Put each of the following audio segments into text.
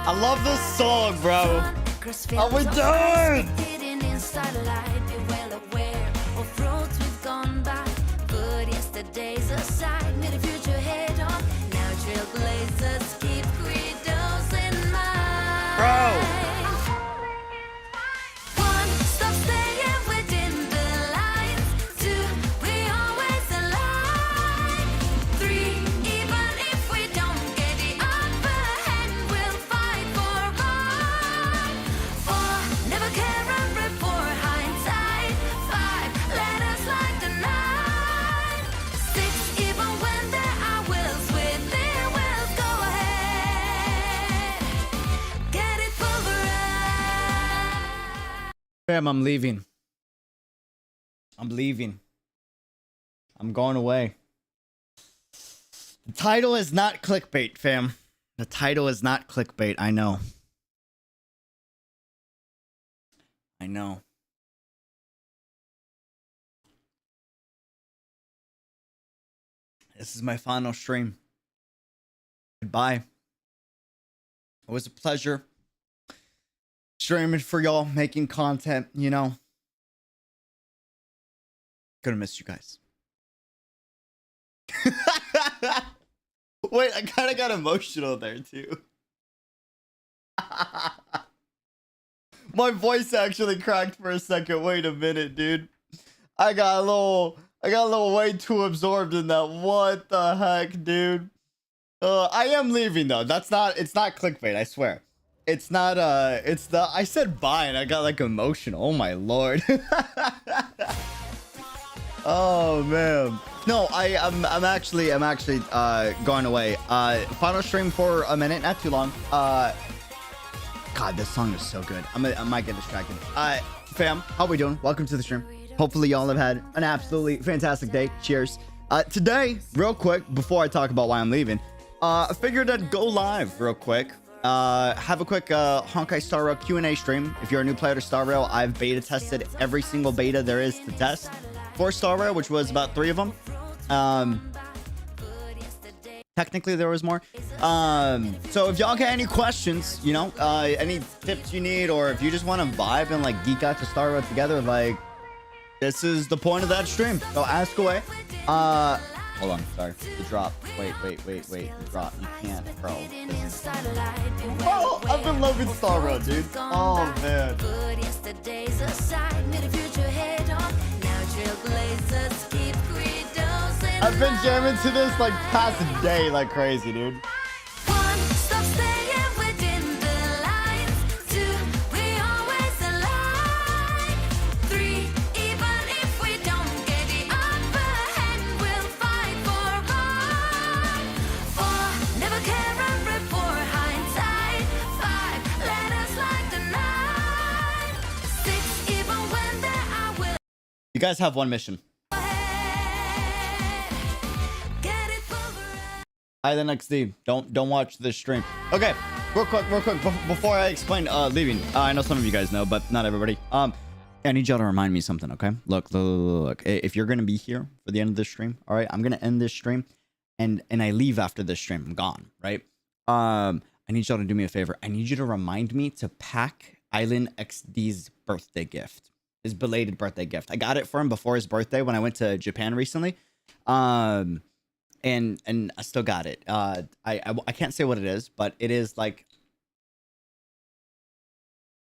I love this song, bro. How we doing? Bro. Fam, I'm leaving. I'm leaving. I'm going away. The title is not clickbait, fam. The title is not clickbait. I know. I know. This is my final stream. Goodbye. It was a pleasure streaming for y'all, making content, you know. Gonna miss you guys. Wait, I kind of got emotional there too. My voice actually cracked for a second. Wait a minute, dude. I got a little way too absorbed in that. What the heck, dude? I am leaving though. It's not clickbait, I swear. It's not it's the I said bye and I got like emotional. Oh my lord. Oh man. No, I'm actually going away. Final stream for a minute, not too long. God, this song is so good. I might get distracted. Fam, how we doing? Welcome to the stream. Hopefully y'all have had an absolutely fantastic day. Cheers. Today, real quick, before I talk about why I'm leaving, I figured I'd go live real quick. Have a quick Honkai Star Rail Q&A stream. If you're a new player to Star Rail, I've beta tested every single beta there is to test for Star Rail, which was about 3 of them. Technically there was more. So if y'all got any questions, you know, any tips you need, or if you just want to vibe and like geek out to Star Rail together, like this is the point of that stream. So ask away. Hold on, sorry. The drop. Wait. The drop. You can't, bro. Oh, I've been loving Star Rail, dude. Oh, man. I've been jamming to this like past day like crazy, dude. You guys have one mission. Hi, the next D. Don't watch this stream. Okay, real quick. Before I explain leaving, I know some of you guys know, but not everybody. I need y'all to remind me something. Okay, look. If you're gonna be here for the end of this stream, all right, I'm gonna end this stream, and I leave after this stream. I'm gone, right? I need y'all to do me a favor. I need you to remind me to pack Island XD's birthday gift. His belated birthday gift. I got it for him before his birthday when I went to Japan recently. And I still got it. I can't say what it is, but it is like,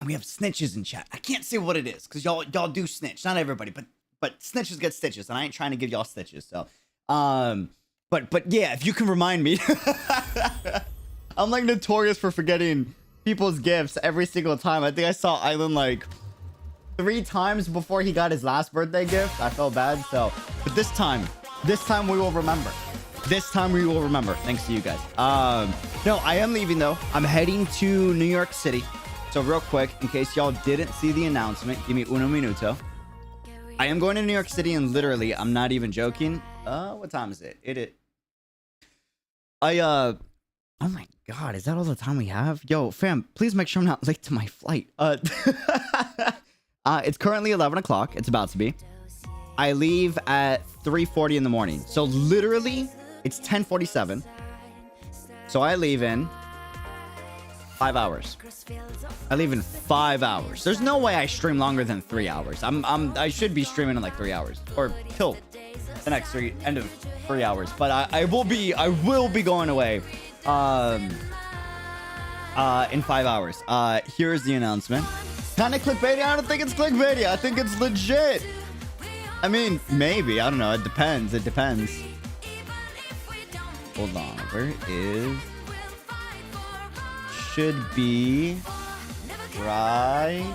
we have snitches in chat. I can't say what it is because y'all do snitch. Not everybody, but snitches get stitches, and I ain't trying to give y'all stitches. So, but yeah, if you can remind me. I'm like notorious for forgetting people's gifts every single time. I think I saw Island like 3 times before he got his last birthday gift. I felt bad. So, but this time we will remember. This time we will remember. Thanks to you guys. No, I am leaving though. I'm heading to New York City. So real quick, in case y'all didn't see the announcement, give me uno minuto. I am going to New York City, and literally, I'm not even joking. What time is it? Oh my God, is that all the time we have? Yo, fam, please make sure I'm not late to my flight. It's currently 11 o'clock. It's about to be. I leave at 3:40 in the morning. So literally, it's 10:47. So I leave in 5 hours. I leave in 5 hours. There's no way I stream longer than 3 hours. I should be streaming in like 3 hours or till the next end of 3 hours. But I will be going away in 5 hours. Here's the announcement. Kind of clickbaity. I don't think it's clickbaity. I think it's legit. I mean, maybe. I don't know. It depends. Hold on. Where is... Should be... Right...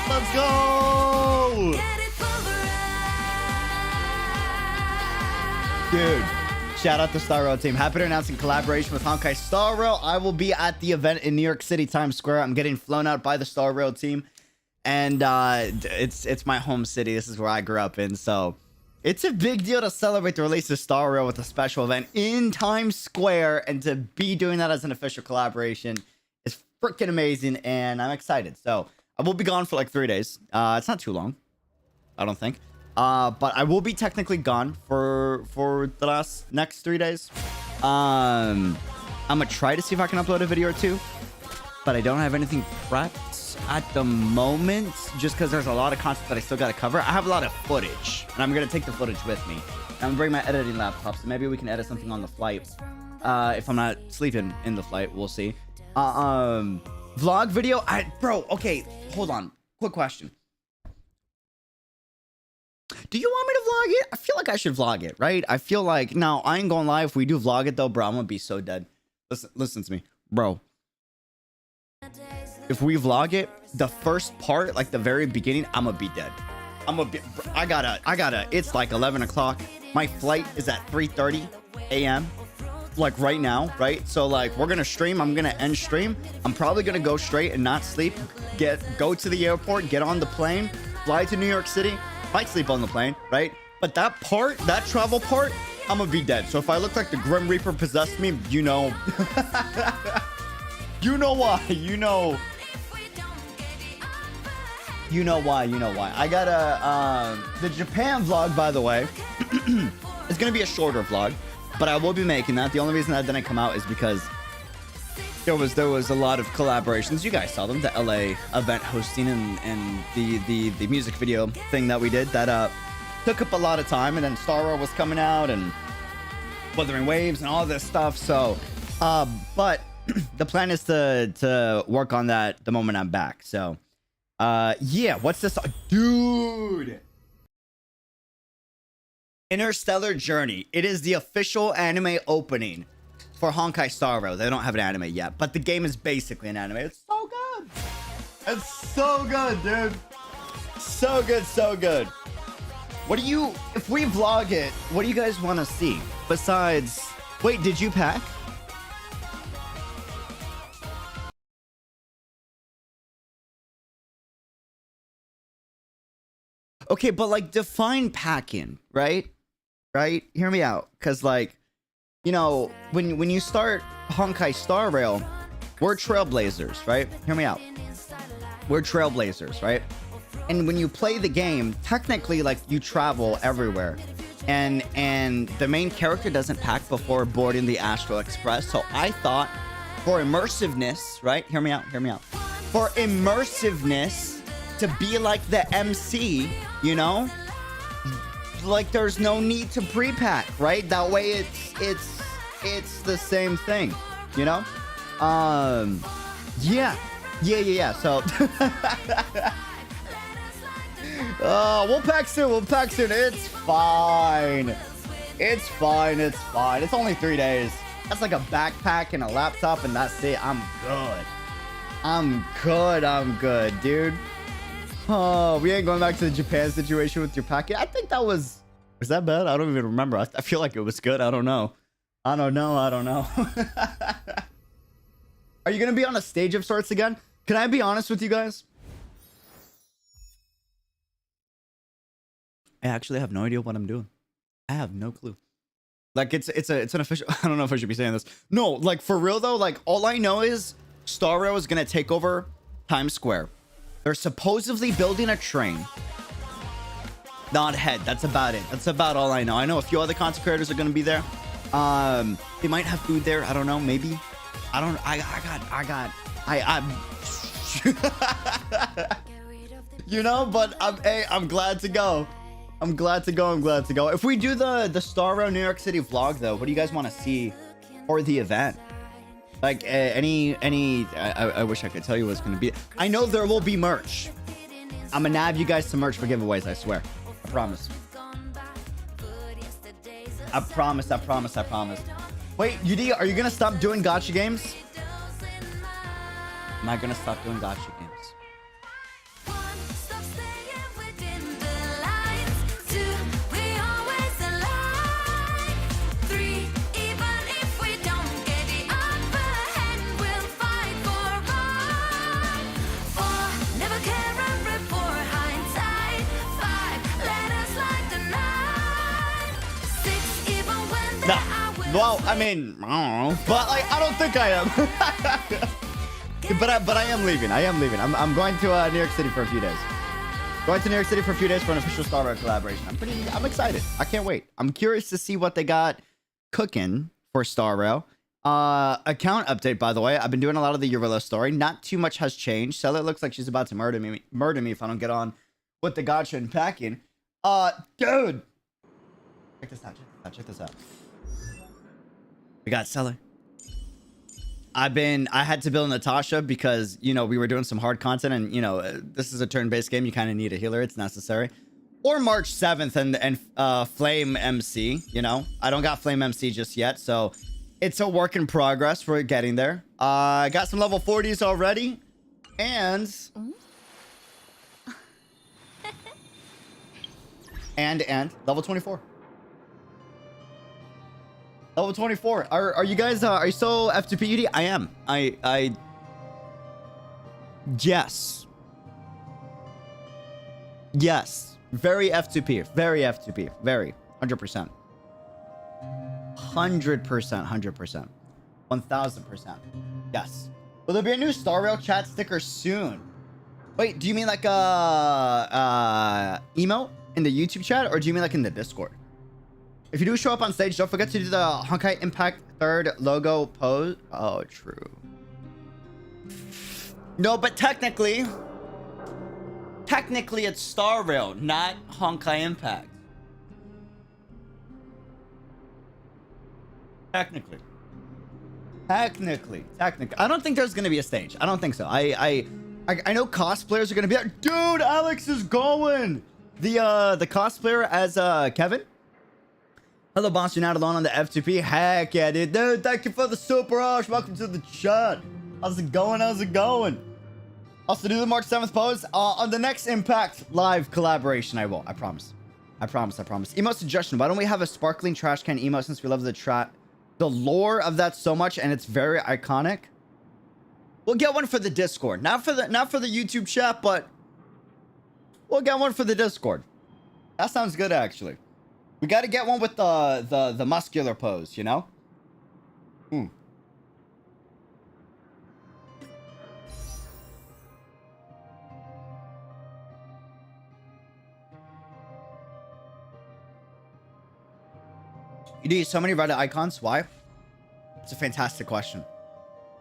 Let's go! Dude, shout out to Star Rail team. Happy to announce in collaboration with Honkai Star Rail, I will be at the event in New York City, Times Square. I'm getting flown out by the Star Rail team. And it's my home city. This is where I grew up in. So it's a big deal to celebrate the release of Star Rail with a special event in Times Square. And to be doing that as an official collaboration is freaking amazing. And I'm excited. So I will be gone for like 3 days. It's not too long, I don't think. But I will be technically gone for the next 3 days. I'm gonna try to see if I can upload a video or two, but I don't have anything prepped at the moment, just because there's a lot of content that I still gotta cover. I have a lot of footage, and I'm gonna take the footage with me. I'm gonna bring my editing laptop, so maybe we can edit something on the flight. If I'm not sleeping in the flight, we'll see. Vlog video, bro. Okay, hold on. Quick question. Do you want me to vlog it? I feel like I should vlog it, right? I feel like, now, I ain't gonna lie. If we do vlog it, though, bro, I'm gonna be so dead. Listen to me. Bro. If we vlog it, the first part, like the very beginning, I'm gonna be dead. I gotta, it's like 11 o'clock. My flight is at 3:30 a.m. like right now, right? So like we're gonna stream. I'm gonna end stream. I'm probably gonna go straight and not sleep. Go to the airport, get on the plane, fly to New York City. Might sleep on the plane, right? But that part, that travel part, I'm gonna be dead. So if I look like the Grim Reaper possessed me, you know. You know why. You know why. I got the Japan vlog, by the way. It's gonna be a shorter vlog, but I will be making that. The only reason that didn't come out is because there was a lot of collaborations. You guys saw them, the LA event hosting and the music video thing that we did that took up a lot of time, and then Star Wars was coming out and Wuthering Waves and all this stuff. So but the plan is to work on that the moment I'm back. So yeah, what's this? Dude, Interstellar Journey. It is the official anime opening for Honkai Star Rail. They don't have an anime yet, but the game is basically an anime. It's so good. It's so good, dude. So good, so good. What do you, if we vlog it, what do you guys want to see? Besides, wait, did you pack? Okay, but like define packing, right? Right? Hear me out. Cause like, you know, when you start Honkai Star Rail, we're trailblazers, right? Hear me out. We're trailblazers, right? And when you play the game, technically like you travel everywhere. And the main character doesn't pack before boarding the Astral Express. So I thought for immersiveness, right? Hear me out, hear me out. For immersiveness to be like the MC, you know? Like there's no need to pre-pack, right? That way it's the same thing, you know? Yeah. So we'll pack soon. It's fine. It's only 3 days. That's like a backpack and a laptop and that's it. I'm good, dude. Oh, we ain't going back to the Japan situation with your packet. I think that was that bad? I don't even remember. I feel like it was good. I don't know. Are you gonna be on a stage of sorts again? Can I be honest with you guys? I actually have no idea what I'm doing. I have no clue. Like it's an official. I don't know if I should be saying this. No, like for real though. Like all I know is Star Rail is gonna take over Times Square. They're supposedly building a train. Not head. That's about it. That's about all I know. I know a few other content creators are gonna be there. They might have food there. I don't know. Maybe. I don't. You know. But I'm glad to go. I'm glad to go. If we do the Star Rail New York City vlog though, what do you guys want to see for the event? Like I wish I could tell you what's gonna be. I know there will be merch. I'm gonna nab you guys some merch for giveaways. I swear. I promise. I promise. Wait, UD, are you gonna stop doing gacha games? Am I gonna stop doing gacha games? No. Well, I mean, I don't know. But like, I don't think I am. but I am leaving. I'm going to New York City for a few days. Going to New York City for a few days for an official Star Wars collaboration. I'm excited. I can't wait. I'm curious to see what they got cooking for Star Rail. Account update, by the way. I've been doing a lot of the Eurilla story. Not too much has changed. Seele looks like she's about to murder me if I don't get on with the gacha and packing. Dude. Check this out. We got Seele. I had to build Natasha because, you know, we were doing some hard content and, you know, this is a turn-based game. You kind of need a healer. It's necessary. Or March 7th and Flame MC, you know? I don't got Flame MC just yet, so it's a work in progress. We're getting there. I got some level 40s already. And level 24. Level 24. Are you guys are you so F2P UD? I am. Yes. Yes. Very F2P. Very F2P. Very. 100%. 100%. 1000%. Yes. Will there be a new Star Rail chat sticker soon? Wait, do you mean like emote in the YouTube chat, or do you mean like in the Discord? If you do show up on stage, don't forget to do the Honkai Impact 3rd logo pose. Oh, true. No, but technically it's Star Rail, not Honkai Impact. Technically. I don't think there's gonna be a stage. I don't think so. I know cosplayers are gonna be there. Dude, Alex is going. The cosplayer as Kevin. Hello, boss. You're not alone on the F2P. Heck yeah, dude. Dude, thank you for the super rush. Welcome to the chat. How's it going? Also, do the March 7th pose on the next Impact live collaboration. I will. I promise. Emote suggestion. Why don't we have a sparkling trash can emote, since we love the lore of that so much, and it's very iconic? We'll get one for the Discord. Not for the YouTube chat, but we'll get one for the Discord. That sounds good, actually. We got to get one with the muscular pose, you know? You do so many Reddit icons. Why? It's a fantastic question.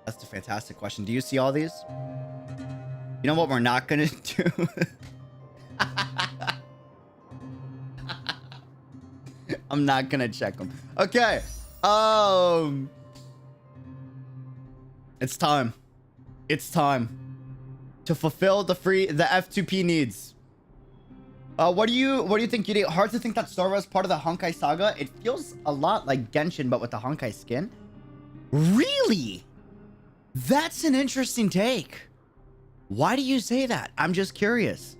That's a fantastic question. Do you see all these? You know what we're not gonna do? I'm not gonna check them. Okay. It's time. It's time to fulfill the F2P needs. What do you think, Yudi? Hard to think that Star Wars is part of the Honkai saga. It feels a lot like Genshin, but with the Honkai skin. Really? That's an interesting take. Why do you say that? I'm just curious.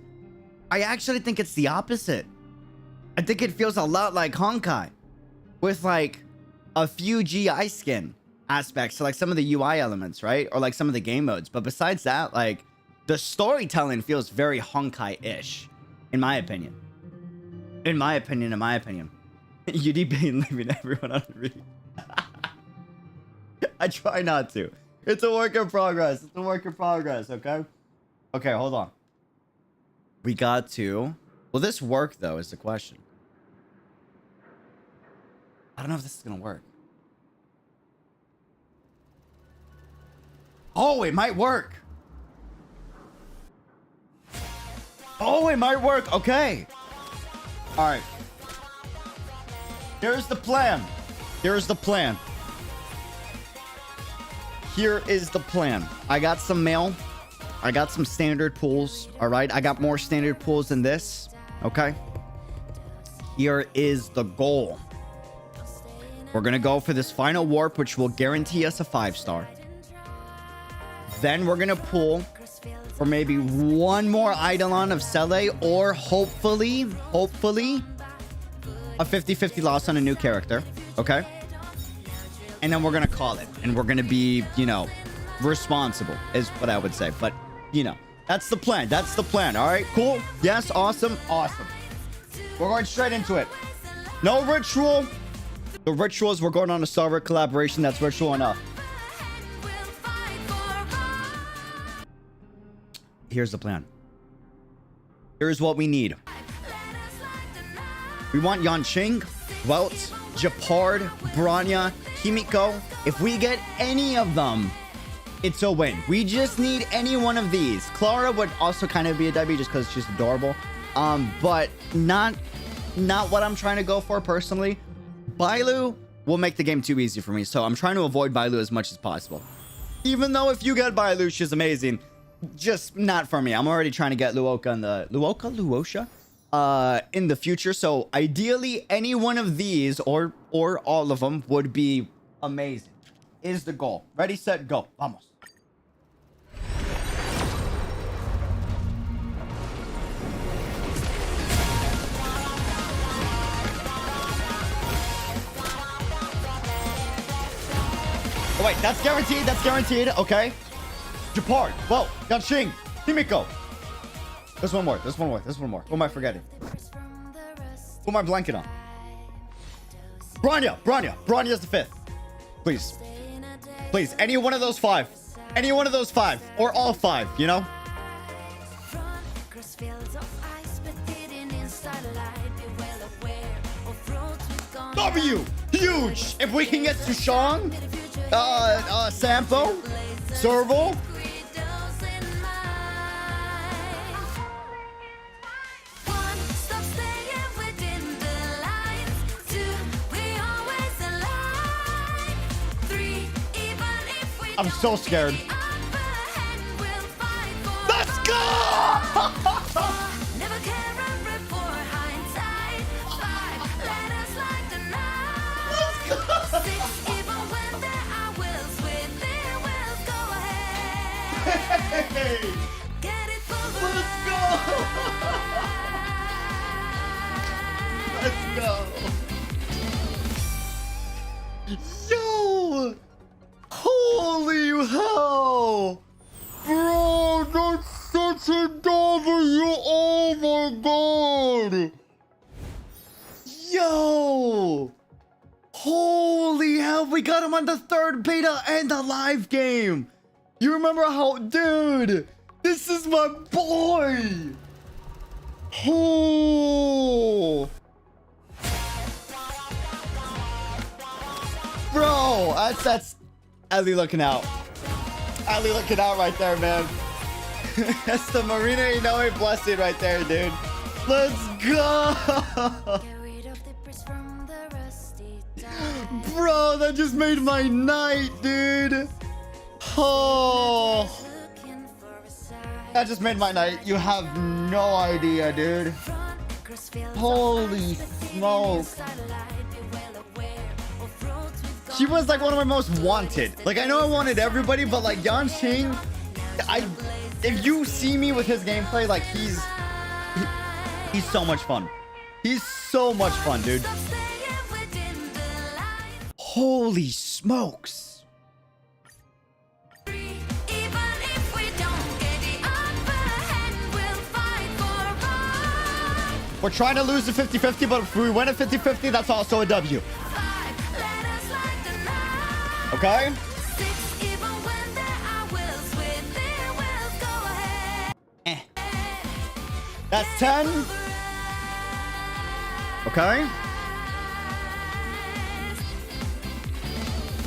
I actually think it's the opposite. I think it feels a lot like Honkai, with like a few GI skin aspects to like some of the UI elements, right? Or like some of the game modes. But besides that, like the storytelling feels very Honkai-ish. In my opinion. UD Bane leaving everyone on read. I try not to. It's a work in progress. Okay? Okay, hold on. We got to... Will this work, though, is the question. I don't know if this is going to work. Oh, it might work. Oh, it might work. Okay. All right. Here's the plan. Here is the plan. I got some mail. I got some standard pools. All right. I got more standard pools than this. Okay. Here is the goal. We're going to go for this final warp, which will guarantee us a 5-star. Then we're going to pull for maybe one more Eidolon of Seele, or hopefully a 50-50 loss on a new character. Okay. And then we're going to call it. And we're going to be, you know, responsible is what I would say. But, you know, that's the plan. All right, cool. Yes, awesome. We're going straight into it. No ritual. The rituals, we're going on a server collaboration. That's ritual enough. Here's the plan. Here's what we need. We want Yanqing, Welt, Japard, Bronya, Kimiko. If we get any of them, it's a win. We just need any one of these. Clara would also kind of be a W just because she's adorable. But not what I'm trying to go for personally. Bailu will make the game too easy for me, so I'm trying to avoid Bailu as much as possible. Even though if you get Bailu, she's amazing. Just not for me. I'm already trying to get Luoka and the... Luosha? in the future. So ideally, any one of these or all of them would be amazing. Is the goal. Ready, set, go. Vamos. Oh, wait, that's guaranteed. That's guaranteed. Okay. Japard. Whoa. Ganshing. Himiko. There's one more. There's one more. There's one more. Who am I forgetting? Who am I blanking on? Bronya. Bronya. Bronya's the 5th. Please. Please. Any one of those 5. Any one of those 5. Or all 5, you know? W. Huge. If we can get Sushang. Sampo. Serval. I'm so scared. Let's go! Hey! Let's go! Let's go! Yo! Holy hell! Bro, that's such a W! Oh my god! Yo! Holy hell, we got him on the 3rd beta and the live game! You remember how... Dude! This is my boy! Oh! Bro, that's Ali looking out. Ali looking out right there, man. That's the Marina Inoue blessing right there, dude. Let's go! Bro, that just made my night, dude. Oh, that just made my night. You have no idea, dude. Holy smoke. She was like one of my most wanted. Like, I know I wanted everybody, but like Yanqing, if you see me with his gameplay, like he's so much fun. He's so much fun, dude. Holy smokes. We're trying to lose the 50-50, but if we win at 50-50, that's also a W. Okay? That's 10. Okay.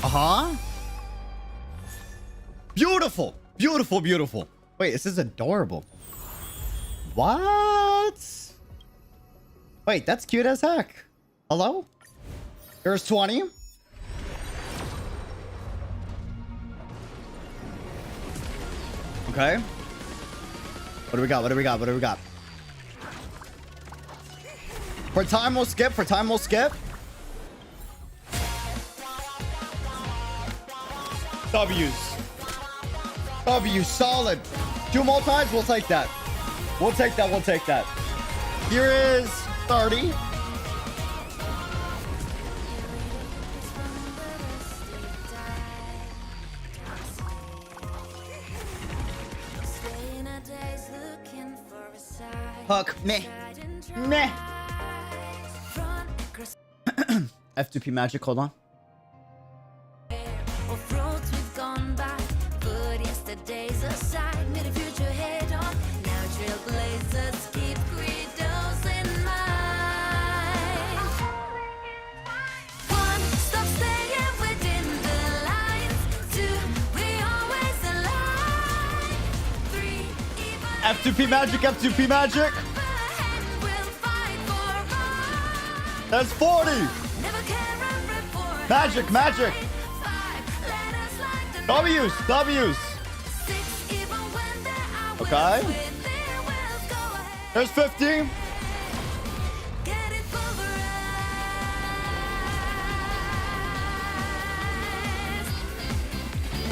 Uh-huh. Beautiful. Beautiful, beautiful. Wait, this is adorable. What? Wait, that's cute as heck. Hello? Here's 20. Okay. What do we got? What do we got? What do we got? For time we'll skip. For time we'll skip. W's. W, solid. 2 multis, we'll take that. We'll take that. We'll take that. Here is 30. Hook. Meh. Meh. F2P magic, hold on. F2P magic, F2P magic. That's 40. Magic, magic. W's, W's. Okay. There's 50.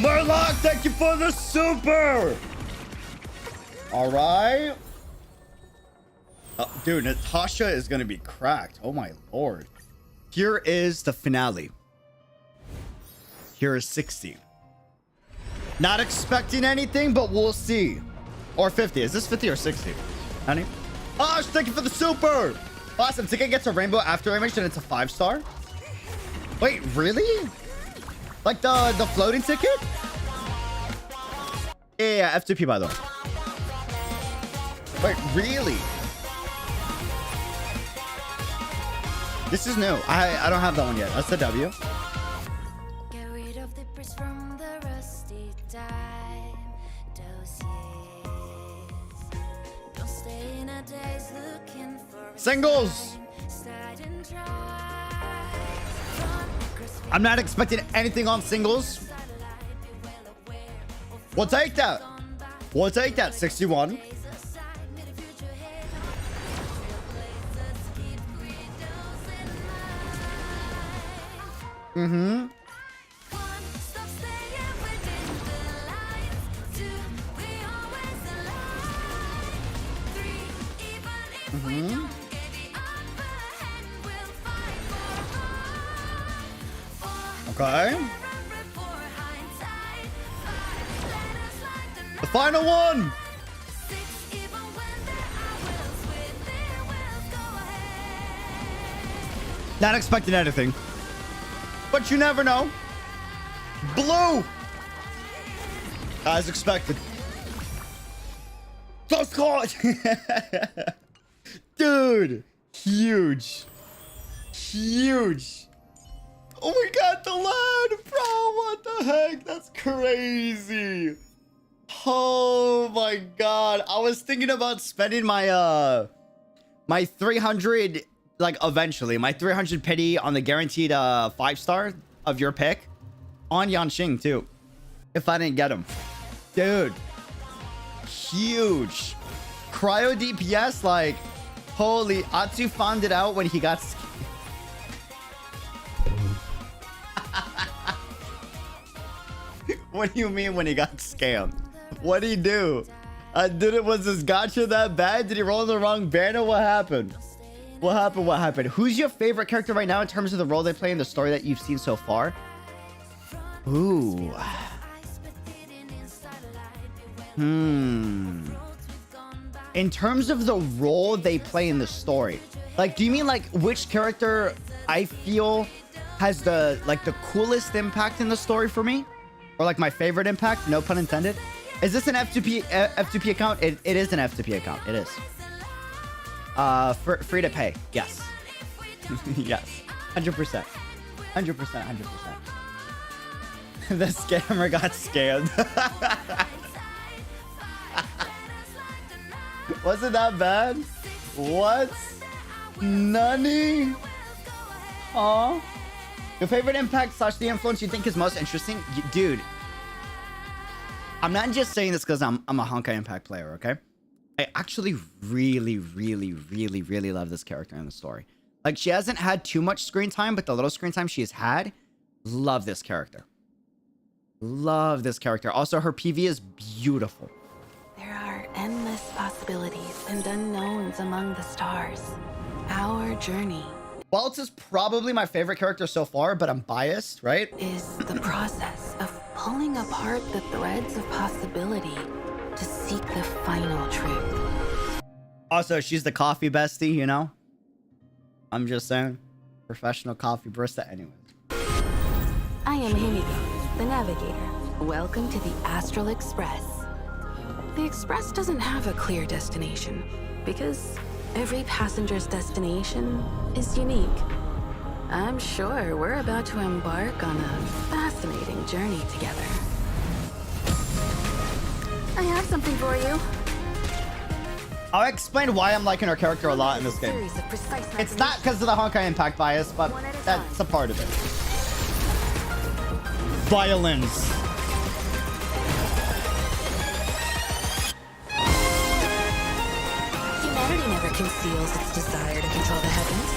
Murloc, thank you for the super. All right. Dude, Natasha is gonna be cracked. Oh my lord. Here is the finale. Here is 60. Not expecting anything, but we'll see. Or 50. Is this 50 or 60? Honey? Oh, thank you for the super. Awesome. Ticket gets a rainbow after image and it's a 5-star. Wait, really? Like the floating ticket? Yeah, F2P by the way. Wait, really? This is new. I don't have that one yet. That's the W. Get rid of the press from the rusty time. Don't stay in a daze looking for Singles. I'm not expecting anything on singles. We'll take that. We'll take that. 61. Mm-hmm. Mm-hmm. Okay. The final one. Not expecting anything. But you never know. Blue. As expected. Just caught. Dude. Huge. Huge. Oh my god, the lad. Bro, what the heck? That's crazy. Oh my god. I was thinking about spending my my 300, like eventually, my 300 pity on the guaranteed 5-star of your pick on Yanxing too. If I didn't get him. Dude. Huge. Cryo DPS, like, holy. Atsu found it out when he got... What do you mean when he got scammed? What did he do? Was this gacha that bad? Did he roll the wrong banner? What happened? What happened? What happened? Who's your favorite character right now in terms of the role they play in the story that you've seen so far? Ooh. In terms of the role they play in the story, like, do you mean like which character I feel has the coolest impact in the story for me, or like my favorite impact? No pun intended. Is this an F2P account? It is an F2P account. It is. Free to pay. Yes. Yes. 100%. 100%. The scammer got scammed. Wasn't that bad? What? Nani? Huh? Your favorite impact / the influence you think is most interesting? Dude. I'm not just saying this because I'm a Honkai Impact player, okay? I actually really love this character in the story. Like, she hasn't had too much screen time, but the little screen time she has had, love this character. Love this character. Also, her PV is beautiful. There are endless possibilities and unknowns among the stars. Our journey Waltz is probably my favorite character so far, but I'm biased, right? is the process of pulling apart the threads of possibility to seek the final truth. Also, she's the coffee bestie, you know? I'm just saying. Professional coffee barista anyways. I am Himiko, the navigator. Welcome to the Astral Express. The Express doesn't have a clear destination because every passenger's destination is unique. I'm sure we're about to embark on a fascinating journey together. I have something for you. I'll explain why I'm liking her character a lot in this game. Series of precise It's not because of the Honkai Impact bias, but that's a part of it. Violence. Humanity never conceals its desire to control the heavens.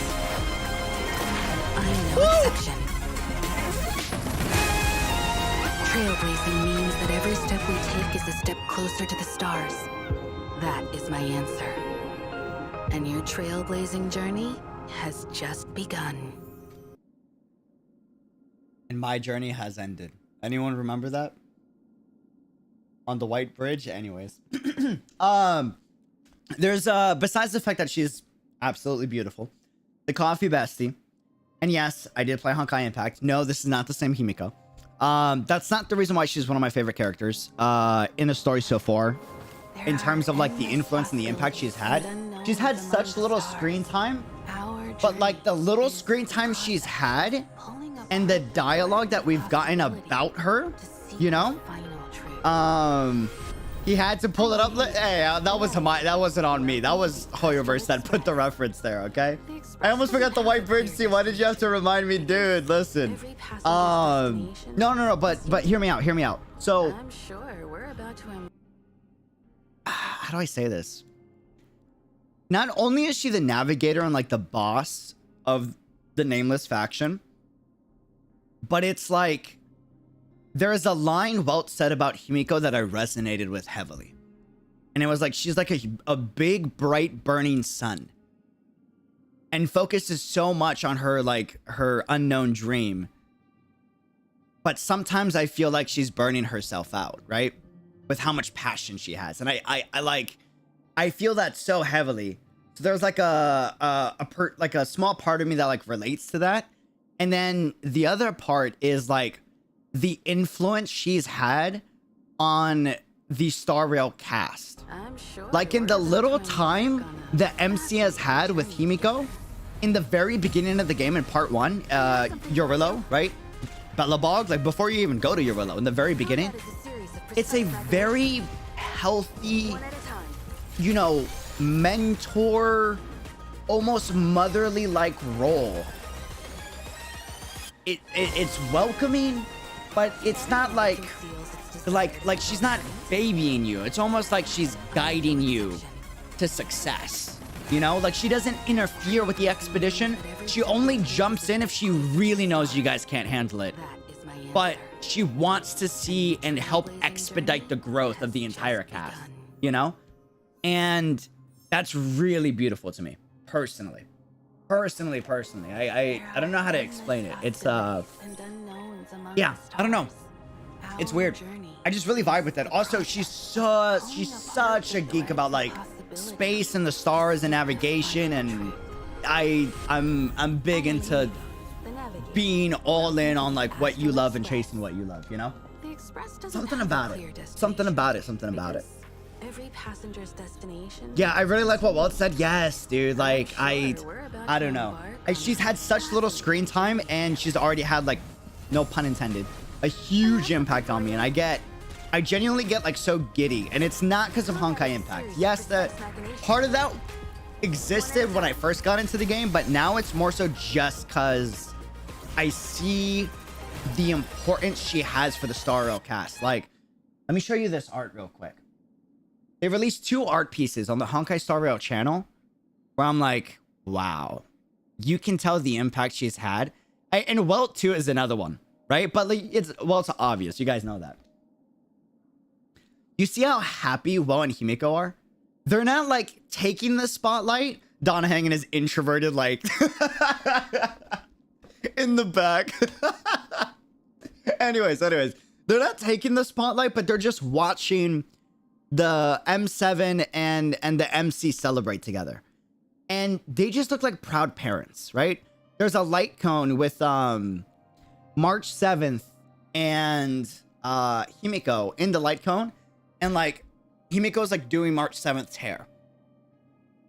I'm no exception. Trailblazing means that every step we take is a step closer to the stars. That is my answer. And your trailblazing journey has just begun. And my journey has ended. Anyone remember that? On the White Bridge? Anyways. There's besides the fact that she's absolutely beautiful, the coffee bestie. And yes, I did play Honkai Impact. No, this is not the same Himiko. That's not the reason why she's one of my favorite characters in the story so far. In terms of like the influence and the impact she's had. She's had such little screen time, but like the little screen time she's had and the dialogue that we've gotten about her, you know? He had to pull it up. Hey, that wasn't on me. That was Hoyoverse that put the reference there, okay? I almost forgot the White Bridge scene. Why did you have to remind me? Dude, listen. No, but hear me out. So, I'm sure we're about to... how do I say this? Not only is she the navigator and like the boss of the Nameless faction, but it's like there is a line Welt said about Himiko that I resonated with heavily. And it was like, she's like a big, bright, burning sun. And focuses so much on her, like, her unknown dream. But sometimes I feel like she's burning herself out, right? With how much passion she has. And I feel that so heavily. So there's like a small part of me that like relates to that. And then the other part is like the influence she's had on the Star Rail cast. Like in the little time the MC has had with Himiko, in the very beginning of the game in part 1, Yorillo, right? Bellabog, like before you even go to Yorillo, in the very beginning, it's a very healthy, you know, mentor, almost motherly like role. It's welcoming, but it's not like she's not babying you. It's almost like she's guiding you to success. You know, like she doesn't interfere with the expedition. She only jumps in if she really knows you guys can't handle it. But she wants to see and help expedite the growth of the entire cast, you know? And that's really beautiful to me, personally. Personally. I don't know how to explain it. It's, yeah, I don't know. It's weird. I just really vibe with that. Also, she's such a geek about like space and the stars and navigation, and I'm big into being all in on like what you love and chasing what you love, you know? Something about it. Every passenger's destination. Yeah, I really like what Walt said. Yes, dude. Like I don't know. She's had such little screen time, and she's already had, like, no pun intended, a huge impact on me. And I genuinely get like so giddy, and it's not because of Honkai Impact. Yes, that part of that existed when I first got into the game, but now it's more so just because I see the importance she has for the Star Rail cast. Like, let me show you this art real quick. They released 2 art pieces on the Honkai Star Rail channel where I'm like, wow, you can tell the impact she's had. And Welt 2 is another one, right? But like, it's obvious. You guys know that. You see how happy Welt and Himiko are? They're not like taking the spotlight. Donna hanging is introverted, like in the back. anyways, they're not taking the spotlight, but they're just watching the M7 and the MC celebrate together. And they just look like proud parents, right? There's a light cone with March 7th and Himiko in the light cone, and like Himiko's like doing March 7th's hair.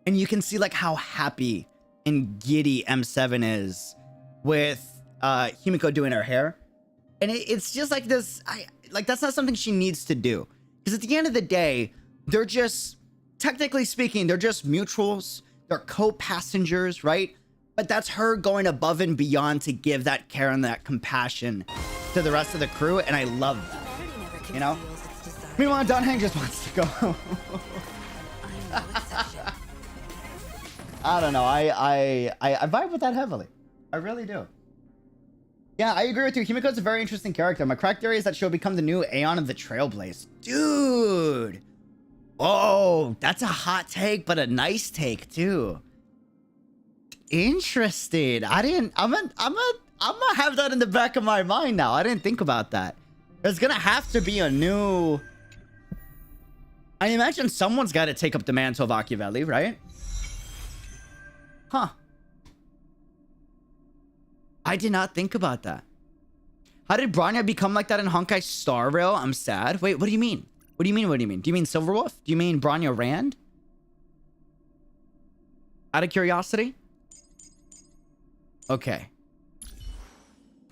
And you can see like how happy and giddy M7 is with Himiko doing her hair. And it's just like this, that's not something she needs to do. Because at the end of the day, they're just, technically speaking, they're just mutuals. They're co-passengers, right? But that's her going above and beyond to give that care and that compassion to the rest of the crew. And I love that, you know? Meanwhile, Don Hang just wants to go. I don't know. I vibe with that heavily. I really do. Yeah, I agree with you. Himiko's a very interesting character. My crack theory is that she'll become the new Aeon of the Trailblaze. Dude! Oh, that's a hot take, but a nice take, too. Interesting. I'm gonna have that in the back of my mind now. I didn't think about that. There's gonna have to be a new... I imagine someone's got to take up the mantle of Machiavelli, right? Huh. I did not think about that. How did Bronya become like that in Honkai Star Rail? I'm sad. Wait, what do you mean? What do you mean? What do you mean? Do you mean Silverwolf? Do you mean Bronya Rand? Out of curiosity? Okay.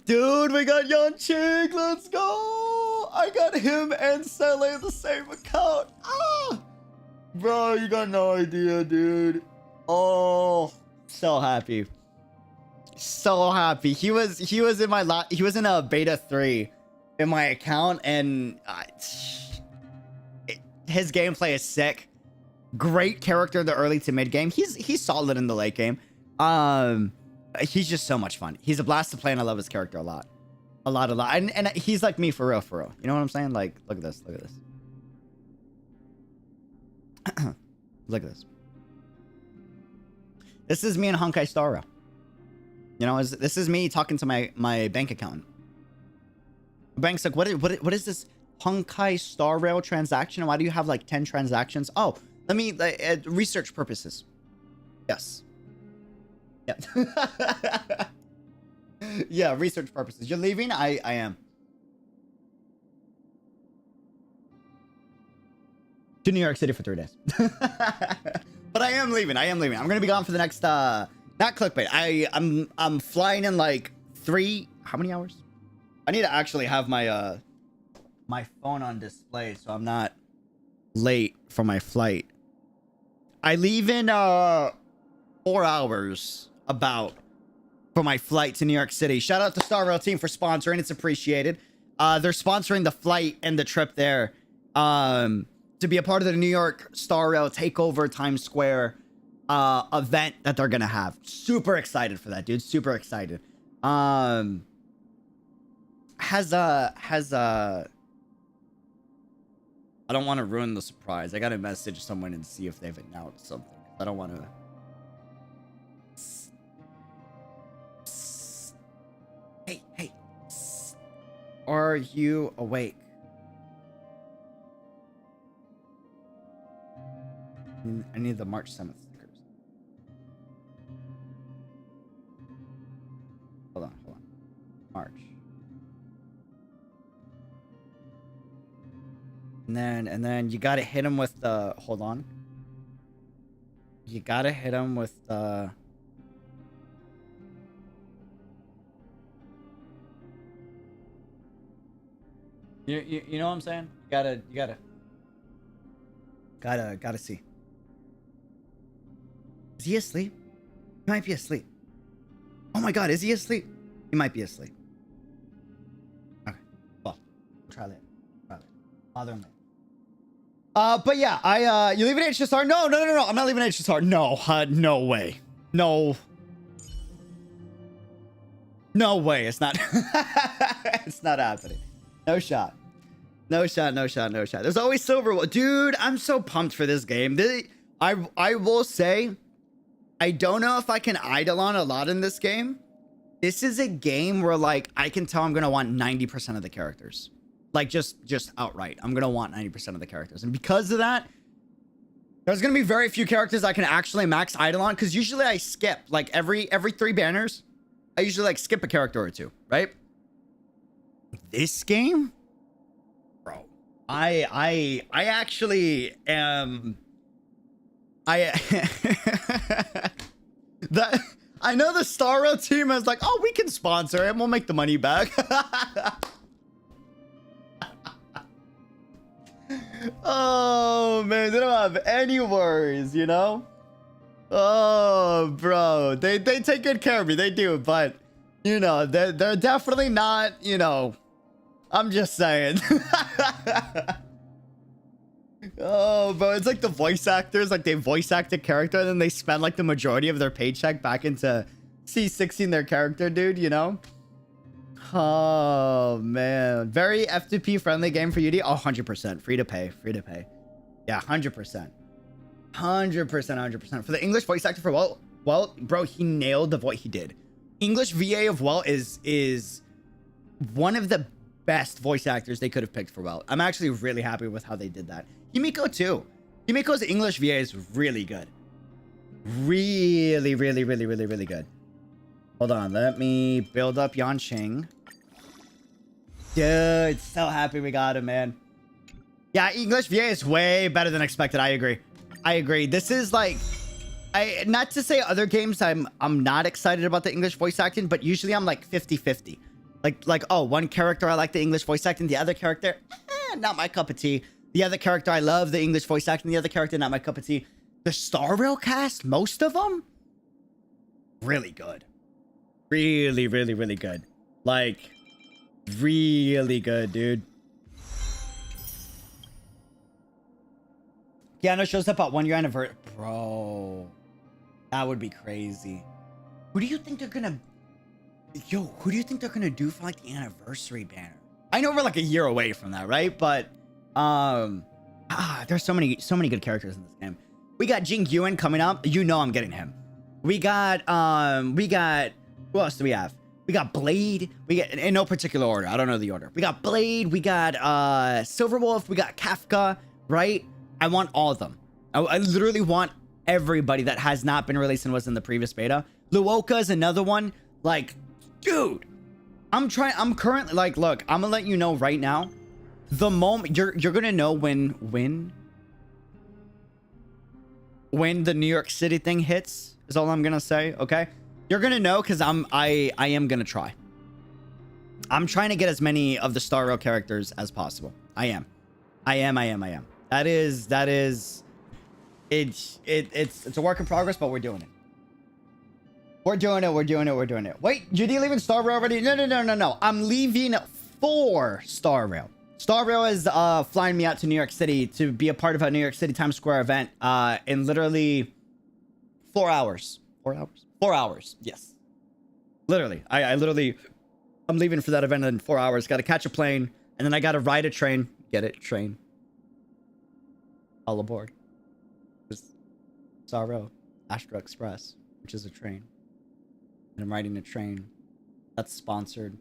Dude, we got Yeonchig. Let's go. I got him and Seele in the same account. Ah! Bro, you got no idea, dude. Oh, so happy. So happy. He was in my he was in a beta 3 in my account, and his gameplay is sick. Great character in the early to mid game. He's solid in the late game. He's just so much fun. He's a blast to play, and I love his character a lot. A lot. And he's like me for real, for real. You know what I'm saying? Like, look at this. Look at this. Look at this. This is me in Honkai Star Rail. You know, this is me talking to my bank account. The bank's like, what is this Honkai Star Rail transaction? Why do you have like 10 transactions? Oh, let me research purposes. Yes. Yeah. Yeah, research purposes. You're leaving? I am. To New York City for 3 days. But I am leaving. I'm gonna be gone for the next not clickbait. I'm flying in like 3 how many hours? I need to actually have my my phone on display so I'm not late for my flight. I leave in 4 hours about for my flight to New York City. Shout out to Star Rail team for sponsoring. It's appreciated. They're sponsoring the flight and the trip there to be a part of the New York Star Rail Takeover Times Square event that they're gonna have. Super excited for that, dude. Super excited. I don't want to ruin the surprise. I gotta message someone and see if they've announced something. I don't want to. Hey. Are you awake? I need the March 7th stickers. Hold on. March. And then you gotta hit him with the... Hold on. You gotta hit him with the... You know what I'm saying? You gotta see. Is he asleep? He might be asleep. Oh my god, is he asleep? He might be asleep. Okay. Well, we'll try that. Bother him. But yeah, you leaving HSR? No. I'm not leaving HSR. No way. No way. It's not. It's not happening. No shot. There's always silver. Dude, I'm so pumped for this game. I will say, I don't know if I can Eidolon a lot in this game. This is a game where, like, I can tell I'm going to want 90% of the characters. Like, just outright. I'm going to want 90% of the characters. And because of that, there's going to be very few characters I can actually max Eidolon. Because usually I skip, like, every 3 banners, I usually, like, skip a character or 2, right? This game? Bro, I actually am... I know the Star Rail team is like, oh, we can sponsor it. We'll make the money back. Oh, man. They don't have any worries, you know? Oh, bro. They take good care of me. They do. But, you know, they're definitely not, you know... I'm just saying. Oh, bro, it's like the voice actors, like they voice act a character and then they spend like the majority of their paycheck back into C6ing their character, dude, you know? Oh man, very F2P friendly game for UD. Oh, 100% free to pay, Yeah, 100%, 100%. For the English voice actor for Welt, bro, he nailed of what he did. English VA of Welt is one of the best voice actors they could have picked for Welt. I'm actually really happy with how they did that. Himiko too. Himiko's English VA is really good. Really good. Hold on, let me build up Yanqing. Dude, so happy we got him, man. Yeah, English VA is way better than expected. I agree. This is like, not to say other games I'm not excited about the English voice acting, but usually I'm like 50-50. Like, oh, one character I like the English voice acting, the other character, not my cup of tea. The other character I love the English voice acting, the other character not my cup of tea. The Star Rail cast, most of them, really good. Really good. Like, really good, dude. Keanu shows up at 1 year anniversary. Bro, that would be crazy. Who do you think they're gonna... Yo, who do you think they're gonna do for like the anniversary banner? I know we're like a year away from that, right? But there's so many good characters in this game. We got Jing Yuan coming up. You know I'm getting him. We got who else do we have? We got Blade. We got, in no particular order. I don't know the order. We got Blade. We got Silverwolf. We got Kafka, right? I want all of them. I literally want everybody that has not been released and was in the previous beta. Luoka is another one. Like, dude, I'm currently like, look, I'm gonna let you know right now. The moment you're gonna know when the New York City thing hits is all I'm gonna say. Okay, you're gonna know because I am gonna try. I'm trying to get as many of the Star Rail characters as possible. I am. That is it's a work in progress, but we're doing it. We're doing it. Wait, Judy leaving Star Rail already? No. I'm leaving for Star Rail. Star Rail is flying me out to New York City to be a part of a New York City Times Square event in literally 4 hours. 4 hours. Yes. Literally. I'm leaving for that event in 4 hours. Got to catch a plane, and then I got to ride a train. Get it? Train. All aboard. Star Rail Astro Express, which is a train. And I'm riding a train that's sponsored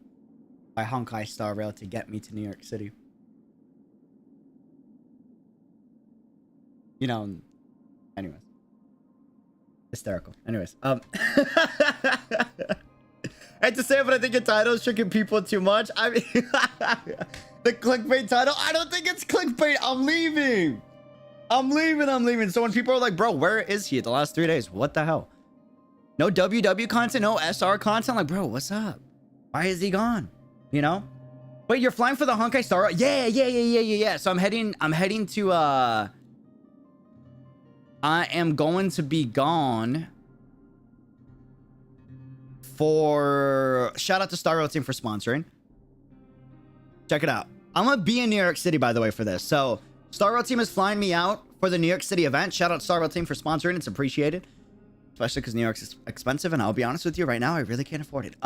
by Honkai Star Rail to get me to New York City. You know, anyways. Hysterical. Anyways, I hate to say it, but I think your title is tricking people too much. I mean, the clickbait title, I don't think it's clickbait. I'm leaving. So when people are like, bro, where is he the last 3 days? What the hell? No WW content, no SR content. Like, bro, what's up? Why is he gone? You know? Wait, you're flying for the Honkai Star? Yeah. So I'm heading to I am going to be gone for... Shout out to Star Rail team for sponsoring. Check it out. I'm gonna be in New York City, by the way, for this. So Star Rail team is flying me out for the New York City event. Shout out to Star Rail team for sponsoring. It's appreciated. Especially because New York's expensive, and I'll be honest with you right now, I really can't afford it.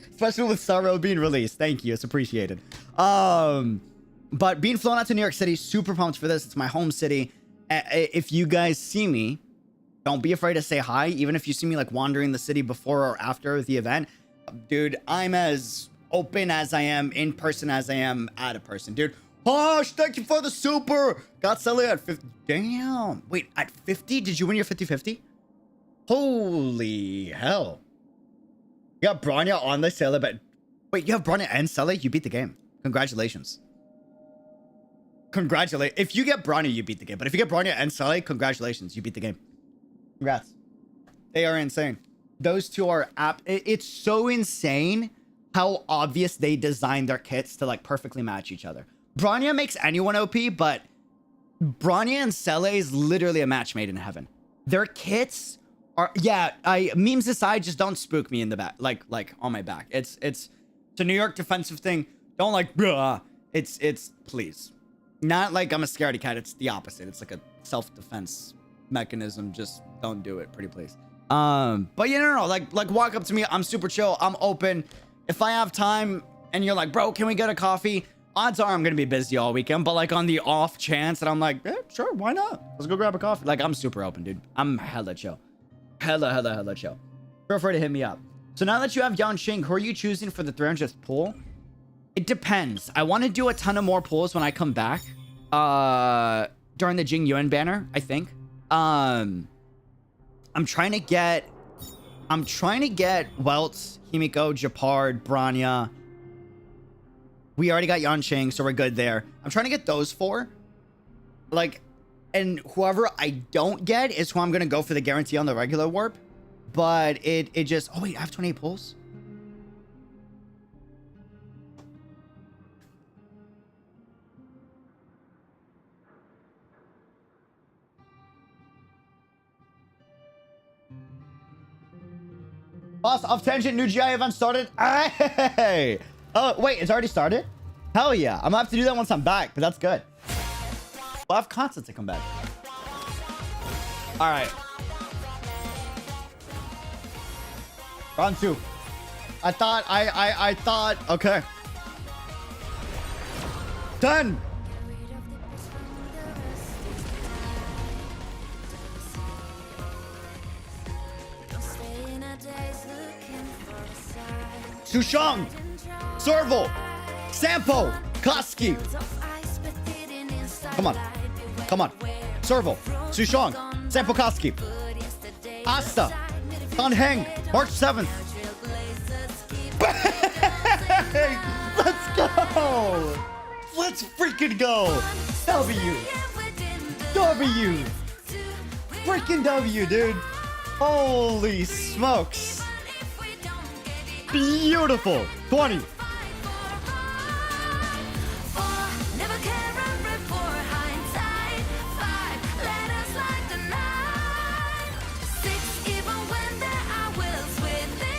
Especially with Star Rail being released. Thank you, it's appreciated. But being flown out to New York City, super pumped for this. It's my home city. If you guys see me, don't be afraid to say hi. Even if you see me like wandering the city before or after the event, dude, I'm as open as I am in person as I am at a person, dude. Hush, thank you for the super. Got Seele at 50. Damn. Wait, at 50? Did you win your 50-50? Holy hell. You got Bronya on the Seele, but... Wait, you have Bronya and Seele? You beat the game. Congratulations. If you get Bronya, you beat the game. But if you get Bronya and Seele, congratulations. You beat the game. Congrats. They are insane. Those two are... It's so insane how obvious they designed their kits to like perfectly match each other. Bronya makes anyone OP, but Bronya and Seele is literally a match made in heaven. Their kits are, memes aside, just don't spook me in the back, like on my back. It's a New York defensive thing. Don't like, bruh. It's please. Not like I'm a scaredy cat. It's the opposite. It's like a self-defense mechanism. Just don't do it, pretty please. But yeah, no. Like walk up to me. I'm super chill. I'm open. If I have time and you're like, bro, can we get a coffee? Odds are I'm going to be busy all weekend. But like on the off chance that I'm like, yeah, sure, why not? Let's go grab a coffee. Like I'm super open, dude. I'm hella chill. Hella chill. Feel free to hit me up. So now that you have Yanqing, who are you choosing for the 300th pool? It depends. I want to do a ton of more pulls when I come back. During the Jing Yuan banner, I think. I'm trying to get Weltz, Himiko, Japard, Branya. We already got Yanqing, so we're good there. I'm trying to get those 4. Like, and whoever I don't get is who I'm gonna go for the guarantee on the regular warp. But it just, oh wait, I have 28 pulls. Boss, off tangent, new GI event started. Hey! Oh, wait, it's already started? Hell yeah. I'm gonna have to do that once I'm back, but that's good. We'll have content to come back. All right. Round 2. I thought, okay. Done. Sushong, Serval, Sampo, Koski. Come on. Serval, Sushong, Sampo, Koski. Asta, Tanheng, March 7th. Bang! Let's go! Let's freaking go! W. Freaking W, dude. Holy smokes. Beautiful. 20.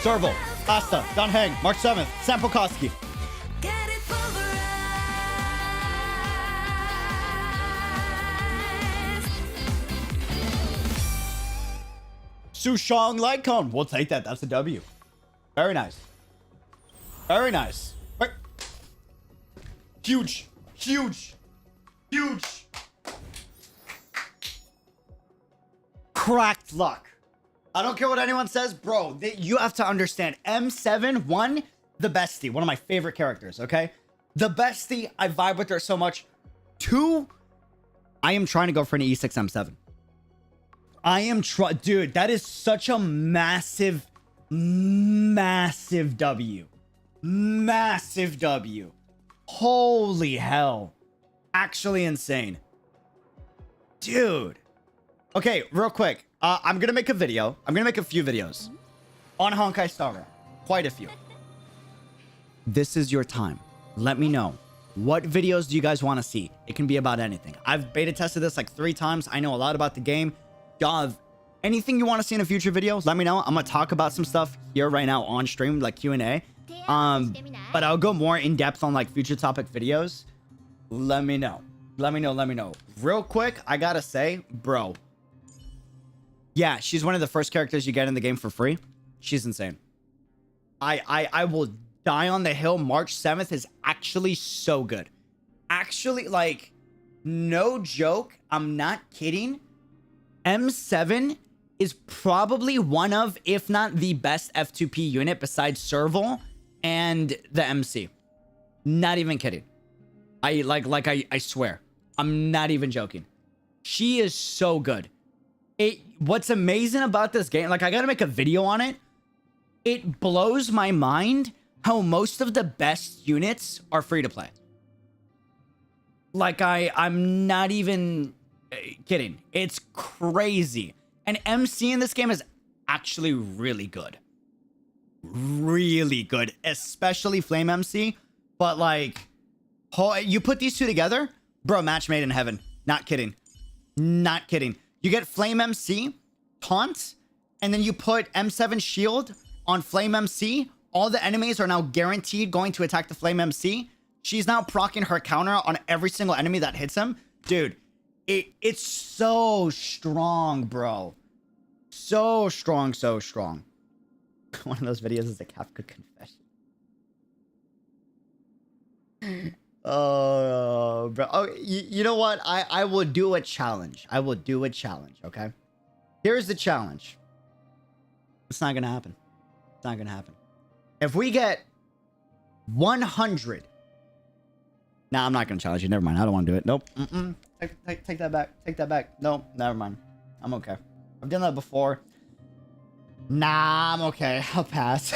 Serval, Asta, Danheng, March 7th, Sampo Koski. Sushong Lycon. We'll take that. That's a W. Very nice. Very nice. Right. Huge. Cracked luck. I don't care what anyone says, bro. You have to understand. M7, 1, the bestie. One of my favorite characters, okay? The bestie, I vibe with her so much. 2, I am trying to go for an E6 M7. Dude, that is such a massive W. Massive W. Holy hell. Actually insane. Dude. Okay, real quick. I'm gonna make a video. I'm gonna make a few videos on Honkai Star Rail. Quite a few. This is your time. Let me know. What videos do you guys want to see? It can be about anything. I've beta tested this like 3 times. I know a lot about the game. Y'all have anything you want to see in a future video, let me know. I'm gonna talk about some stuff here right now on stream, like Q&A. But I'll go more in depth on like future topic videos. Let me know. Real quick, I gotta say, bro. Yeah, she's one of the first characters you get in the game for free. She's insane. I will die on the hill. March 7th is actually so good. Actually, like, no joke. I'm not kidding. M7 is probably one of, if not the best F2P unit besides Serval and the MC. Not even kidding. I swear. I'm not even joking. She is so good. What's amazing about this game, like I gotta make a video on it. It blows my mind how most of the best units are free to play. Like I'm not even kidding. It's crazy. And MC in this game is actually really good. Really good. Especially Flame MC. But like, you put these two together, bro, match made in heaven. Not kidding. Not kidding. You get Flame MC, Taunt, and then you put M7 Shield on Flame MC. All the enemies are now guaranteed going to attack the Flame MC. She's now proccing her counter on every single enemy that hits him. Dude, it's so strong, bro. So strong, so strong. One of those videos is a Kafka confession. Oh, bro. Oh, you know what? I will do a challenge. I will do a challenge, okay? Here's the challenge. It's not gonna happen. It's not gonna happen. If we get 100... Nah, I'm not gonna challenge you. Never mind. I don't want to do it. Nope. Take that back. Take that back. Nope. Never mind. I'm okay. I've done that before. Nah, I'm okay. I'll pass.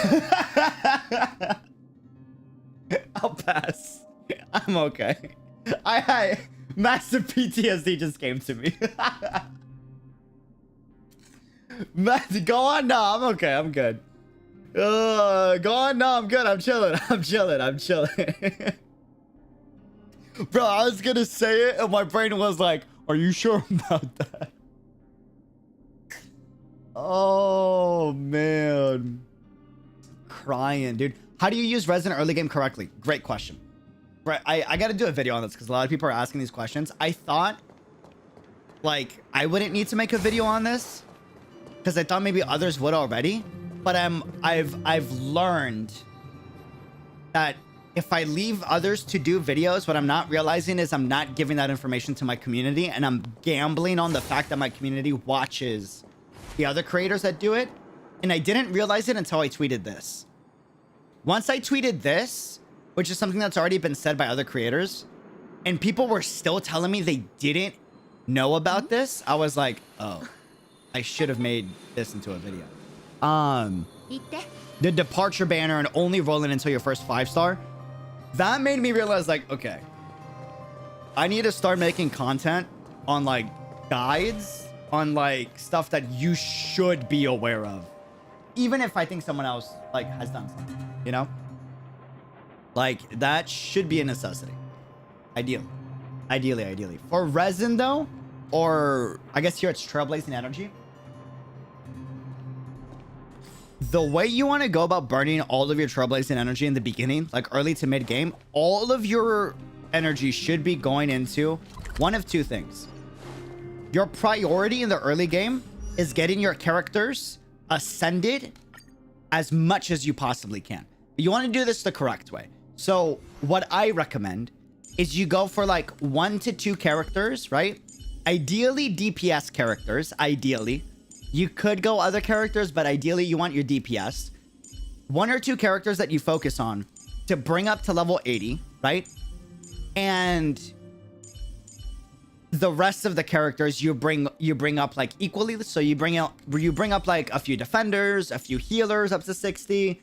I'll pass. I'm okay. I massive PTSD just came to me. Go on. No, I'm okay. I'm good. Go on. No, I'm good. I'm chilling. I'm chilling. I'm chilling. Bro, I was gonna say it and my brain was like, are you sure about that? Oh, man. Crying, dude. How do you use Resident early game correctly? Great question. Right, I gotta do a video on this because a lot of people are asking these questions. I thought, like, I wouldn't need to make a video on this because I thought maybe others would already. But I've learned that if I leave others to do videos, what I'm not realizing is I'm not giving that information to my community, and I'm gambling on the fact that my community watches the other creators that do it. And I didn't realize it until I tweeted this. Once I tweeted this, which is something that's already been said by other creators, and people were still telling me they didn't know about this, I was like, oh, I should have made this into a video. The departure banner and only rolling until your first 5-star, that made me realize, like, okay, I need to start making content on, like, guides, on, like, stuff that you should be aware of, even if I think someone else, like, has done something, you know? Like, that should be a necessity. Ideally. For resin, though, or I guess here it's Trailblazing Energy, the way you want to go about burning all of your Trailblazing Energy in the beginning, like early to mid game, all of your energy should be going into one of two things. Your priority in the early game is getting your characters ascended as much as you possibly can. You want to do this the correct way. So what I recommend is you go for like 1 to 2 characters, right? Ideally DPS characters, ideally. You could go other characters, but ideally you want your DPS. 1 or 2 characters that you focus on to bring up to level 80, right? And the rest of the characters you bring up like equally. So you bring up like a few defenders, a few healers up to 60,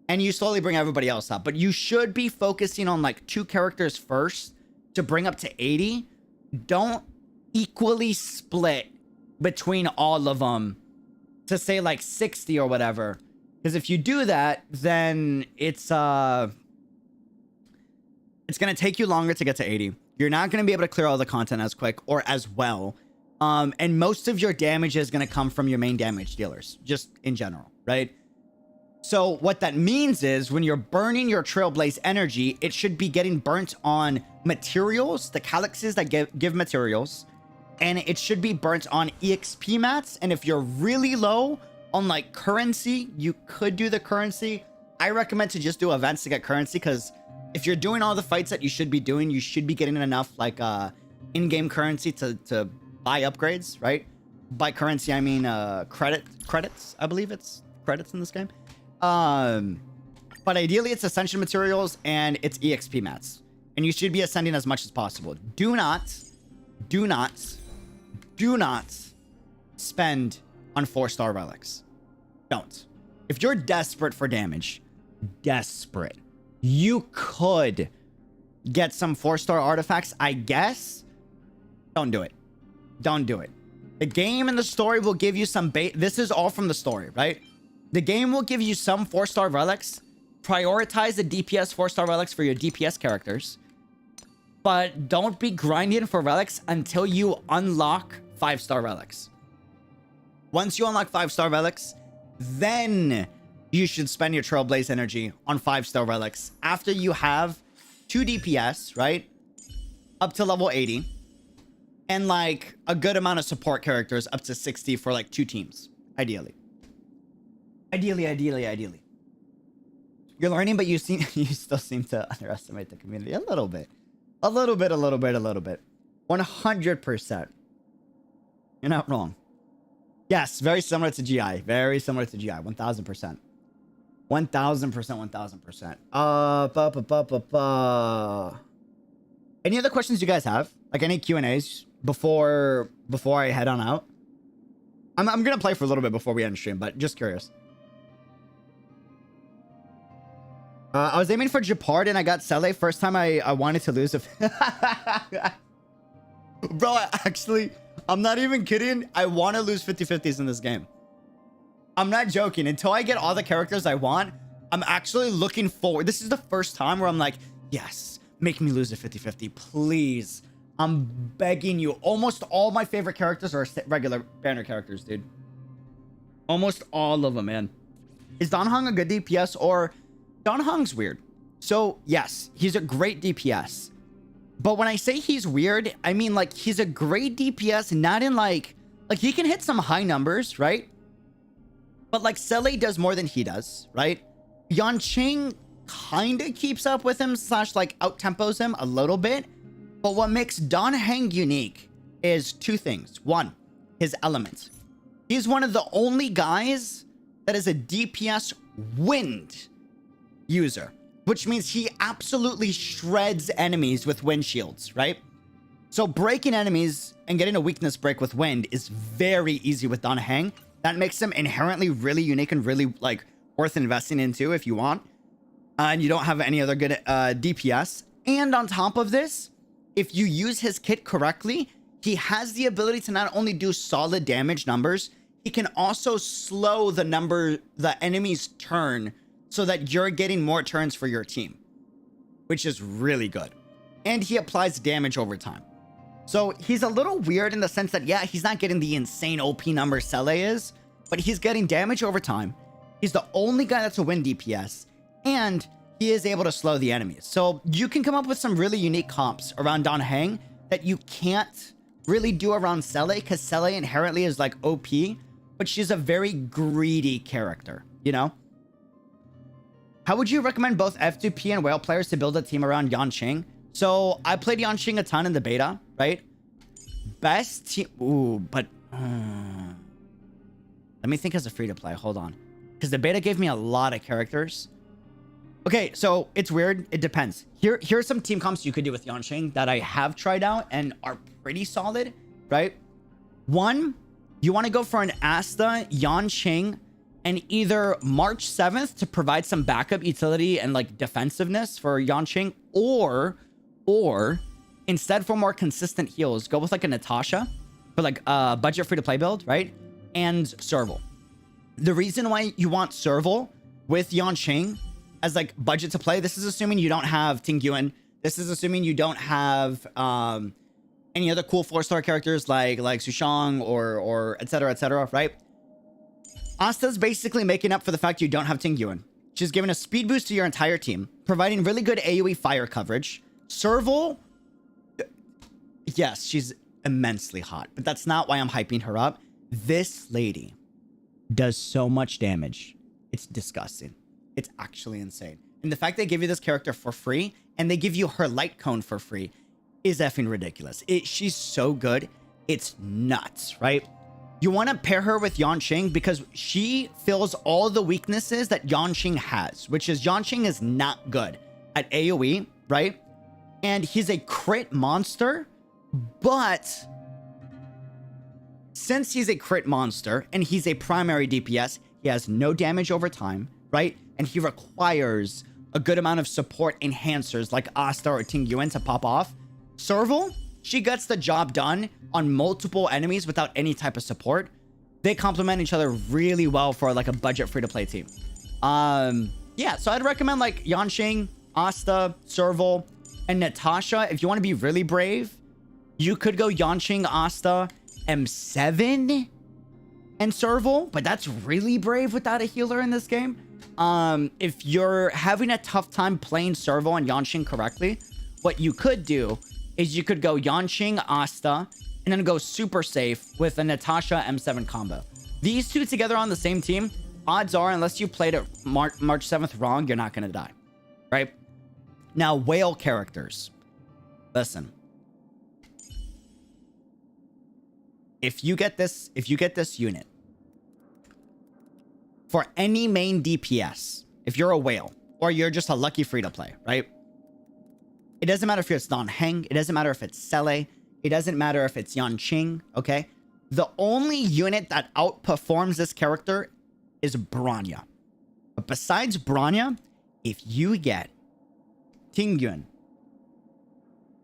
and you slowly bring everybody else up. But you should be focusing on like 2 characters first to bring up to 80. Don't equally split between all of them to say like 60 or whatever. Because if you do that, then it's gonna take you longer to get to 80. You're not gonna be able to clear all the content as quick or as well. And most of your damage is gonna come from your main damage dealers, just in general, right? So what that means is when you're burning your Trailblaze energy, it should be getting burnt on materials, the calyxes that give materials, and it should be burnt on EXP mats. And if you're really low on like currency, you could do the currency. I recommend to just do events to get currency, because if you're doing all the fights that you should be doing, you should be getting enough like in-game currency to buy upgrades, right? By currency, I mean credits. I believe it's credits in this game. But ideally it's ascension materials and it's EXP mats. And you should be ascending as much as possible. Do not spend on 4-star relics. Don't. If you're desperate for damage, you could get some 4-star artifacts, I guess. Don't do it. Don't do it. The game and the story will give you some this is all from the story, right? The game will give you some 4-star relics. Prioritize the DPS 4-star relics for your DPS characters. But don't be grinding for relics until you unlock 5-star relics. Once you unlock 5-star relics, then you should spend your Trailblaze energy on 5-star relics after you have 2 DPS, right? Up to level 80. And like a good amount of support characters up to 60 for like 2 teams, ideally. Ideally. You're learning, but you still seem to underestimate the community a little bit. A little bit. 100%. You're not wrong. Yes, very similar to GI. Very similar to GI. 1000%. 1000%. Any other questions you guys have? Like any Q&As before I head on out? I'm gonna play for a little bit before we end stream, but just curious. I was aiming for Japard and I got Seele. First time I wanted to lose. Bro, actually, I'm not even kidding. I want to lose 50-50s in this game. I'm not joking. Until I get all the characters I want, I'm actually looking forward. This is the first time where I'm like, yes, make me lose a 50-50, please. I'm begging you. Almost all my favorite characters are regular banner characters, dude. Almost all of them, man. Is Danhong a good DPS or... Danhong's weird. So, yes, he's a great DPS. But when I say he's weird, I mean, like, he's a great DPS, not in, like, he can hit some high numbers, right? But, like, Seele does more than he does, right? Yanqing kind of keeps up with him, / like, out-tempos him a little bit. But what makes Danhong unique is two things. One, his element. He's one of the only guys that is a DPS wind user, which means he absolutely shreds enemies with wind shields, right? So breaking enemies and getting a weakness break with wind is very easy with Danhong. That makes him inherently really unique and really, like, worth investing into if you want. And you don't have any other good DPS. And on top of this, if you use his kit correctly, he has the ability to not only do solid damage numbers, he can also slow the enemy's turn so that you're getting more turns for your team, which is really good. And he applies damage over time. So he's a little weird in the sense that, yeah, he's not getting the insane OP number Seele is, but he's getting damage over time. He's the only guy that's a win DPS, and he is able to slow the enemies. So you can come up with some really unique comps around Danhong that you can't really do around Seele, because Seele inherently is like OP, but she's a very greedy character, you know? How would you recommend both F2P and Whale players to build a team around Yanqing? So I played Yanqing a ton in the beta, right? Best team... Ooh, but... let me think as a free-to-play. Hold on. Because the beta gave me a lot of characters. Okay, so it's weird. It depends. Here's some team comps you could do with Yanqing that I have tried out and are pretty solid, right? One, you want to go for an Asta, Yanqing, and either March 7th to provide some backup utility and, like, defensiveness for Yanqing, or instead for more consistent heals, go with, like, a Natasha for, like, a budget free-to-play build, right? And Serval. The reason why you want Serval with Yanqing as, like, budget to play, this is assuming you don't have 𝙃𝙀𝙀. This is assuming you don't have any other cool 4-star characters like Sushang or etc., right? Asta's basically making up for the fact you don't have 𝙃𝙀𝙀. She's giving a speed boost to your entire team, providing really good AoE fire coverage. Serval, yes, she's immensely hot, but that's not why I'm hyping her up. This lady does so much damage. It's disgusting. It's actually insane. And the fact they give you this character for free and they give you her light cone for free is effing ridiculous. She's so good. It's nuts, right? You want to pair her with Yanqing because she fills all the weaknesses that Yanqing has, which is Yanqing is not good at AoE, right? And he's a crit monster, but since he's a crit monster and he's a primary DPS, he has no damage over time, right? And he requires a good amount of support enhancers like Asta or 𝙃𝙀𝙀 to pop off. Serval, she gets the job done on multiple enemies without any type of support. They complement each other really well for, like, a budget free-to-play team. Yeah, so I'd recommend, like, Yanqing, Asta, Serval, and Natasha. If you want to be really brave, you could go Yanqing, Asta, M7, and Serval, but that's really brave without a healer in this game. If you're having a tough time playing Serval and Yanqing correctly, what you could do is you could go Yanqing, Asta, and then go super safe with a Natasha M7 combo. These two together on the same team odds are, unless you played it March 7th wrong, you're not going to die. Right? Now, whale characters. Listen. If you get this unit, for any main DPS, if you're a whale, or you're just a lucky free-to-play, right? It doesn't matter if it's Non-Heng, it doesn't matter if it's Seele, it doesn't matter if it's Yanqing, okay? The only unit that outperforms this character is Bronya. But besides Bronya, if you get Tingyun,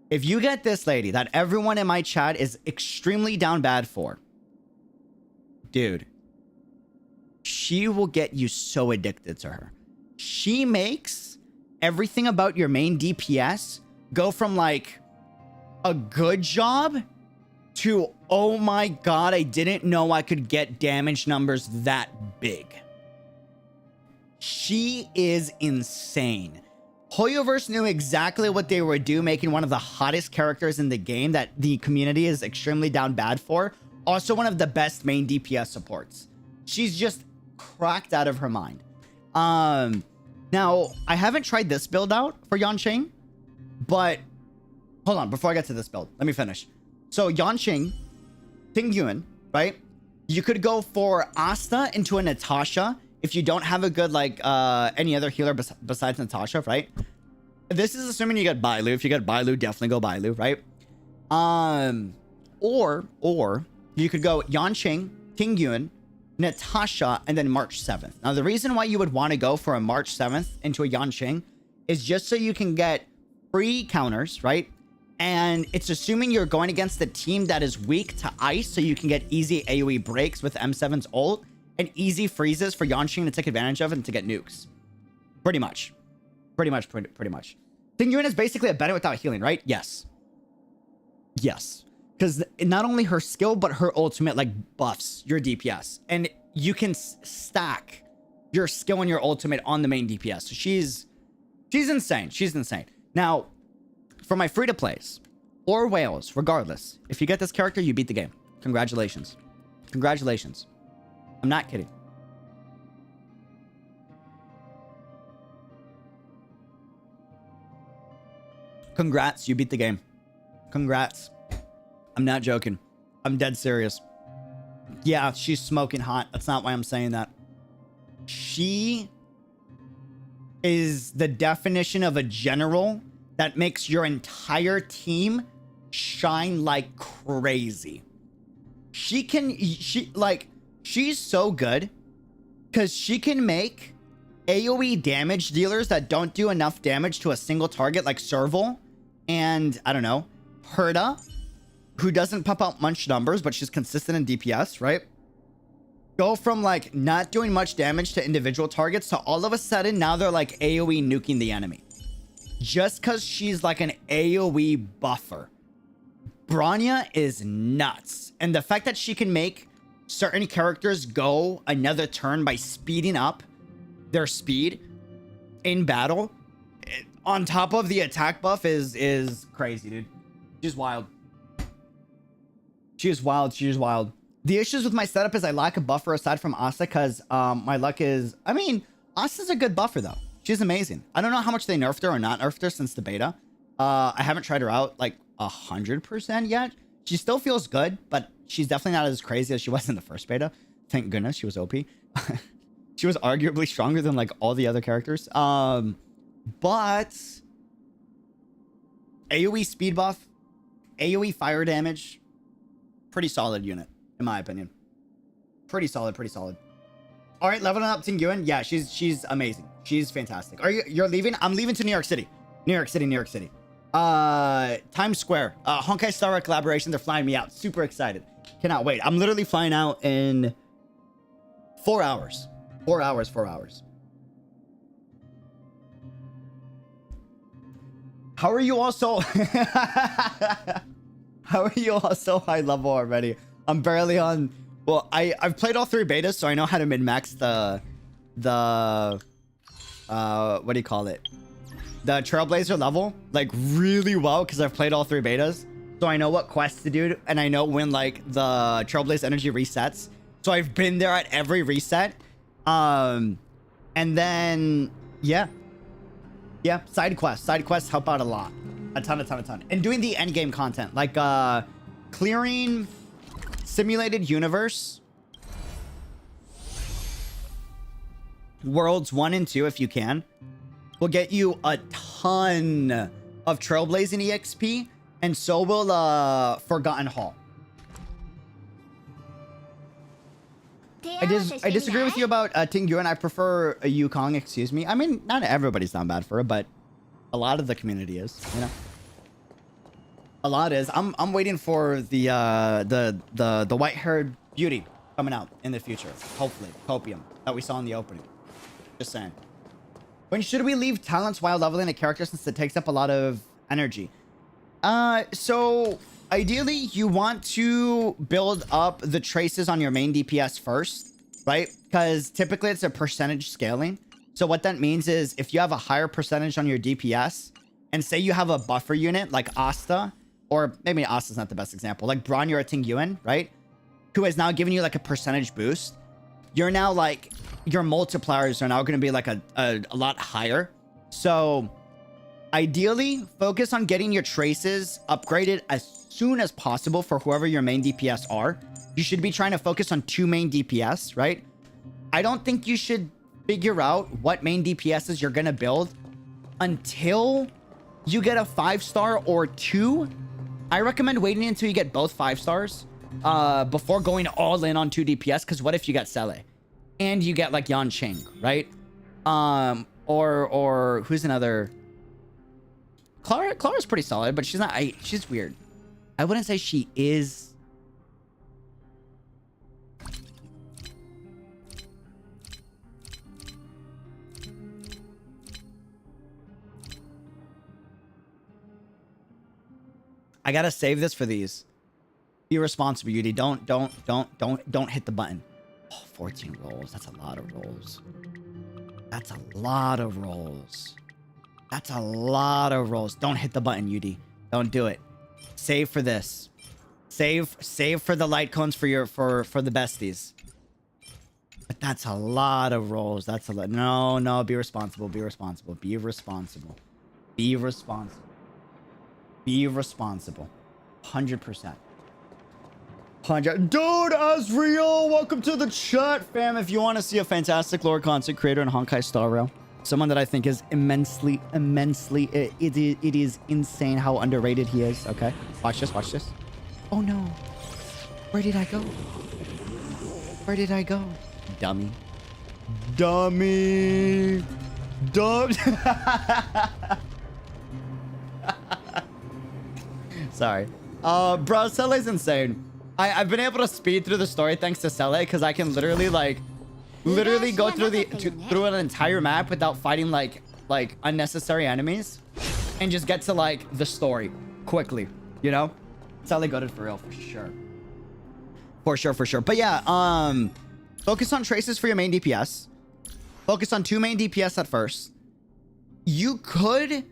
if you get this lady that everyone in my chat is extremely down bad for, dude, she will get you so addicted to her. She makes everything about your main DPS go from like a good job to, oh my god, I didn't know I could get damage numbers that big. She is insane. Hoyoverse knew exactly what they would do, making one of the hottest characters in the game that the community is extremely down bad for. Also one of the best main DPS supports. She's just cracked out of her mind. Now, I haven't tried this build out for Yanqing, but hold on, before I get to this build, let me finish. So Yanqing, Tingyun, right? You could go for Asta into a Natasha if you don't have a good, like, any other healer besides Natasha, right? This is assuming you get Bailu. If you get Bailu, definitely go Bailu, right? Or you could go Yanqing, Tingyun, Natasha, and then March 7th. Now, the reason why you would want to go for a March 7th into a Yanqing is just so you can get free counters, right? And it's assuming you're going against the team that is weak to ice, so you can get easy AoE breaks with M7's ult and easy freezes for Yanqing to take advantage of and to get nukes. Pretty much. Pretty much. Tingyun is basically a Bennett without healing, right? Yes. Yes. Because not only her skill, but her ultimate, like, buffs your DPS. And you can stack your skill and your ultimate on the main DPS. So she's insane. She's insane. Now, for my free-to-plays or whales, regardless, if you get this character, you beat the game. Congratulations. Congratulations. I'm not kidding. Congrats, you beat the game. Congrats. I'm not joking. I'm dead serious. Yeah, she's smoking hot. That's not why I'm saying that. She is the definition of a general that makes your entire team shine like crazy. She's so good because she can make AoE damage dealers that don't do enough damage to a single target, like Serval and, I don't know, Herda, who doesn't pump out much numbers, but she's consistent in DPS, right? Go from, like, not doing much damage to individual targets to all of a sudden now they're, like, AoE nuking the enemy. Just because she's, like, an AoE buffer. Bronya is nuts. And the fact that she can make certain characters go another turn by speeding up their speed in battle, on top of the attack buff, is crazy, dude. She's wild. She is wild. She is wild. The issues with my setup is I lack a buffer aside from Asta because my luck is... I mean, Asta's a good buffer, though. She's amazing. I don't know how much they nerfed her or not nerfed her since the beta. I haven't tried her out, like, 100% yet. She still feels good, but she's definitely not as crazy as she was in the first beta. Thank goodness she was OP. She was arguably stronger than, like, all the other characters. But... AoE speed buff, AoE fire damage... Pretty solid unit, in my opinion. Pretty solid, pretty solid. All right, leveling up Tingyun. Yeah, she's amazing. She's fantastic. You're leaving? I'm leaving to New York City. New York City. Times Square. Honkai Star Wars collaboration. They're flying me out. Super excited. Cannot wait. I'm literally flying out in 4 hours. 4 hours. How are you all so... How are you all so high level already? I'm barely on... Well, I've played all 3 betas, so I know how to min-max the what do you call it? The Trailblazer level, like, really well, because I've played all 3 betas. So I know what quests to do, and I know when, like, the Trailblaze energy resets. So I've been there at every reset, And then yeah, side quests help out a lot, a ton. And doing the end game content like clearing simulated universe worlds 1 and 2 if you can will get you a ton of trailblazing exp, and so will Forgotten Hall. I disagree with you about 𝙃𝙖𝙀𝙀. I prefer a 𝙃𝙀𝙀, excuse me. I mean, not everybody's not bad for it, but a lot of the community is, you know. A lot is. I'm waiting for the white-haired beauty coming out in the future. Hopefully, Copium that we saw in the opening. Just saying. When should we leave talents while leveling a character since it takes up a lot of energy? So ideally you want to build up the traces on your main DPS first, right? Because typically it's a percentage scaling. So what that means is if you have a higher percentage on your DPS and say you have a buffer unit like Asta, or maybe Asta's not the best example, like Bronn or 𝙃𝙖𝙀, right? Who has now given you like a percentage boost. You're now like, your multipliers are now going to be like a lot higher. So ideally focus on getting your traces upgraded as soon as possible for whoever your main DPS are. You should be trying to focus on 2 main DPS, right? I don't think you should figure out what main DPSs you're going to build until you get a 5-star or 2. I recommend waiting until you get both 5 stars before going all in on 2 DPS. Because what if you get Seele and you get like Yanqing, right? Or who's another? Clara's pretty solid, but she's not. She's weird. I wouldn't say she is. I gotta save this for these. Be responsible, Yudi. Don't hit the button. Oh, 14 rolls. That's a lot of rolls. That's a lot of rolls. That's a lot of rolls. Don't hit the button, Yudi. Don't do it. Save for this. Save for the light cones for your for the besties. But that's a lot of rolls. That's a lot. No. Be responsible. Be responsible. Be responsible. Be responsible. Be responsible. 100%. 100. Dude, Asriel, welcome to the chat, fam. If you want to see a fantastic lore content creator in Honkai Star Rail, someone that I think is immensely, it is insane how underrated he is. Okay, watch this, watch this. Oh no, where did I go? Where did I go? Dummy. Dummy. Dumb. Sorry. Bro, Sele's insane. I've been able to speed through the story thanks to Seele because I can literally go through an entire map without fighting like unnecessary enemies and just get to like the story quickly, you know? Seele got it for real, for sure. But yeah, focus on traces for your main DPS. Focus on 2 main DPS at first. You could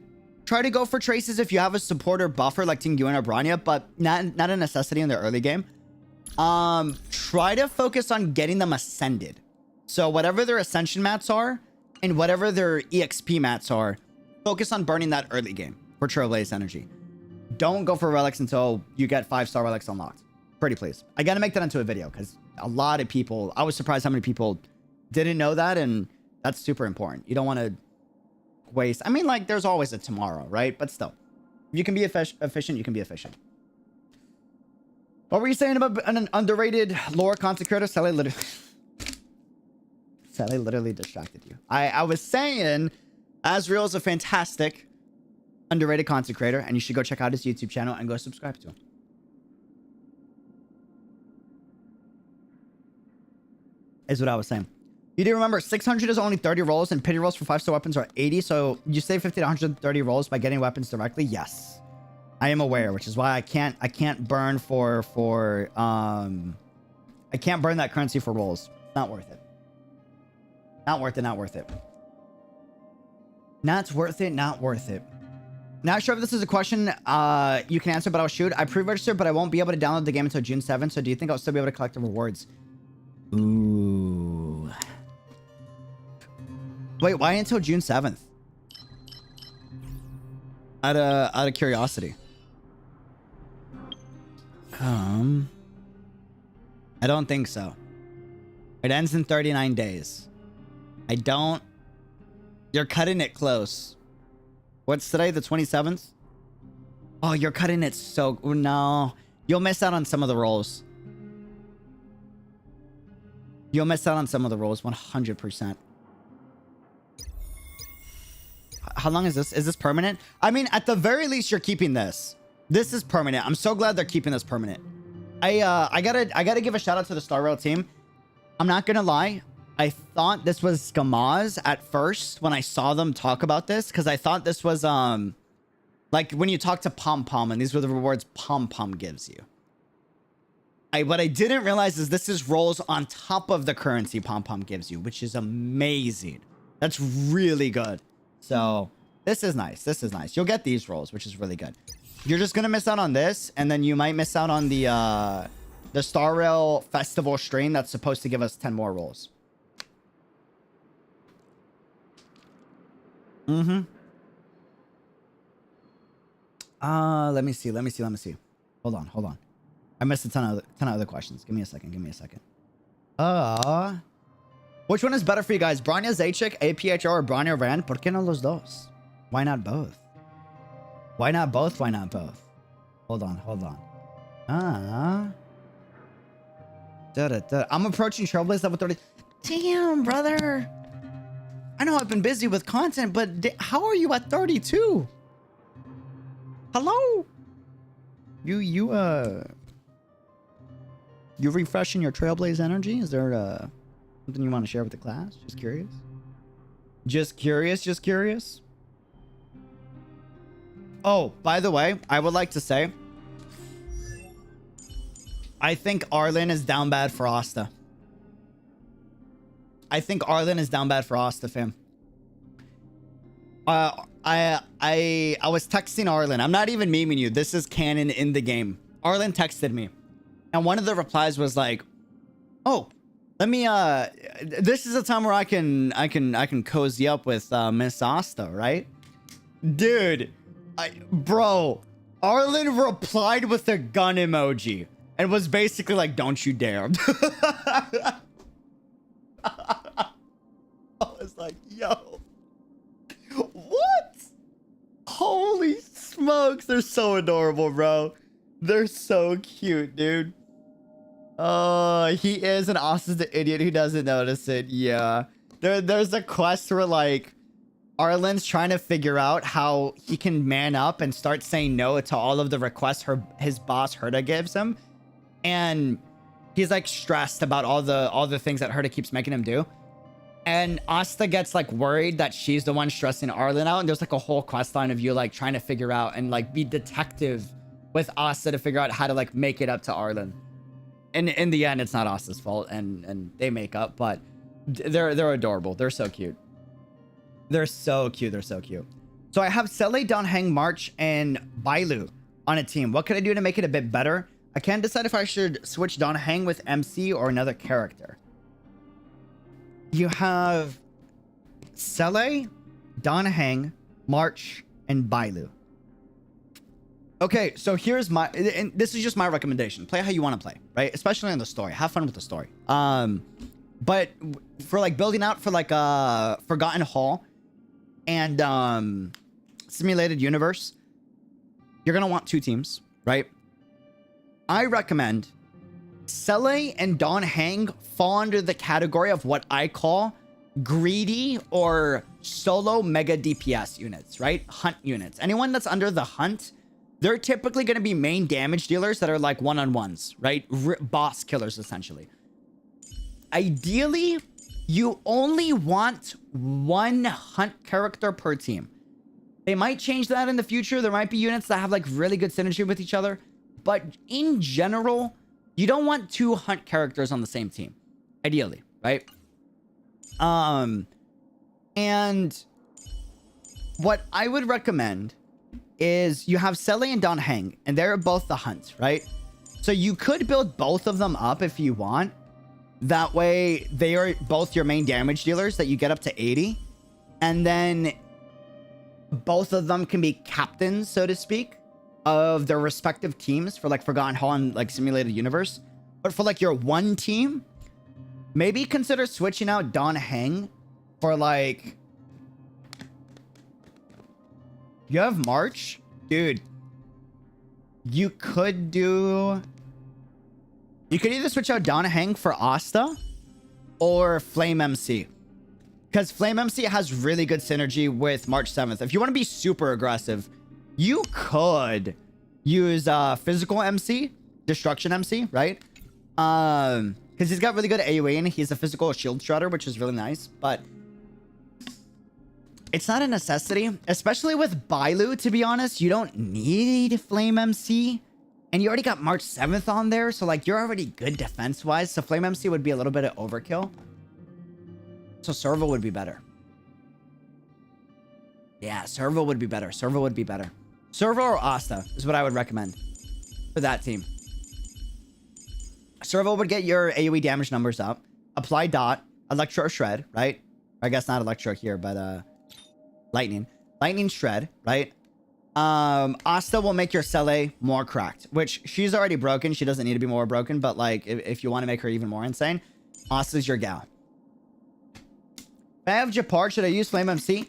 try to go for traces if you have a supporter buffer like 𝙃𝙖𝙀 or Bronya, but not a necessity in the early game. Try to focus on getting them ascended. So whatever their ascension mats are and whatever their EXP mats are, focus on burning that early game for Trailblaze energy. Don't go for relics until you get 5-star relics unlocked. Pretty please. I gotta make that into a video because a lot of people, I was surprised how many people didn't know that, and that's super important. You don't want to waste. I mean, like, there's always a tomorrow, right? But still, if you can be efficient, you can be efficient. What were you saying about an underrated lore content creator? Seele literally distracted you. I was saying Asriel is a fantastic underrated content creator, and you should go check out his YouTube channel and go subscribe to him. Is what I was saying. You do remember 600 is only 30 rolls, and pity rolls for 5-star weapons are 80. So you save 50 to 130 rolls by getting weapons directly. Yes, I am aware, which is why I can't burn I can't burn that currency for rolls. Not worth it. Not worth it. Not worth it. Not worth it. Not worth it. Not sure if this is a question you can answer, but I'll shoot. I pre-registered, but I won't be able to download the game until June 7th. So do you think I'll still be able to collect the rewards? Ooh. Wait, why until June 7th? Out of curiosity. I don't think so. It ends in 39 days. I don't... You're cutting it close. What's today? The 27th? Oh, you're cutting it so... No. You'll miss out on some of the roles. You'll miss out on some of the roles, 100%. How long is this? Is this permanent? I mean, at the very least, you're keeping this. This is permanent. I'm so glad they're keeping this permanent. I gotta give a shout out to the Star Rail team. I'm not gonna lie. I thought this was Skamaz at first when I saw them talk about this, because I thought this was like when you talk to Pom Pom, and these were the rewards Pom Pom gives you. What I didn't realize is this is rolls on top of the currency Pom Pom gives you, which is amazing. That's really good. So this is nice. This is nice. You'll get these rolls, which is really good. You're just gonna miss out on this, and then you might miss out on the Star Rail Festival stream that's supposed to give us 10 more rolls. Mm-hmm. Let me see. Hold on. I missed a ton of other questions. Give me a second. Which one is better for you guys? Bronya Zacic, APHR, or Bronya Rand? ¿Por qué no los dos? Why not both? Why not both? Hold on. I'm approaching Trailblaze level 30. Damn, brother. I know I've been busy with content, but how are you at 32? Hello? You refreshing your Trailblaze energy? Is there something you want to share with the class? Just curious. Oh, by the way, I would like to say, I think Arlen is down bad for Asta. Fam. I was texting Arlen. I'm not even memeing you. This is canon in the game. Arlen texted me, and one of the replies was like, "Oh, let me. This is a time where I can cozy up with Miss Asta, right?" Dude, bro, Arlen replied with a gun emoji and was basically like, "Don't you dare." I was like, yo, what? Holy smokes, they're so adorable, bro. They're so cute, dude. He is, and Asta's the idiot who doesn't notice it. Yeah. There's a quest where, like, Arlen's trying to figure out how he can man up and start saying no to all of the requests his boss Herta gives him. And he's like stressed about all the things that Herta keeps making him do. And Asta gets like worried that she's the one stressing Arlen out. And there's like a whole quest line of you like trying to figure out and like be detective with Asta to figure out how to like make it up to Arlen. And in the end, it's not Asta's fault, and they make up, but they're adorable. They're so cute. They're so cute. So I have Seele, 𝙃𝙀𝙀, March, and Bailu on a team. What could I do to make it a bit better? I can't decide if I should switch 𝙃𝙀𝙀 with MC or another character. You have Seele, 𝙃𝙀𝙀, March, and Bailu. Okay, so here's my... And this is just my recommendation. Play how you want to play, right? Especially in the story. Have fun with the story. But for like building out for like Forgotten Hall and Simulated Universe, you're going to want two teams, right? I recommend Seele and 𝙃𝙀𝙀 fall under the category of what I call greedy or solo mega DPS units, right? Hunt units. Anyone that's under the hunt, they're typically going to be main damage dealers that are like one-on-ones, right? Boss killers, essentially. Ideally, you only want one hunt character per team. They might change that in the future. There might be units that have like really good synergy with each other. But in general, you don't want two hunt characters on the same team. Ideally, right? And what I would recommend is you have Seele and 𝙃𝙀𝙀, and they're both the hunt, right? So you could build both of them up if you want. That way, they are both your main damage dealers that you get up to 80. And then both of them can be captains, so to speak, of their respective teams for like Forgotten Hall and like Simulated Universe. But for like your one team, maybe consider switching out Don Heng for like... You have March? Dude. You could do... You could either switch out Don Heng for Asta or Flame MC. Because Flame MC has really good synergy with March 7th. If you want to be super aggressive, you could use Physical MC, Destruction MC, right? Because he's got really good AoE and he's a physical shield shredder, which is really nice. But it's not a necessity, especially with Bailu, to be honest. You don't need Flame MC. And you already got March 7th on there. So like you're already good defense-wise. So Flame MC would be a little bit of overkill. So Servo would be better. Yeah, Servo would be better. Servo would be better. Servo or Asta is what I would recommend for that team. Servo would get your AoE damage numbers up. Apply dot, Electro or Shred, right? I guess not Electro here, but Lightning. Lightning Shred, right? Asta will make your Seele more cracked, which she's already broken. She doesn't need to be more broken, but like if you want to make her even more insane, Asta's your gal. If I have Japard, should I use Flame MC?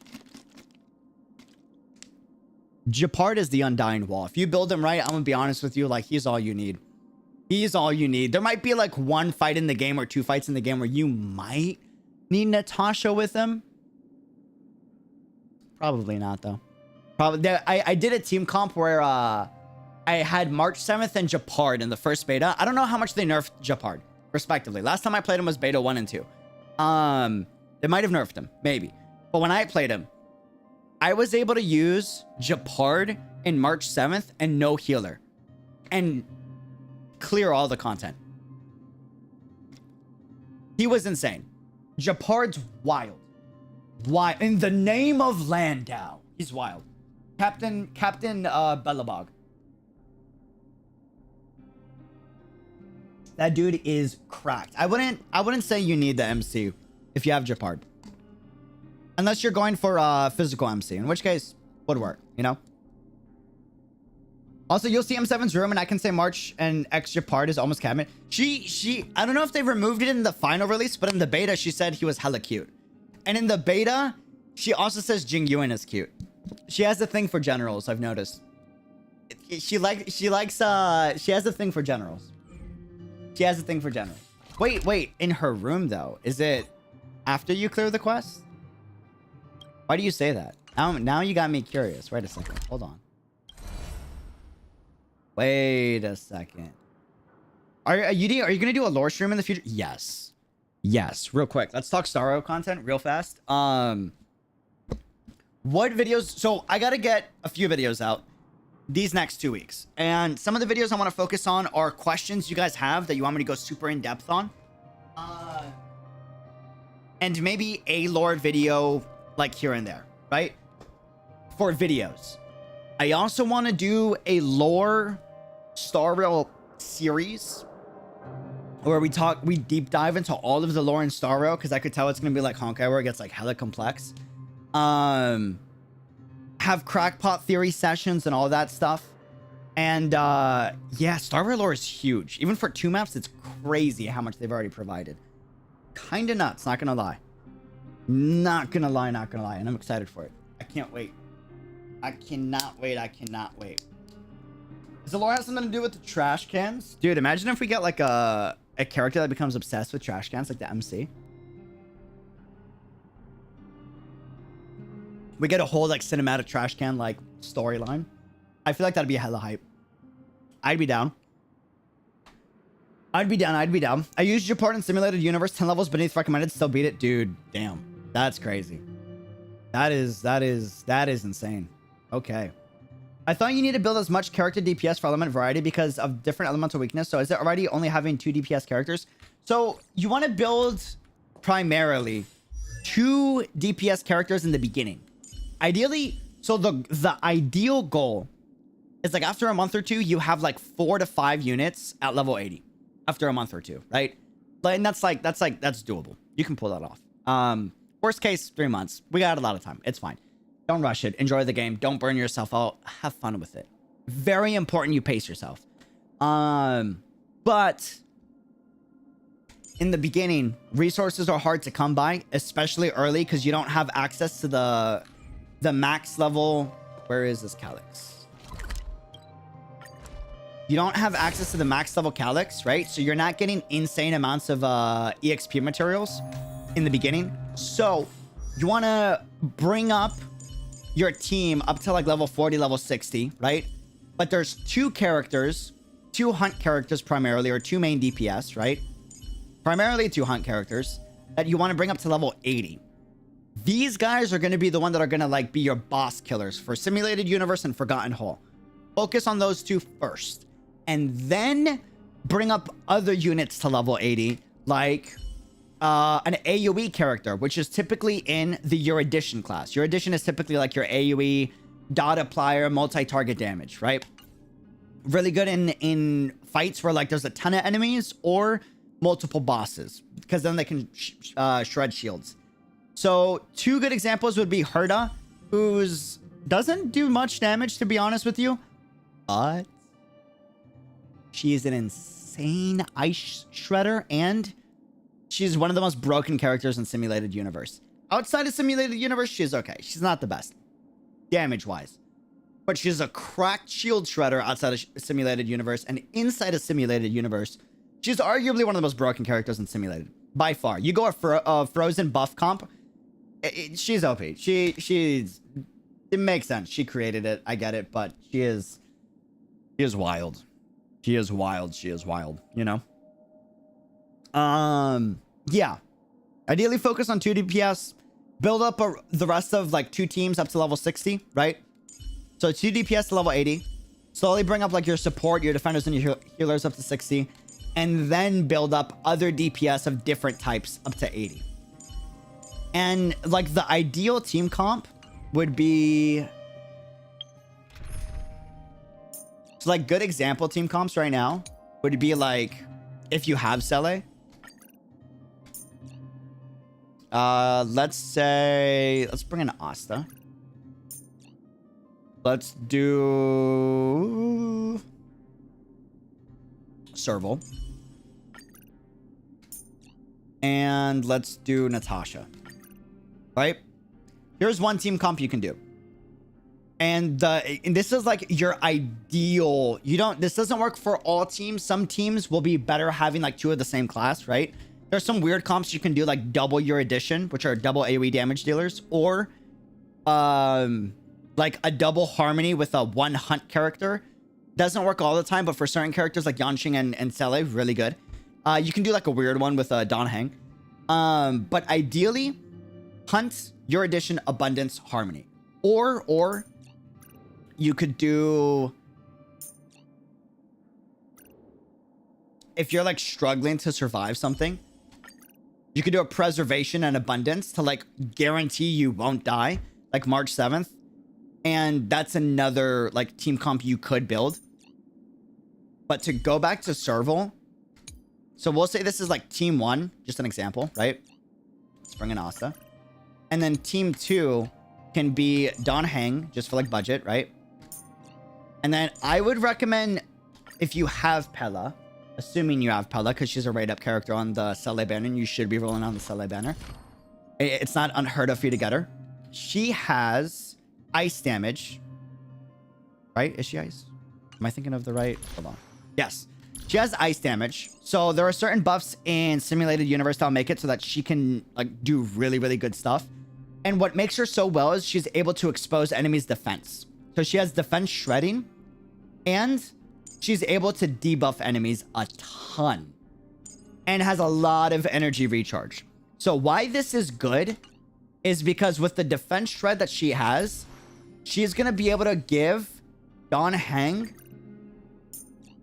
Japard is the Undying Wall. If you build him right, I'm gonna be honest with you, like he's all you need. He's all you need. There might be like one fight in the game or two fights in the game where you might need Natasha with him. Probably not though. Probably. I did a team comp where I had March 7th and Japard in the first beta. I don't know how much they nerfed Japard, respectively. Last time I played him was beta 1 and 2. They might have nerfed him, maybe. But when I played him, I was able to use Japard in March 7th and no healer. And clear all the content. He was insane. Japard's wild. Why? In the name of Landau. He's wild. Captain Bellabog. That dude is cracked. I wouldn't say you need the MC if you have Japard. Unless you're going for physical MC, in which case would work, you know? Also, you'll see M7's room, and I can say March and X Japard is almost cabinet. I don't know if they removed it in the final release, but in the beta, she said he was hella cute. And in the beta, she also says Jing Yuan is cute. She has a thing for generals, I've noticed. She has a thing for generals. She has a thing for generals. Wait, in her room though, is it after you clear the quest? Why do you say that? Now you got me curious. Wait a second, hold on. Wait a second. Are you gonna do a lore stream in the future? Yes, real quick. Let's talk Starro content real fast. What videos? So I gotta get a few videos out these next 2 weeks, and some of the videos I want to focus on are questions you guys have that you want me to go super in depth on, and maybe a lore video like here and there, right? For videos. I also want to do a lore Star Rail series where we deep dive into all of the lore in Star Rail, because I could tell it's gonna be like Honkai where it gets like hella complex. Have crackpot theory sessions and all that stuff. And yeah, Star Rail lore is huge. Even for 2 maps, it's crazy how much they've already provided. Kinda nuts, not gonna lie. Not gonna lie. And I'm excited for it. I can't wait. I cannot wait. Does the lore have something to do with the trash cans? Dude, imagine if we get like a character that becomes obsessed with trash cans, like the MC. We get a whole like cinematic trash can like storyline. I feel like that'd be hella hype. I'd be down. I used Japard in Simulated Universe, 10 levels beneath recommended, still beat it. Dude, damn. That's crazy. That is insane. Okay. I thought you need to build as much character DPS for element variety because of different elemental weakness. So is it already only having 2 DPS characters? So you want to build primarily 2 DPS characters in the beginning. Ideally, so the ideal goal is like after a month or 2, you have like 4 to 5 units at level 80 after a month or 2, right? And that's doable. You can pull that off. Worst case, 3 months. We got a lot of time. It's fine. Don't rush it. Enjoy the game. Don't burn yourself out. Have fun with it. Very important you pace yourself. But in the beginning, resources are hard to come by, especially early, because you don't have access to the max level. Where is this calyx? You don't have access to the max level calyx, right? So you're not getting insane amounts of EXP materials in the beginning. So you want to bring up your team up to like level 40, level 60, right? But there's 2 characters, 2 hunt characters primarily, or 2 main DPS, right? Primarily 2 hunt characters that you want to bring up to level 80. These guys are going to be the one that are going to like be your boss killers for Simulated Universe and Forgotten Hole. Focus on those 2 first, and then bring up other units to level 80, like an AoE character, which is typically in the Your Addition class. Your Addition is typically like your AoE, dot applier, multi-target damage, right? Really good in fights where like there's a ton of enemies or multiple bosses, because then they can shred shields. So 2 good examples would be 𝙃𝙖𝙩𝙠, who's doesn't do much damage, to be honest with you, but she is an insane ice shredder, and she's one of the most broken characters in Simulated Universe. Outside of Simulated Universe, she's okay. She's not the best damage-wise, but she's a cracked shield shredder outside of Simulated Universe, and inside of Simulated Universe, she's arguably one of the most broken characters in Simulated by far. You go a Frozen buff comp, she's OP. She's it makes sense. She created it. I get it, but she is wild. She is wild. She is wild. You know. Yeah. Ideally, focus on 2 DPS. Build up the rest of like 2 teams up to level 60, right? So 2 DPS to level 80. Slowly bring up like your support, your defenders, and your healers up to 60. And then build up other DPS of different types up to 80. And like the ideal team comp would be... So like good example team comps right now would be like, if you have Seele, let's bring in Asta. Let's do Serval. And let's do Natasha. Right? Here's one team comp you can do. And this is like your ideal. This doesn't work for all teams. Some teams will be better having like 2 of the same class, right? There's some weird comps you can do, like double Your Addition, which are double AoE damage dealers, or like a double Harmony with a 1 hunt character. Doesn't work all the time, but for certain characters like Yanqing and Seele, really good. You can do like a weird one with 𝙃𝙗𝙀. But ideally, hunt, Your Addition, Abundance, Harmony. Or you could do... If you're like struggling to survive something, you could do a Preservation and Abundance to like guarantee you won't die, like March 7th. And that's another like team comp you could build. But to go back to Serval, so we'll say this is like team 1, just an example, right? Let's bring in Asta. And then team 2 can be 𝙃𝙗𝙀, just for like budget, right? And then I would recommend, if you have Pela, assuming you have Pela, because she's a rate up character on the Seele banner, and you should be rolling on the Seele banner. It's not unheard of for you to get her. She has ice damage, right? Is she ice? Am I thinking of the right? Hold on. Yes. She has ice damage. So there are certain buffs in Simulated Universe that'll make it so that she can like do really, really good stuff. And what makes her so well is she's able to expose enemies' defense. So she has defense shredding, and she's able to debuff enemies a ton, and has a lot of energy recharge. So why this is good is because with the defense shred that she has, she's going to be able to give 𝙃𝙗𝙀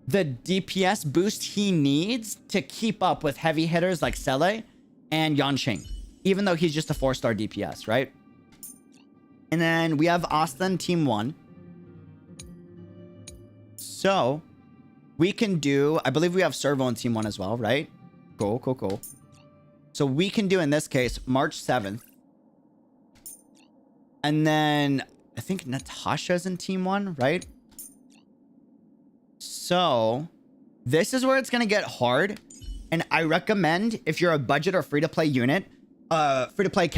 the DPS boost he needs to keep up with heavy hitters like Seele and Yanqing, even though he's just a 4-star DPS, right? And then we have Asta in team 1. So we can do, I believe we have Serval in team 1 as well, right? Cool. So we can do, in this case, March 7th And then I think Natasha's in team 1, right? So this is where it's going to get hard. And I recommend if you're a budget or free-to-play unit, free-to-play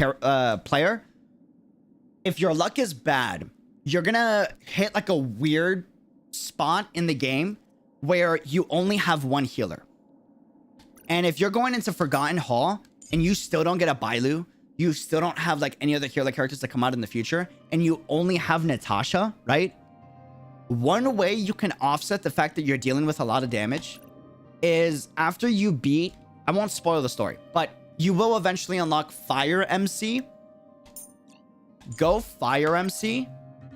player, if your luck is bad, you're going to hit like a weird spot in the game where you only have one healer. And if you're going into Forgotten Hall and you still don't get a Bailu, you still don't have like any other healer characters that come out in the future, and you only have Natasha, right? One way you can offset the fact that you're dealing with a lot of damage is after you beat, I won't spoil the story, but you will eventually unlock Fire MC. Go Fire MC,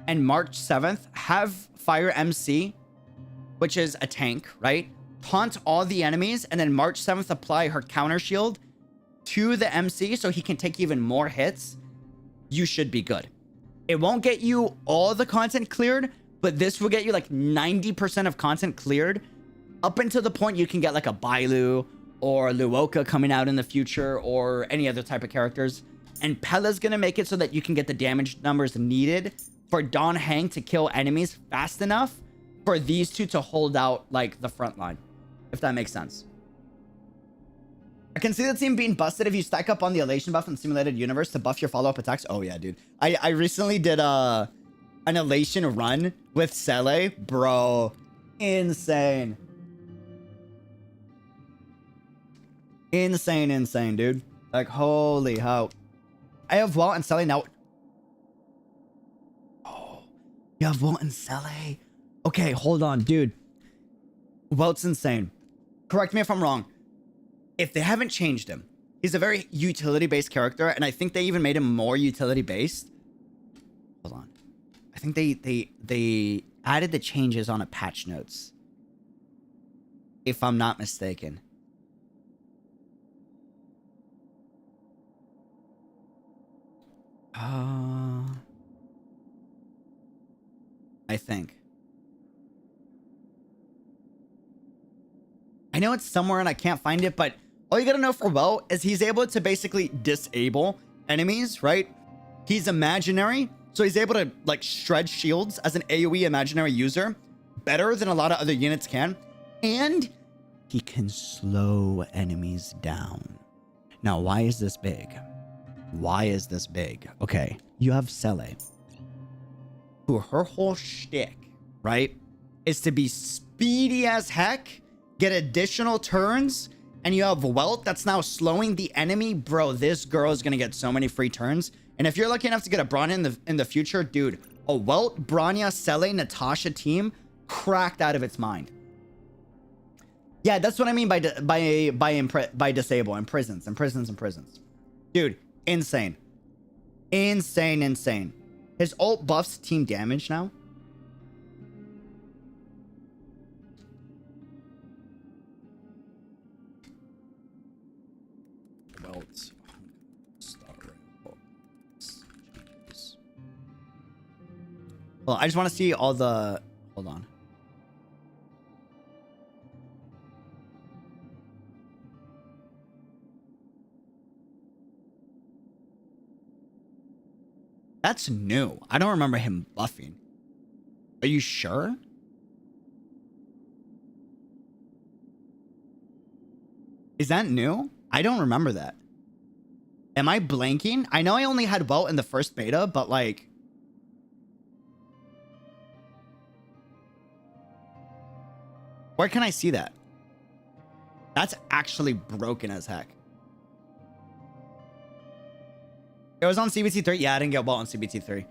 and March 7th, have Fire MC, which is a tank, right? Taunt all the enemies, and then March 7th, apply her counter shield to the MC so he can take even more hits. You should be good. It won't get you all the content cleared, but this will get you like 90% of content cleared up until the point you can get like a Bailu or Luoka coming out in the future or any other type of characters. And Pella's gonna make it so that you can get the damage numbers needed for Don Hang to kill enemies fast enough for these two to hold out like the front line, if that makes sense. I can see the team being busted if you stack up on the Elation buff in Simulated Universe to buff your follow-up attacks. Oh yeah, dude. I recently did an Elation run with Seele. Bro, insane. Insane, dude. Like, holy how. I have Walt and Seele now. Oh, you have Walt and Seele. Okay, hold on, dude. Walt's insane. Correct me if I'm wrong. If they haven't changed him, he's a very utility-based character, and I think they even made him more utility-based. Hold on. I think they added the changes on a patch notes, if I'm not mistaken. I think. I know it's somewhere and I can't find it, but all you gotta know for Well is he's able to basically disable enemies, right? He's imaginary, so he's able to like shred shields as an AoE imaginary user better than a lot of other units can. And he can slow enemies down. Now, why is this big? Why is this big? Okay, you have Seele, who her whole shtick, right, is to be speedy as heck, get additional turns, and you have Welt that's now slowing the enemy. Bro, this girl is gonna get so many free turns. And if you're lucky enough to get a Bronya in the future, dude, a Welt, Bronya, Seele, Natasha team cracked out of its mind. Yeah, that's what I mean by disable. Imprisons. Dude, insane. Insane. His ult buffs team damage now. Well, I just want to see all the... Hold on. That's new. I don't remember him buffing. Are you sure? Is that new? I don't remember that. Am I blanking? I know I only had Welt in the first beta, but like... Where can I see that? That's actually broken as heck. It was on CBT3. Yeah, I didn't get Welt on CBT3.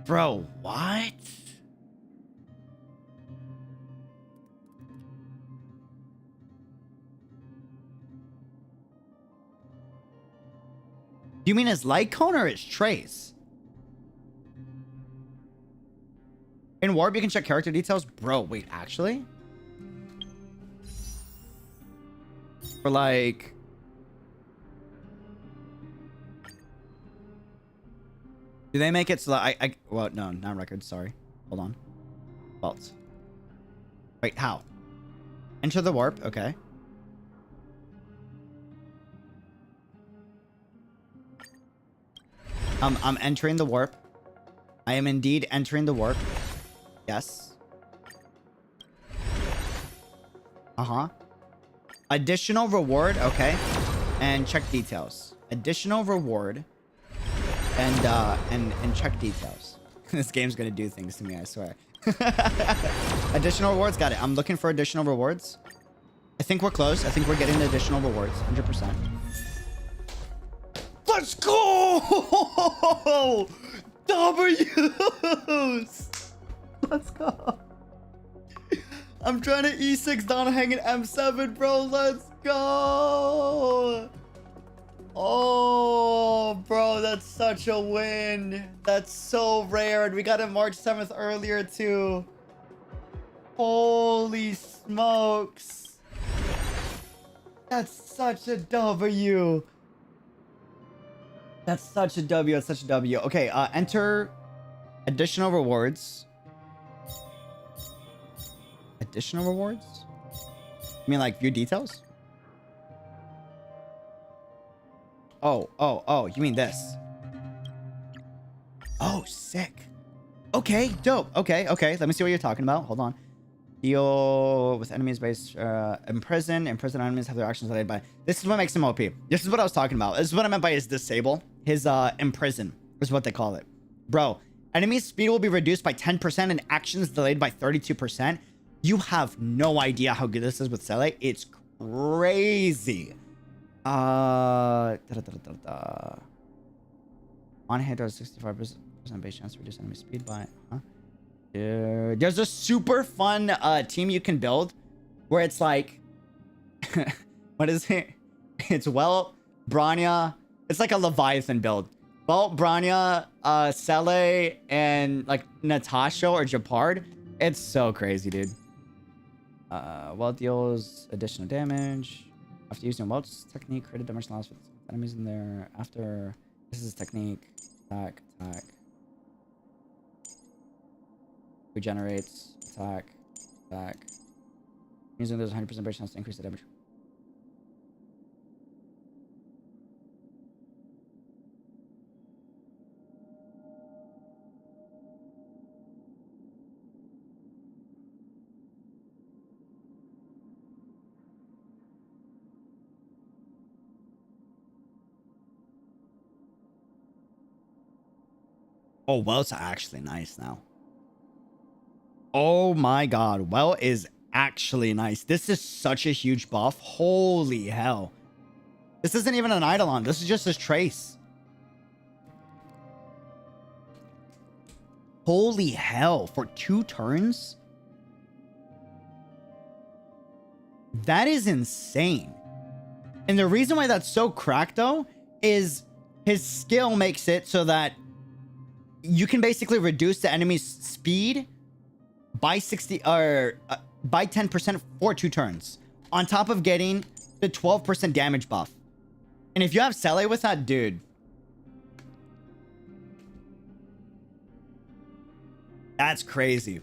Bro, what? You mean his Lycone or his Trace? In Warp, you can check character details. Bro, wait, actually? For like... Do they make it so that well, no, not records, sorry. Hold on. Vaults. Wait, how? Enter the warp, okay. I'm entering the warp. I am indeed entering the warp. Yes. Additional reward. Okay. And check details. Additional reward. And check details. This game's gonna do things to me, I swear. Additional rewards. Got it. I'm looking for additional rewards. I think we're close. I think we're getting the additional rewards. 100%. Let's go! W's! Let's go. I'm trying to E6 𝙃𝙖𝙀𝙀 and M7, bro. Let's go. Oh, bro, that's such a win. That's so rare. And we got it March 7th earlier, too. Holy smokes. That's such a W. That's such a W. That's such a W. Okay, enter additional rewards. Additional rewards? You mean like view details? Oh, you mean this? Oh, sick. Okay, dope. Okay. Let me see what you're talking about. Hold on. Deal with enemies based imprison. Imprisoned enemies have their actions delayed by. This is what makes him OP. This is what I was talking about. This is what I meant by his disable. His imprison is what they call it. Bro, enemy speed will be reduced by 10% and actions delayed by 32%. You have no idea how good this is with Seele. It's crazy. On hit, there's 65% base chance to reduce enemy speed by. There's a super fun team you can build where it's like, what is it? It's Branya. It's like a Leviathan build. Branya, Seele, and like Natasha or Japard. It's so crazy, dude. Deals additional damage. After using Welt's technique, created damage loss with enemies in there. After this is technique. Attack. Regenerates. Attack. Using there's 100% base chance to increase the damage. Oh, Welt's actually nice now. Oh my god, Welt is actually nice. This is such a huge buff. Holy hell. This isn't even an Eidolon. This is just his trace. Holy hell. For 2 turns? That is insane. And the reason why that's so cracked, though, is his skill makes it so that you can basically reduce the enemy's speed by 10% for 2 turns, on top of getting the 12% damage buff. And if you have Seele with that, dude, that's crazy.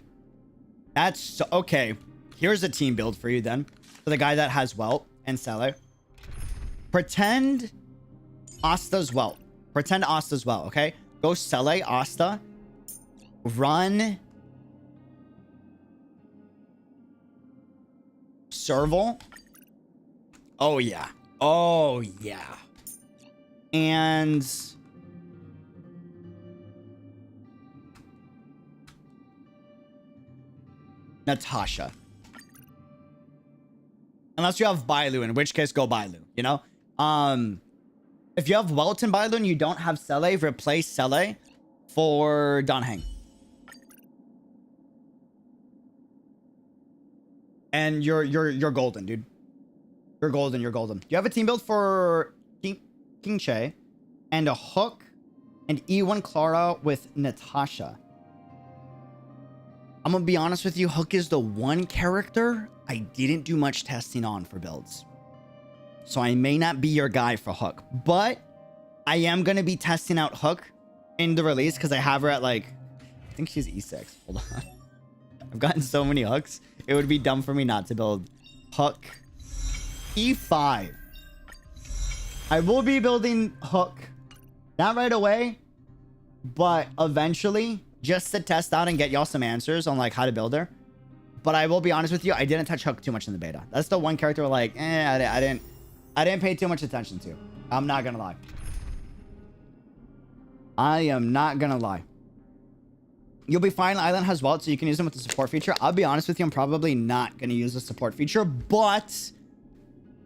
That's so, okay. Here's a team build for you then, for the guy that has Welt and Seele. Pretend Asta's Welt. Pretend Asta's Welt, okay? Go Seele, Asta. Run Serval. Oh, yeah. Oh, yeah. And Natasha. Unless you have Bailu, in which case go Bailu, you know? If you have Welt and Bailu and you don't have Seele, replace Seele for 𝙃𝙖𝙀𝙀. And you're golden, dude. You're golden. You have a team build for King Che and a Hook and E1 Clara with Natasha. I'm gonna be honest with you, Hook is the one character I didn't do much testing on for builds. So I may not be your guy for Hook, but I am going to be testing out Hook in the release because I have her at like, I think she's E6. Hold on. I've gotten so many Hooks. It would be dumb for me not to build Hook E5. I will be building Hook. Not right away, but eventually, just to test out and get y'all some answers on like how to build her. But I will be honest with you, I didn't touch Hook too much in the beta. That's the one character like, I didn't pay too much attention to. I'm not gonna lie. I am not gonna lie. You'll be fine. Island has Welt, so you can use them with the support feature. I'll be honest with you, I'm probably not gonna use the support feature, but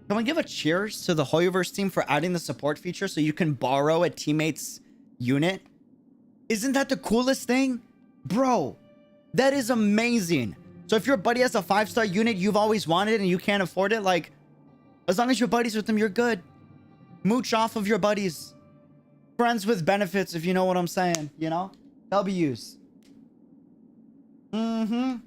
can we give a cheers to the Hoyoverse team for adding the support feature so you can borrow a teammate's unit? Isn't that the coolest thing? Bro, that is amazing. So if your buddy has a 5-star unit you've always wanted and you can't afford it, like, as long as you're buddies with them, you're good. Mooch off of your buddies. Friends with benefits, if you know what I'm saying, you know? W's. W's.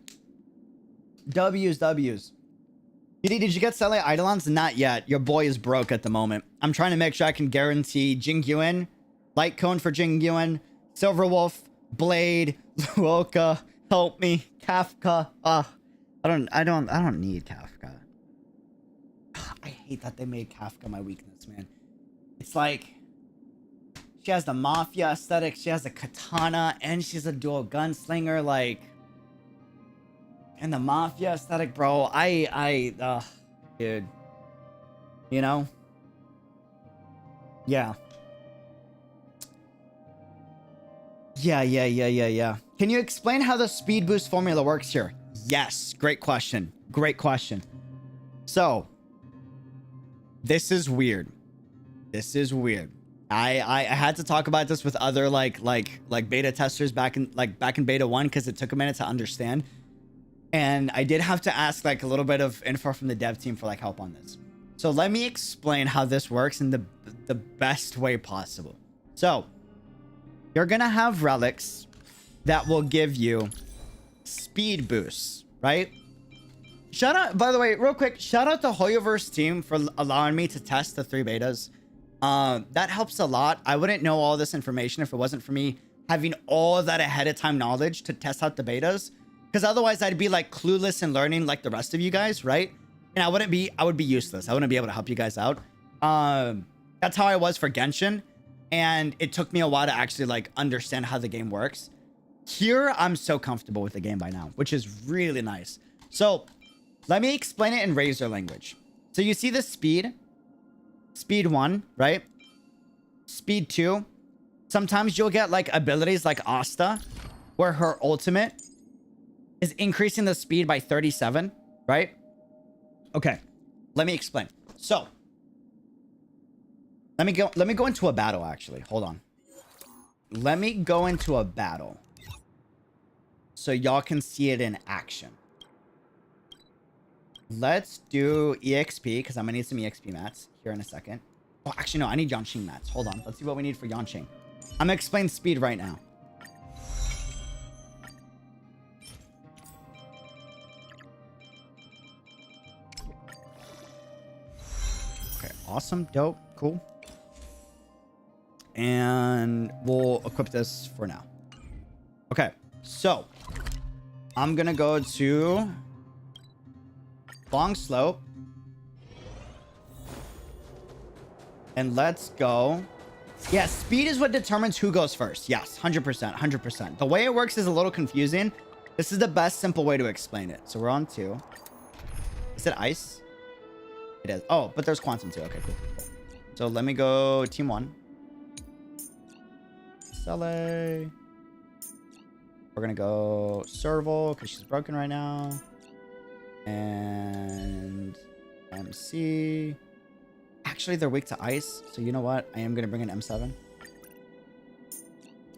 Did you get Seele Eidolons? Not yet. Your boy is broke at the moment. I'm trying to make sure I can guarantee 𝙃𝙬𝙖𝙪, Light Cone for 𝙃𝙬𝙖𝙪, Silver Wolf, Blade, 𝙃𝙬𝙀, Help Me, Kafka. I don't need Kafka. I hate that they made Kafka my weakness, man. It's like she has the mafia aesthetic, she has a katana, and she's a dual gunslinger, like, and the mafia aesthetic, bro. Dude. You know? Yeah. Yeah. Can you explain how the speed boost formula works here? Yes. Great question. Great question. So, this is weird. This is weird. I had to talk about this with other like beta testers back in beta 1 because it took a minute to understand. And I did have to ask like a little bit of info from the dev team for like help on this. So let me explain how this works in the best way possible. So, you're gonna have relics that will give you speed boosts, right? Shout out, by the way, real quick, shout out to Hoyoverse team for allowing me to test the 3 betas. That helps a lot. I wouldn't know all this information if it wasn't for me having all that ahead of time knowledge to test out the betas. Because otherwise I'd be like clueless and learning like the rest of you guys, right? And I would be useless. I wouldn't be able to help you guys out. That's how I was for Genshin. And it took me a while to actually like understand how the game works. Here, I'm so comfortable with the game by now, which is really nice. So let me explain it in Razor language. So you see the speed. Speed 1, right? Speed 2. Sometimes you'll get like abilities like Asta, where her ultimate is increasing the speed by 37, right? Okay, let me explain. So, let me go into a battle actually. Hold on. Let me go into a battle so y'all can see it in action. Let's do EXP because I'm gonna need some EXP mats here in a second. Oh, actually no, I need Yanqing mats. Hold on. Let's see what we need for Yanqing. I'm gonna explain speed right now. Okay, awesome, dope, cool. And we'll equip this for now. Okay, so I'm gonna go to Long Slope. And let's go. Yeah, speed is what determines who goes first. Yes, 100%, 100%. The way it works is a little confusing. This is the best simple way to explain it. So we're on 2. Is it ice? It is. Oh, but there's quantum too. Okay, cool. So let me go team 1. Seele. We're gonna go Serval because she's broken right now. And MC. Actually, they're weak to ice. So you know what? I am gonna bring in M7.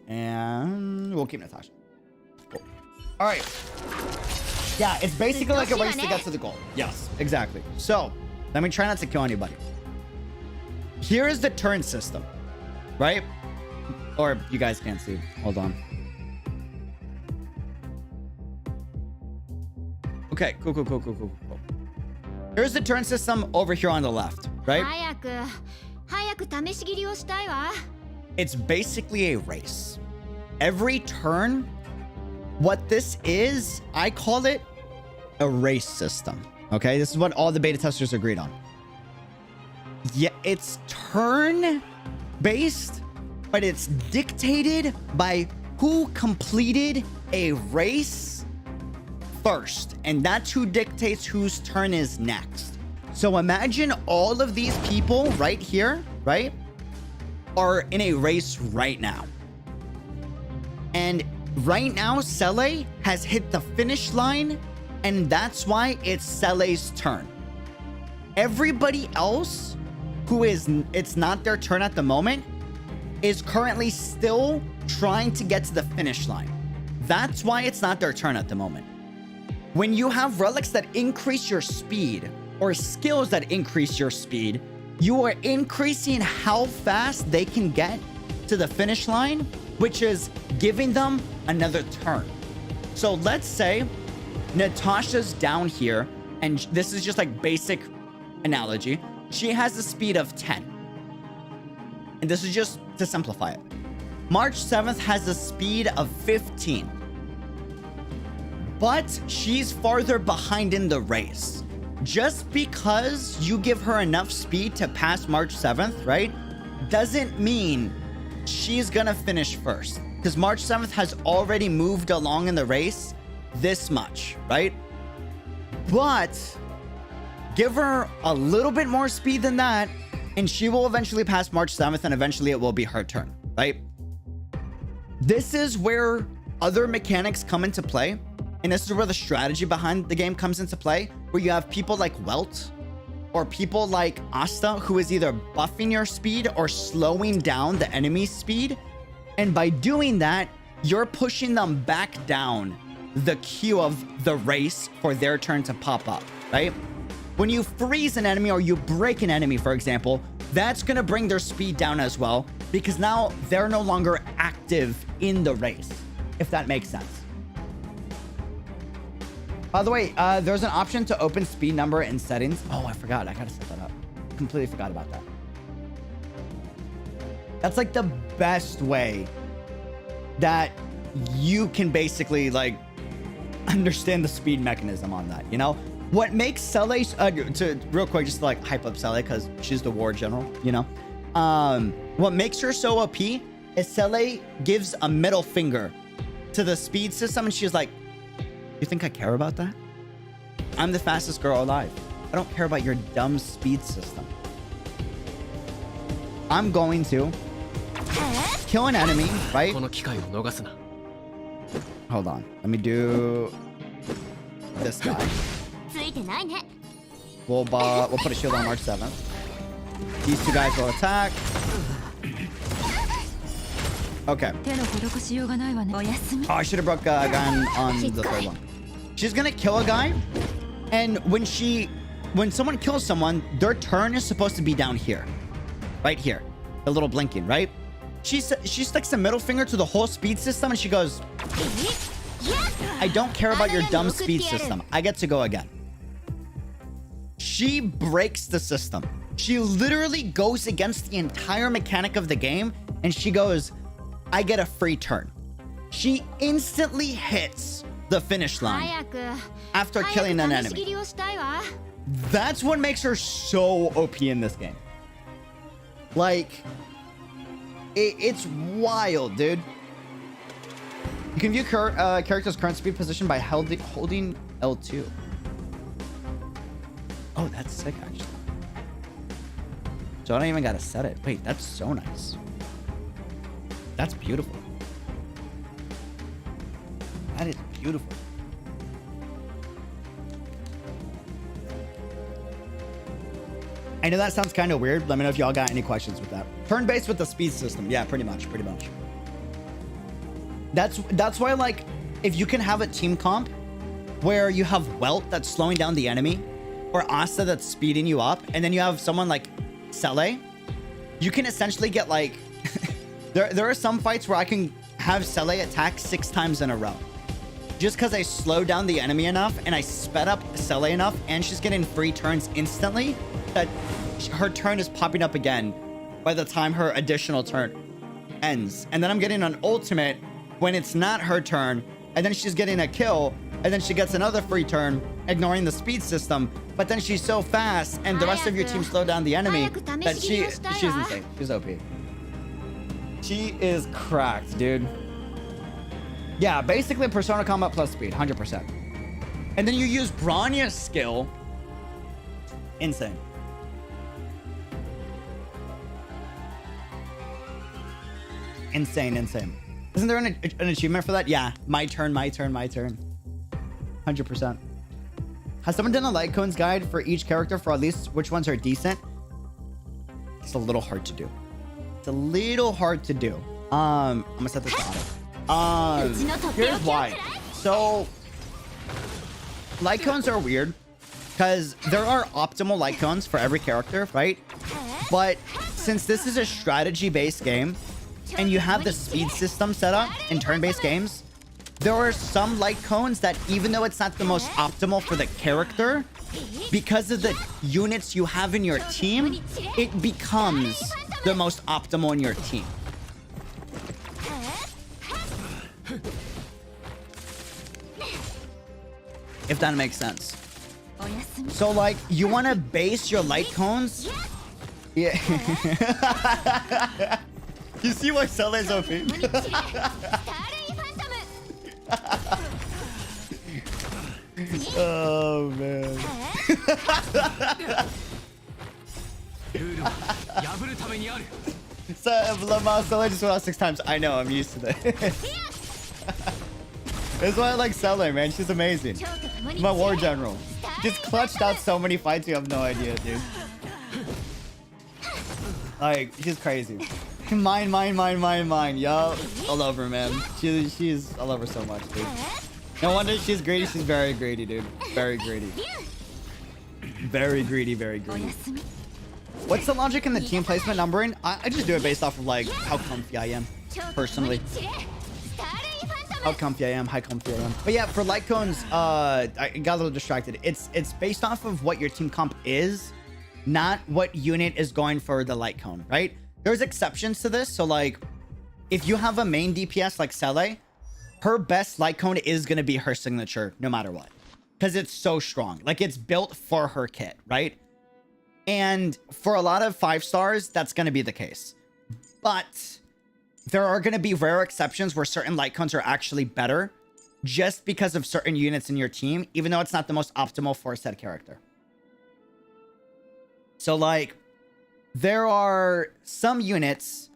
And we'll keep Natasha. Cool. All right. Yeah, it's basically like a race to get to the goal. Yes, exactly. So let me try not to kill anybody. Here is the turn system, right? Or you guys can't see. Hold on. Okay, cool. Here's the turn system over here on the left, right? It's basically a race. Every turn, what this is, I call it a race system. Okay, this is what all the beta testers agreed on. Yeah, it's turn-based, but it's dictated by who completed a race first, and that's who dictates whose turn is next. So imagine all of these people right here, right, are in a race right now. And right now, Seele has hit the finish line, and that's why it's Sele's turn. Everybody else who is, it's not their turn at the moment, is currently still trying to get to the finish line. That's why it's not their turn at the moment. When you have relics that increase your speed, or skills that increase your speed, you are increasing how fast they can get to the finish line, which is giving them another turn. So let's say Natasha's down here, and this is just like basic analogy. She has a speed of 10. And this is just to simplify it. March 7th has a speed of 15. But she's farther behind in the race. Just because you give her enough speed to pass March 7th, right, doesn't mean she's gonna finish first. Because March 7th has already moved along in the race this much, right? But give her a little bit more speed than that, and she will eventually pass March 7th, and eventually it will be her turn, right? This is where other mechanics come into play, and this is where the strategy behind the game comes into play, where you have people like Welt or people like Asta, who is either buffing your speed or slowing down the enemy's speed. And by doing that, you're pushing them back down the queue of the race for their turn to pop up, right? When you freeze an enemy or you break an enemy, for example, that's going to bring their speed down as well, because now they're no longer active in the race, if that makes sense. By the way, there's an option to open speed number in settings. Oh, I forgot. I got to set that up. Completely forgot about that. That's like the best way that you can basically like understand the speed mechanism on that, you know? What makes Seele, real quick, just to like hype up Seele because she's the war general, you know? What makes her so OP is Seele gives a middle finger to the speed system, and she's like, you think I care about that? I'm the fastest girl alive. I don't care about your dumb speed system. I'm going to kill an enemy, right? Hold on. Let me do this guy. We'll put a shield on March 7th. These two guys will attack. Okay. Oh, I should have broke a guy on the third one. She's gonna kill a guy, and when someone kills someone, their turn is supposed to be down here, right here, the little blinking, right? She sticks a middle finger to the whole speed system, and she goes, I don't care about your dumb speed system. I get to go again. She breaks the system. She literally goes against the entire mechanic of the game, and she goes, I get a free turn. She instantly hits the finish line after killing an enemy. That's what makes her so OP in this game. Like, it's wild, dude. You can view character's current speed position by holding L2. Oh, that's sick, actually. So I don't even gotta set it. Wait, that's so nice. That's beautiful. That is beautiful. I know that sounds kind of weird. Let me know if y'all got any questions with that. Turn-based with the speed system. Yeah, pretty much. That's why, like, if you can have a team comp where you have Welt that's slowing down the enemy, or Asta that's speeding you up, and then you have someone like Seele, you can essentially get, like... there are some fights where I can have Seele attack 6 times in a row. Just because I slowed down the enemy enough, and I sped up Seele enough, and she's getting free turns instantly, that her turn is popping up again by the time her additional turn ends. And then I'm getting an ultimate when it's not her turn, and then she's getting a kill, and then she gets another free turn, ignoring the speed system. But then she's so fast, and the rest of your team slowed down the enemy, that she's insane. She's OP. She is cracked, dude. Yeah, basically Persona combat plus speed, 100%. And then you use Bronya's skill. Insane. Insane, insane. Isn't there an achievement for that? Yeah, my turn, my turn, my turn. 100%. Has someone done a light cones guide for each character for at least which ones are decent? It's a little hard to do. It's a little hard to do. I'm gonna set this on. Here's why. So, light cones are weird because there are optimal light cones for every character, right? But since this is a strategy-based game and you have the speed system set up in turn-based games, there are some light cones that, even though it's not the most optimal for the character, because of the units you have in your team, it becomes the most optimal in your team. If that makes sense. So, like, you want to base your light cones... Yeah. You see why Seele is OP? Oh, man. So, Seele just went out 6 times. I know, I'm used to that. That's why I like Seele, man. She's amazing. My war general. Just clutched out so many fights, you have no idea, dude. Like, she's crazy. Mine. Yo, all over, man. She's all over so much, dude. No wonder she's greedy. She's very greedy, dude. Very greedy. Very greedy, very greedy. What's the logic in the team placement numbering? I just do it based off of, like, how comfy I am, personally. How comfy I am, how comfy I am. But yeah, for light cones, I got a little distracted. It's based off of what your team comp is, not what unit is going for the light cone, right? There's exceptions to this. So, like, if you have a main DPS like Seele, her best light cone is going to be her signature no matter what. Because it's so strong. Like, it's built for her kit, right? And for a lot of 5 stars, that's going to be the case. But there are going to be rare exceptions where certain light cones are actually better just because of certain units in your team, even though it's not the most optimal for a said character. So, like, there are some units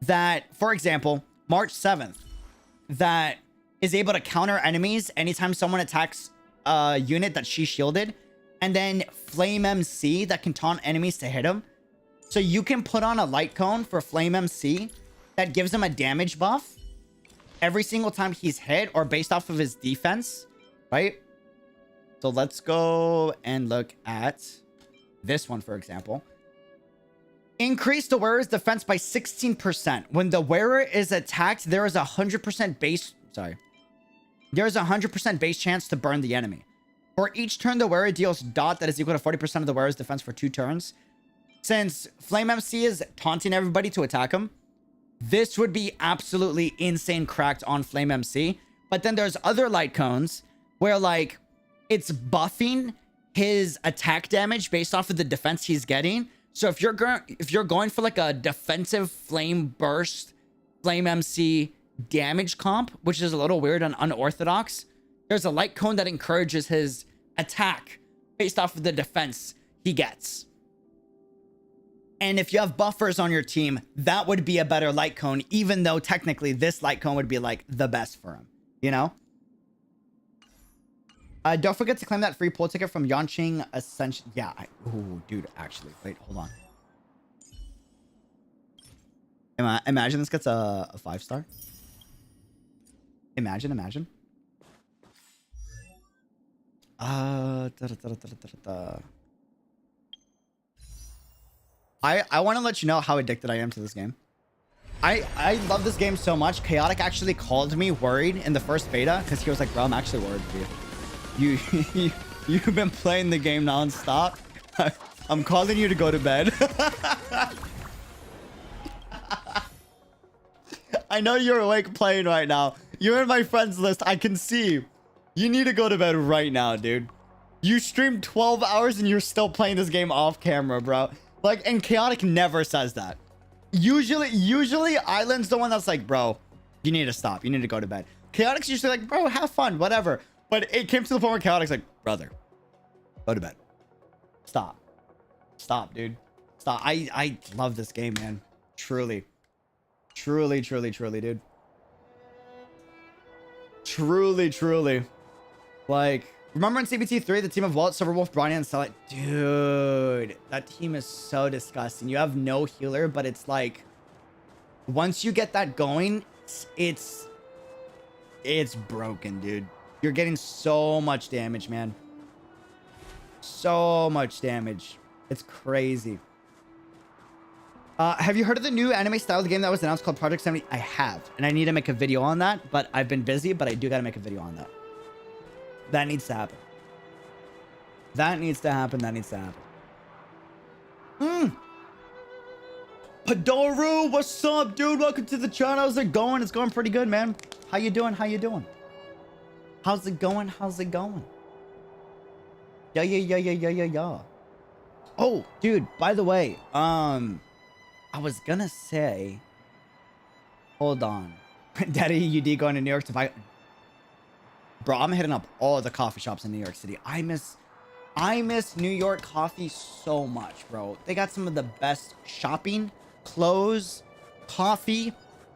that, for example, March 7th, that is able to counter enemies anytime someone attacks a unit that she shielded, and then Flame MC that can taunt enemies to hit him. So you can put on a light cone for Flame MC that gives him a damage buff every single time he's hit or based off of his defense, right? So let's go and look at this one, for example. Increase the wearer's defense by 16%. When the wearer is attacked, there is a 100% base... Sorry. There is a 100% base chance to burn the enemy. For each turn, the wearer deals dot that is equal to 40% of the wearer's defense for 2 turns. Since Flame MC is taunting everybody to attack him, this would be absolutely insane cracked on Flame MC. But then there's other light cones where, like, it's buffing his attack damage based off of the defense he's getting. So if you're going for, like, a defensive flame burst, Flame MC damage comp, which is a little weird and unorthodox, there's a light cone that encourages his attack based off of the defense he gets. And if you have buffers on your team, that would be a better light cone, even though technically this light cone would be, like, the best for him, you know? Don't forget to claim that free pool ticket from Yanqing Ascension. Yeah. Ooh, dude, actually. Wait, hold on. Imagine this gets a 5-star. Imagine. I want to let you know how addicted I am to this game. I love this game so much. Chaotic actually called me worried in the first beta because he was like, bro, I'm actually worried for you. You've been playing the game non-stop. I'm calling you to go to bed. I know you're awake playing right now. You're in my friends list. I can see you. You need to go to bed right now, dude. You streamed 12 hours and you're still playing this game off camera, bro. Like, and Chaotic never says that. Usually Island's the one that's like, bro, you need to stop. You need to go to bed. Chaotic's usually like, bro, have fun, whatever. But it came to the point where Chaotic's like, brother, go to bed. Stop. Stop, dude. Stop. I love this game, man. Truly. Truly, dude. Truly. Like, remember in CBT3, the team of Walt, Silverwolf, Bronny, and Seele? Dude, that team is so disgusting. You have no healer, but it's like, once you get that going, it's broken, dude. You're getting so much damage, man. So much damage. It's crazy. Have you heard of the new anime style of the game that was announced called Project 70? I have, and I need to make a video on that, but I've been busy, but I do got to make a video on that. That needs to happen. That needs to happen. Padoru, what's up, dude? Welcome to the channel. How's it going? It's going pretty good, man. How you doing? How's it going? Yeah. Oh, dude, by the way, I was gonna say, hold on. Daddy UD going to New York to buy. Bro, I'm hitting up all the coffee shops in New York City. I miss New York coffee so much, bro. They got some of the best shopping, clothes, coffee,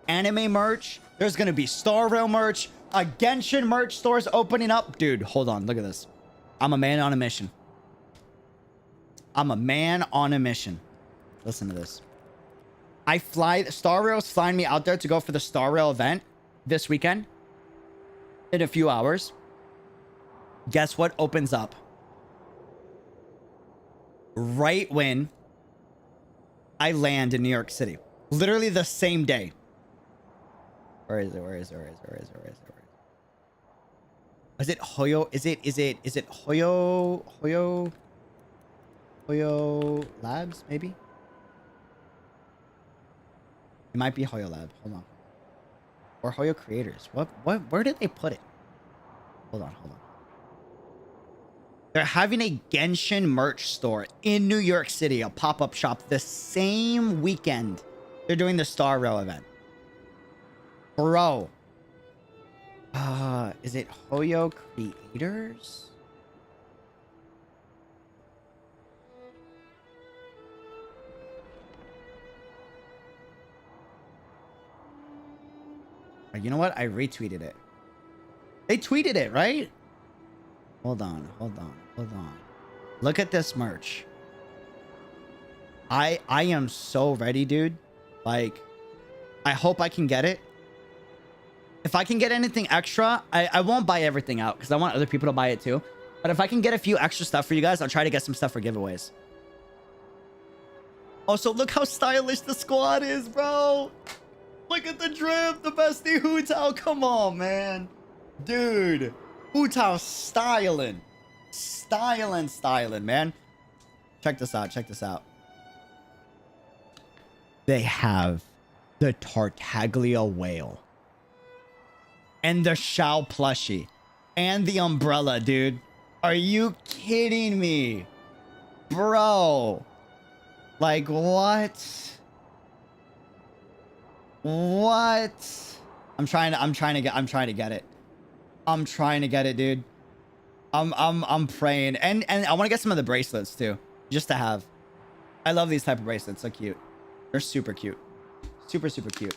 anime merch. There's gonna be Star Rail merch, a Genshin merch stores opening up. Dude, hold on, look at this. I'm a man on a mission. Listen to this. Star Rail's flying me out there to go for the Star Rail event this weekend. In a few hours. Guess what opens up? Right when I land in New York City. Literally the same day. Where is it? Is it Hoyo? Is it Hoyo Labs, maybe? It might be Hoyo Lab. Hold on. Or Hoyo Creators. Where did they put it? Hold on. They're having a Genshin merch store in New York City, a pop-up shop, the same weekend they're doing the Star Rail event. Bro. Is it Hoyo Creators? You know what? I retweeted it. They tweeted it, right? Hold on. Look at this merch. I am so ready, dude. Like, I hope I can get it. If I can get anything extra, I won't buy everything out because I want other people to buy it too. But if I can get a few extra stuff for you guys, I'll try to get some stuff for giveaways. Also, look how stylish the squad is, bro. Look at the drip, the bestie Hu-Tao. Come on, man. Dude. Hu-Tao styling, man. Check this out. They have the Tartaglia whale. And the Xiao plushie. And the umbrella, dude. Are you kidding me? Bro. Like, what? I'm trying to get it. I'm trying to get it, dude. I'm praying. And I want to get some of the bracelets too. Just to have. I love these type of bracelets. So cute. They're super cute. Super cute.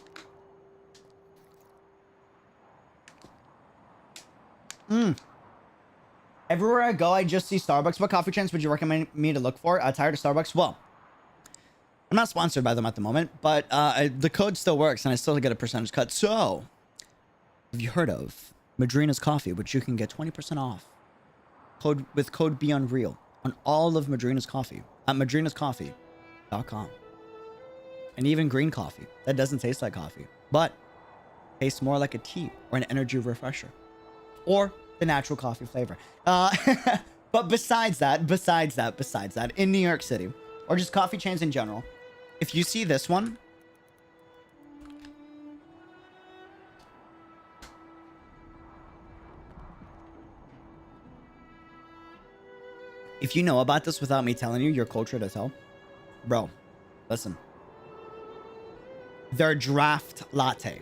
Everywhere I go, I just see Starbucks. What coffee chains would you recommend me to look for? Tired of Starbucks? Well, I'm not sponsored by them at the moment, but the code still works and I still get a percentage cut. So, have you heard of Madrina's Coffee, which you can get 20% off with code BeUnreal on all of Madrina's Coffee at madrinascoffee.com. And even green coffee. That doesn't taste like coffee, but tastes more like a tea or an energy refresher. Or the natural coffee flavor. But besides that, in New York City, or just coffee chains in general, if you see this one, if you know about this without me telling you, you're culture to tell. Bro, listen. their draft latte.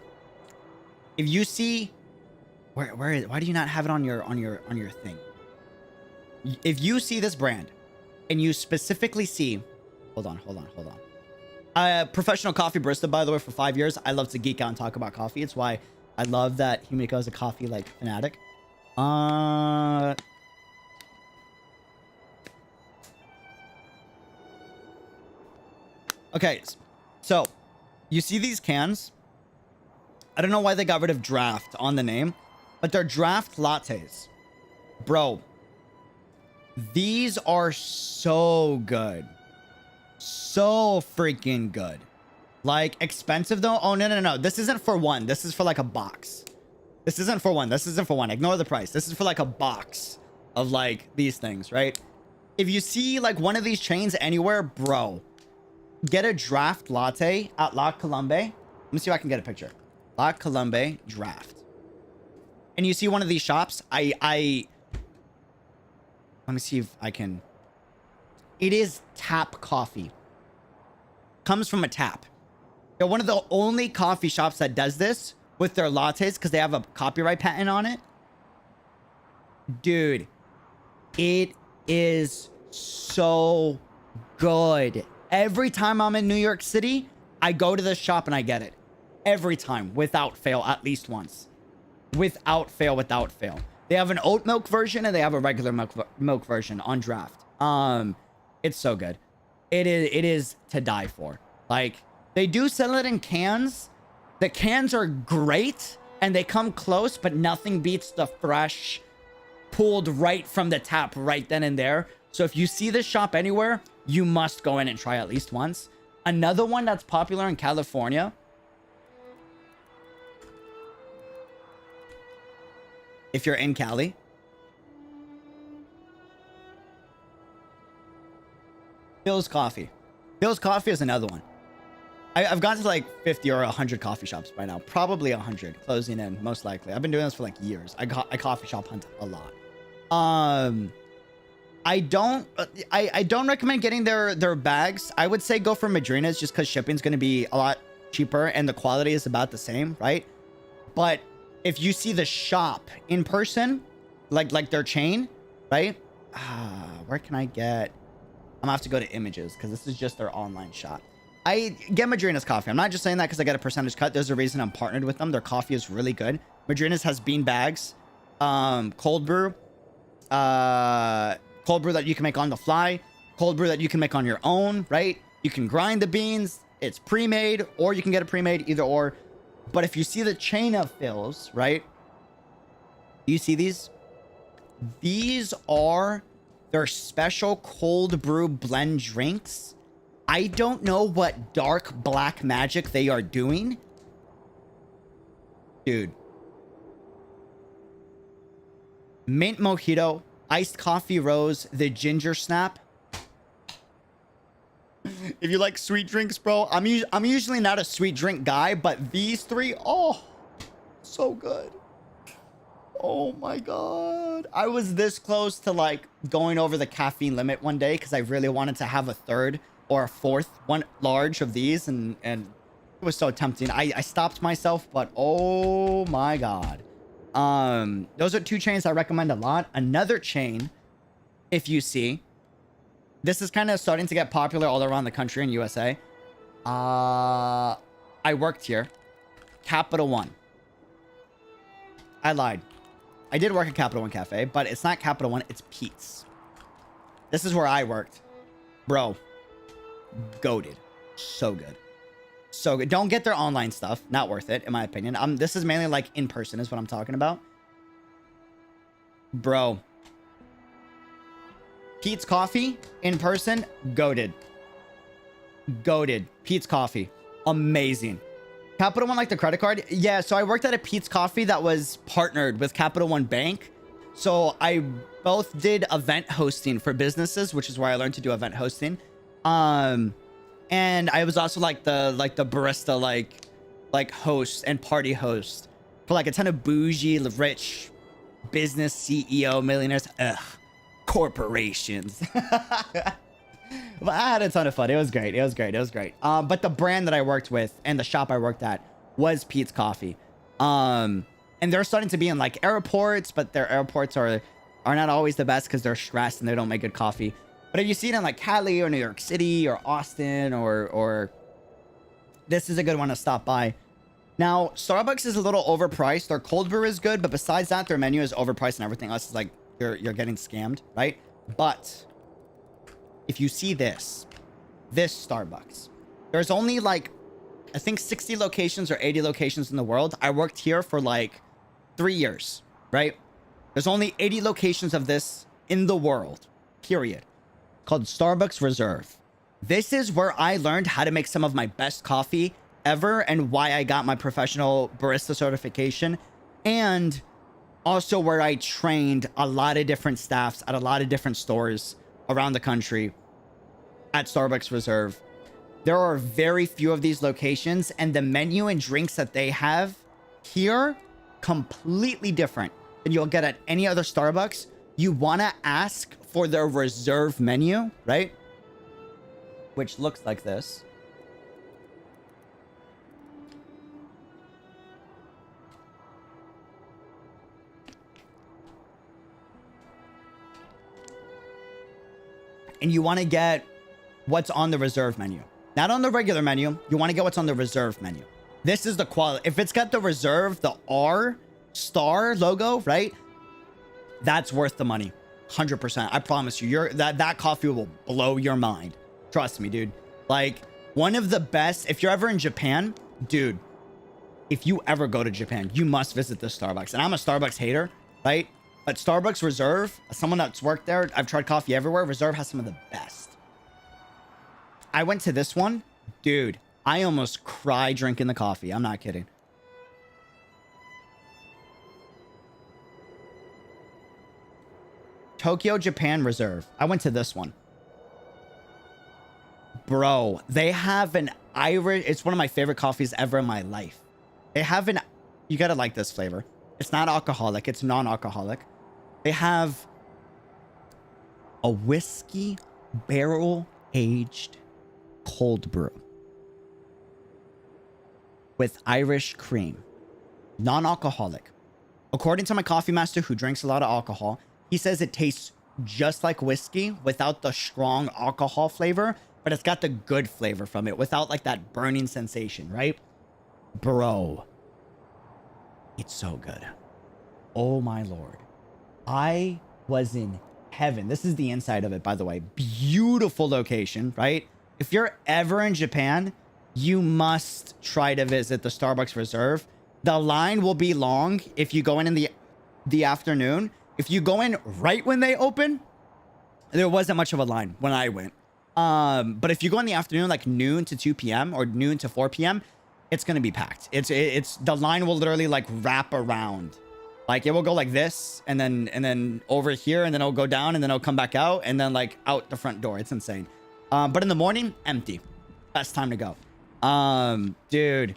If you see, why do you not have it on your thing? If you see this brand and you specifically see, hold on. Professional coffee barista, by the way, for 5 years. I love to geek out and talk about coffee. It's why I love that Himiko is a coffee like fanatic. Okay, so you see these cans? I don't know why they got rid of draft on the name, but they're draft lattes. Bro, these are so good. So freaking good. Like, expensive though? Oh, no. This isn't for one. This is for like a box. This isn't for one. Ignore the price. This is for like a box of like these things, right? If you see like one of these chains anywhere, bro, get a draft latte at 𝙃𝙗𝙂𝙀𝙀. Let me see if I can get a picture. 𝙃𝙗𝙂𝙀𝙀 draft. And you see one of these shops, let me see if I can. It is tap coffee. Comes from a tap. They're one of the only coffee shops that does this with their lattes because they have a copyright patent on it. Dude, it is so good. Every time I'm in New York City, I go to this shop and I get it. Every time, without fail, at least once. Without fail. They have an oat milk version and they have a regular milk version on draft. It's so good. It is to die for. Like, they do sell it in cans. The cans are great and they come close, but nothing beats the fresh, pulled right from the tap right then and there. So if you see this shop anywhere, you must go in and try at least once. Another one that's popular in California. If you're in Cali. Bill's Coffee. Bill's Coffee is another one. I've gone to like 50 or 100 coffee shops by now. Probably 100 closing in, most likely. I've been doing this for like years. I coffee shop hunt a lot. I don't recommend getting their bags. I would say go for Madrina's just because shipping's going to be a lot cheaper and the quality is about the same, right? But if you see the shop in person, like their chain, right? Where can I get? I'm gonna have to go to images because this is just their online shop. I get Madrina's coffee. I'm not just saying that because I get a percentage cut. There's a reason I'm partnered with them. Their coffee is really good. Madrina's has bean bags, cold brew that you can make on the fly, cold brew that you can make on your own, right? You can grind the beans. It's pre-made, or you can get it pre-made, either or. But if you see the chain of fills, right? You see these? These are their special cold brew blend drinks. I don't know what dark black magic they are doing. Dude. Mint mojito, iced coffee rose, the ginger snap. If you like sweet drinks, bro, I'm usually not a sweet drink guy, but these three, oh, so good. Oh my god. I was this close to like going over the caffeine limit one day because I really wanted to have a third or a fourth one large of these, and it was so tempting. I stopped myself, but oh my god. Those are two chains I recommend a lot. Another chain, if you see, this is kind of starting to get popular all around the country in USA. I worked here. Capital One. I lied. I did work at Capital One Cafe, but it's not Capital One, it's Pete's. This is where I worked. Bro. Goated. So good. So good. Don't get their online stuff. Not worth it, in my opinion. This is mainly like in person is what I'm talking about. Bro. Pete's Coffee in person, goated. Goated. Pete's Coffee. Amazing. Capital One, like the credit card? Yeah, so I worked at a Pete's Coffee that was partnered with Capital One Bank. So I both did event hosting for businesses, which is where I learned to do event hosting. And I was also like the barista, like host and party host for like a ton of bougie, rich business CEO millionaires. Ugh. Corporations. But I had a ton of fun. It was great. It was great. It was great. But the brand that I worked with and the shop I worked at was Pete's Coffee. And they're starting to be in like airports, but their airports are not always the best because they're stressed and they don't make good coffee. But if you see it in like Cali or New York City or Austin or this is a good one to stop by. Now, Starbucks is a little overpriced. Their cold brew is good, but besides that, their menu is overpriced and everything else is like you're getting scammed, right? But if you see this Starbucks, there's only like, I think 60 locations or 80 locations in the world. I worked here for like 3 years, right? There's only 80 locations of this in the world, period, called Starbucks Reserve. This is where I learned how to make some of my best coffee ever and why I got my professional barista certification, and also where I trained a lot of different staffs at a lot of different stores around the country at Starbucks Reserve. There are very few of these locations, and the menu and drinks that they have here completely different than you'll get at any other Starbucks. You want to ask for their reserve menu, right? Which looks like this. And you want to get what's on the reserve menu. Not on the regular menu. You want to get what's on the reserve menu. This is the quality. If it's got the reserve, the R star logo, right? That's worth the money. 100%. I promise you. That coffee will blow your mind. Trust me, dude. Like, one of the best. If you're ever in Japan, dude, if you ever go to Japan, you must visit this Starbucks. And I'm a Starbucks hater, right? But Starbucks Reserve, as someone that's worked there, I've tried coffee everywhere. Reserve has some of the best. I went to this one. Dude, I almost cried drinking the coffee. I'm not kidding. Tokyo, Japan Reserve. I went to this one. Bro, they have an Irish... It's one of my favorite coffees ever in my life. They have an... You gotta like this flavor. It's not alcoholic. It's non-alcoholic. They have a whiskey barrel-aged cold brew with Irish cream. Non-alcoholic. According to my coffee master who drinks a lot of alcohol, he says it tastes just like whiskey without the strong alcohol flavor, but it's got the good flavor from it without like that burning sensation, right? Bro, it's so good. Oh my Lord. I was in heaven. This is the inside of it, by the way. Beautiful location, right? If you're ever in Japan, you must try to visit the Starbucks Reserve. The line will be long if you go in the afternoon. If you go in right when they open, there wasn't much of a line when I went. But if you go in the afternoon, like noon to 2 p.m. or noon to 4 p.m., it's going to be packed. It's the line will literally like wrap around. Like it will go like this and then over here and then it'll go down and then it'll come back out and then like out the front door. It's insane. But in the morning, empty. Best time to go. Dude,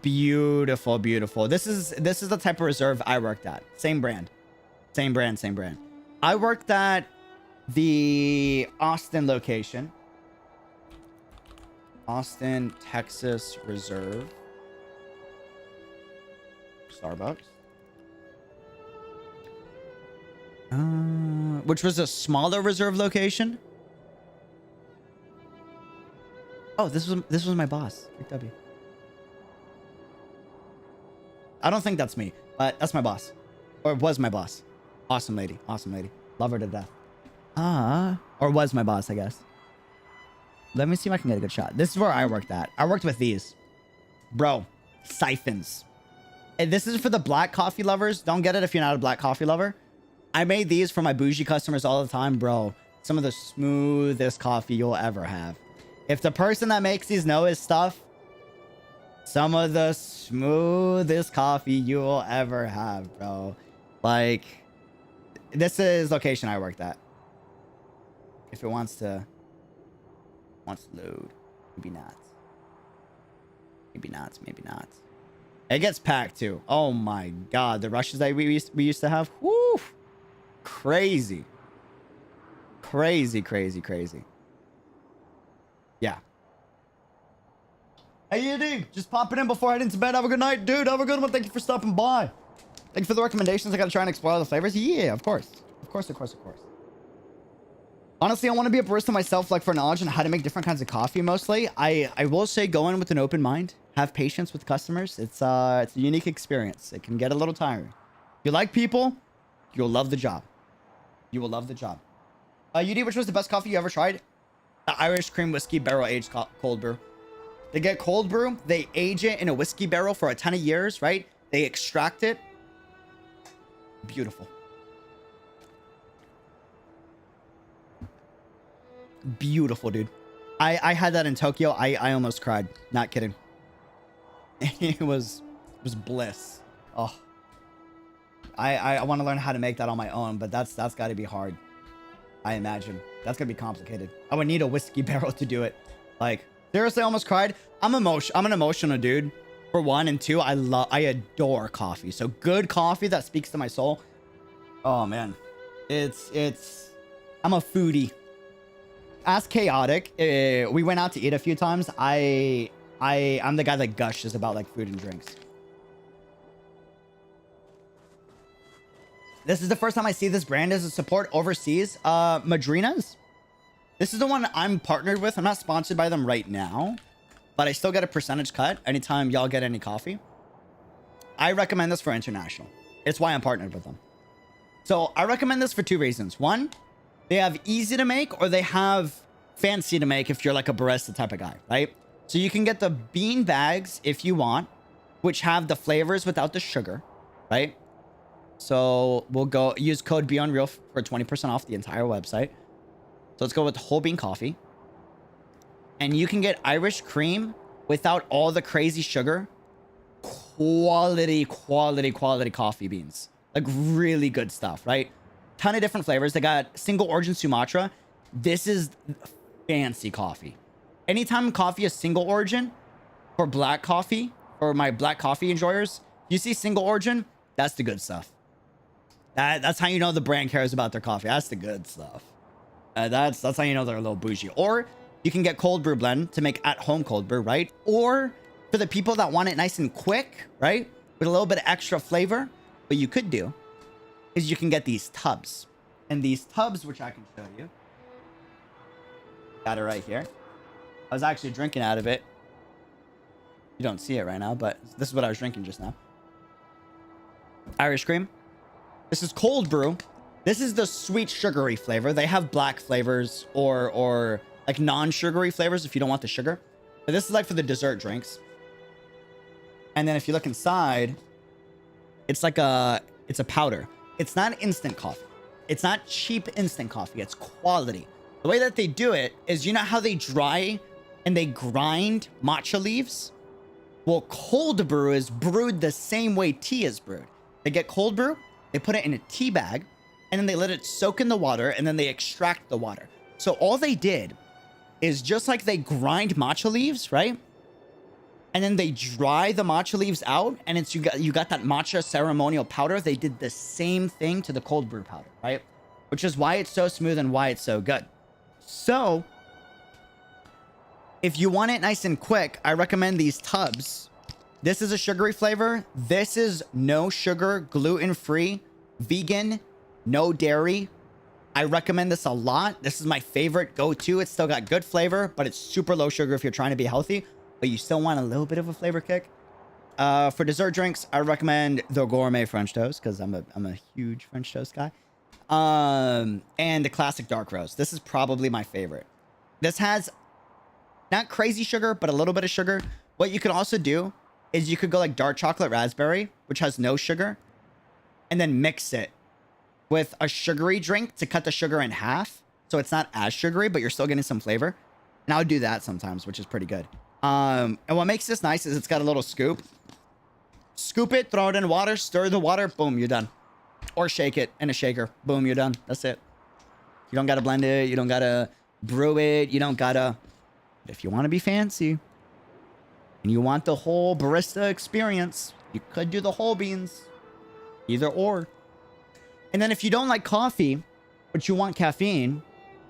beautiful, beautiful. This is the type of reserve I worked at. Same brand. I worked at the Austin location. Austin, Texas Reserve. Starbucks. Which was a smaller reserve location. Oh, this was my boss. W. I don't think that's me, but that's my boss. Or was my boss. Awesome lady. Awesome lady. Love her to death. Or was my boss, I guess. Let me see if I can get a good shot. This is where I worked at. I worked with these. Bro, siphons. And this is for the black coffee lovers. Don't get it if you're not a black coffee lover. I made these for my bougie customers all the time, bro. Some of the smoothest coffee you'll ever have. If the person that makes these know his stuff, some of the smoothest coffee you'll ever have, bro. Like, this is location I worked at. If it wants to load, maybe not. Maybe not, maybe not. It gets packed too. Oh my God, the rushes that we used to have. Woo! Crazy. Crazy, crazy, crazy. Hey, ED, just popping in before heading to bed. Have a good night, dude. Have a good one. Thank you for stopping by. Thank you for the recommendations. I gotta try and explore all the flavors. Yeah, of course. Of course, of course, of course. Honestly, I want to be a barista myself, like for knowledge on how to make different kinds of coffee mostly. I will say go in with an open mind. Have patience with customers. It's a unique experience. It can get a little tiring. If you like people, you'll love the job. You will love the job. UD, which was the best coffee you ever tried? The Irish cream whiskey barrel aged cold brew. They get cold brew. They age it in a whiskey barrel for a ton of years, right? They extract it. Beautiful. Beautiful, dude. I had that in Tokyo. I almost cried. Not kidding. It was bliss. Oh. I want to learn how to make that on my own, but that's got to be hard. I imagine. That's going to be complicated. I would need a whiskey barrel to do it. Like, seriously, I almost cried. I'm an emotional dude. For one, and two, I adore coffee. So good coffee that speaks to my soul. Oh man. I'm a foodie. Ask 𝙃𝙖𝙪. We went out to eat a few times. I'm the guy that gushes about like food and drinks. This is the first time I see this brand as a support overseas. Madrinas. This is the one I'm partnered with. I'm not sponsored by them right now, but I still get a percentage cut anytime y'all get any coffee. I recommend this for international. It's why I'm partnered with them. So I recommend this for two reasons. One, they have easy to make, or they have fancy to make if you're like a barista type of guy, right? So you can get the bean bags if you want, which have the flavors without the sugar, right? So we'll go use code BeOnReal for 20% off the entire website. So let's go with whole bean coffee. And you can get Irish cream without all the crazy sugar. Quality coffee beans. Like really good stuff, right? Ton of different flavors. They got single origin Sumatra. This is fancy coffee. Anytime coffee is single origin for black coffee, or my black coffee enjoyers, you see single origin, that's the good stuff. That's how you know the brand cares about their coffee. That's the good stuff. That's how you know they're a little bougie. Or you can get cold brew blend to make at home cold brew, right? Or for the people that want it nice and quick, right? With a little bit of extra flavor, what you could do is you can get these tubs. And these tubs, which I can show you. Got it right here. I was actually drinking out of it. You don't see it right now, but this is what I was drinking just now. Irish cream. This is cold brew. This is the sweet sugary flavor. They have black flavors or like non-sugary flavors if you don't want the sugar. But this is like for the dessert drinks. And then if you look inside, it's like it's a powder. It's not instant coffee. It's not cheap instant coffee. It's quality. The way that they do it is, you know how they dry and they grind matcha leaves? Well, cold brew is brewed the same way tea is brewed. They get cold brew, they put it in a tea bag, and then they let it soak in the water, and then they extract the water. So all they did is just like they grind matcha leaves, right? And then they dry the matcha leaves out, and it's you got that matcha ceremonial powder. They did the same thing to the cold brew powder, right? Which is why it's so smooth and why it's so good. So if you want it nice and quick, I recommend these tubs. This is a sugary flavor. This is no sugar, gluten-free, vegan, no dairy. I recommend this a lot. This is my favorite go-to. It's still got good flavor, but it's super low sugar if you're trying to be healthy, but you still want a little bit of a flavor kick. For dessert drinks, I recommend the gourmet French toast because I'm a huge French toast guy. And the classic dark roast. This is probably my favorite. This has not crazy sugar, but a little bit of sugar. What you could also do is you could go like dark chocolate raspberry, which has no sugar, and then mix it with a sugary drink to cut the sugar in half. So it's not as sugary, but you're still getting some flavor. And I would do that sometimes, which is pretty good. And what makes this nice is it's got a little scoop. Scoop it, throw it in water, stir the water, boom, you're done. Or shake it in a shaker. Boom, you're done. That's it. You don't got to blend it. You don't got to brew it. You don't got to... If you want to be fancy and you want the whole barista experience, you could do the whole beans. Either or. And then if you don't like coffee, but you want caffeine,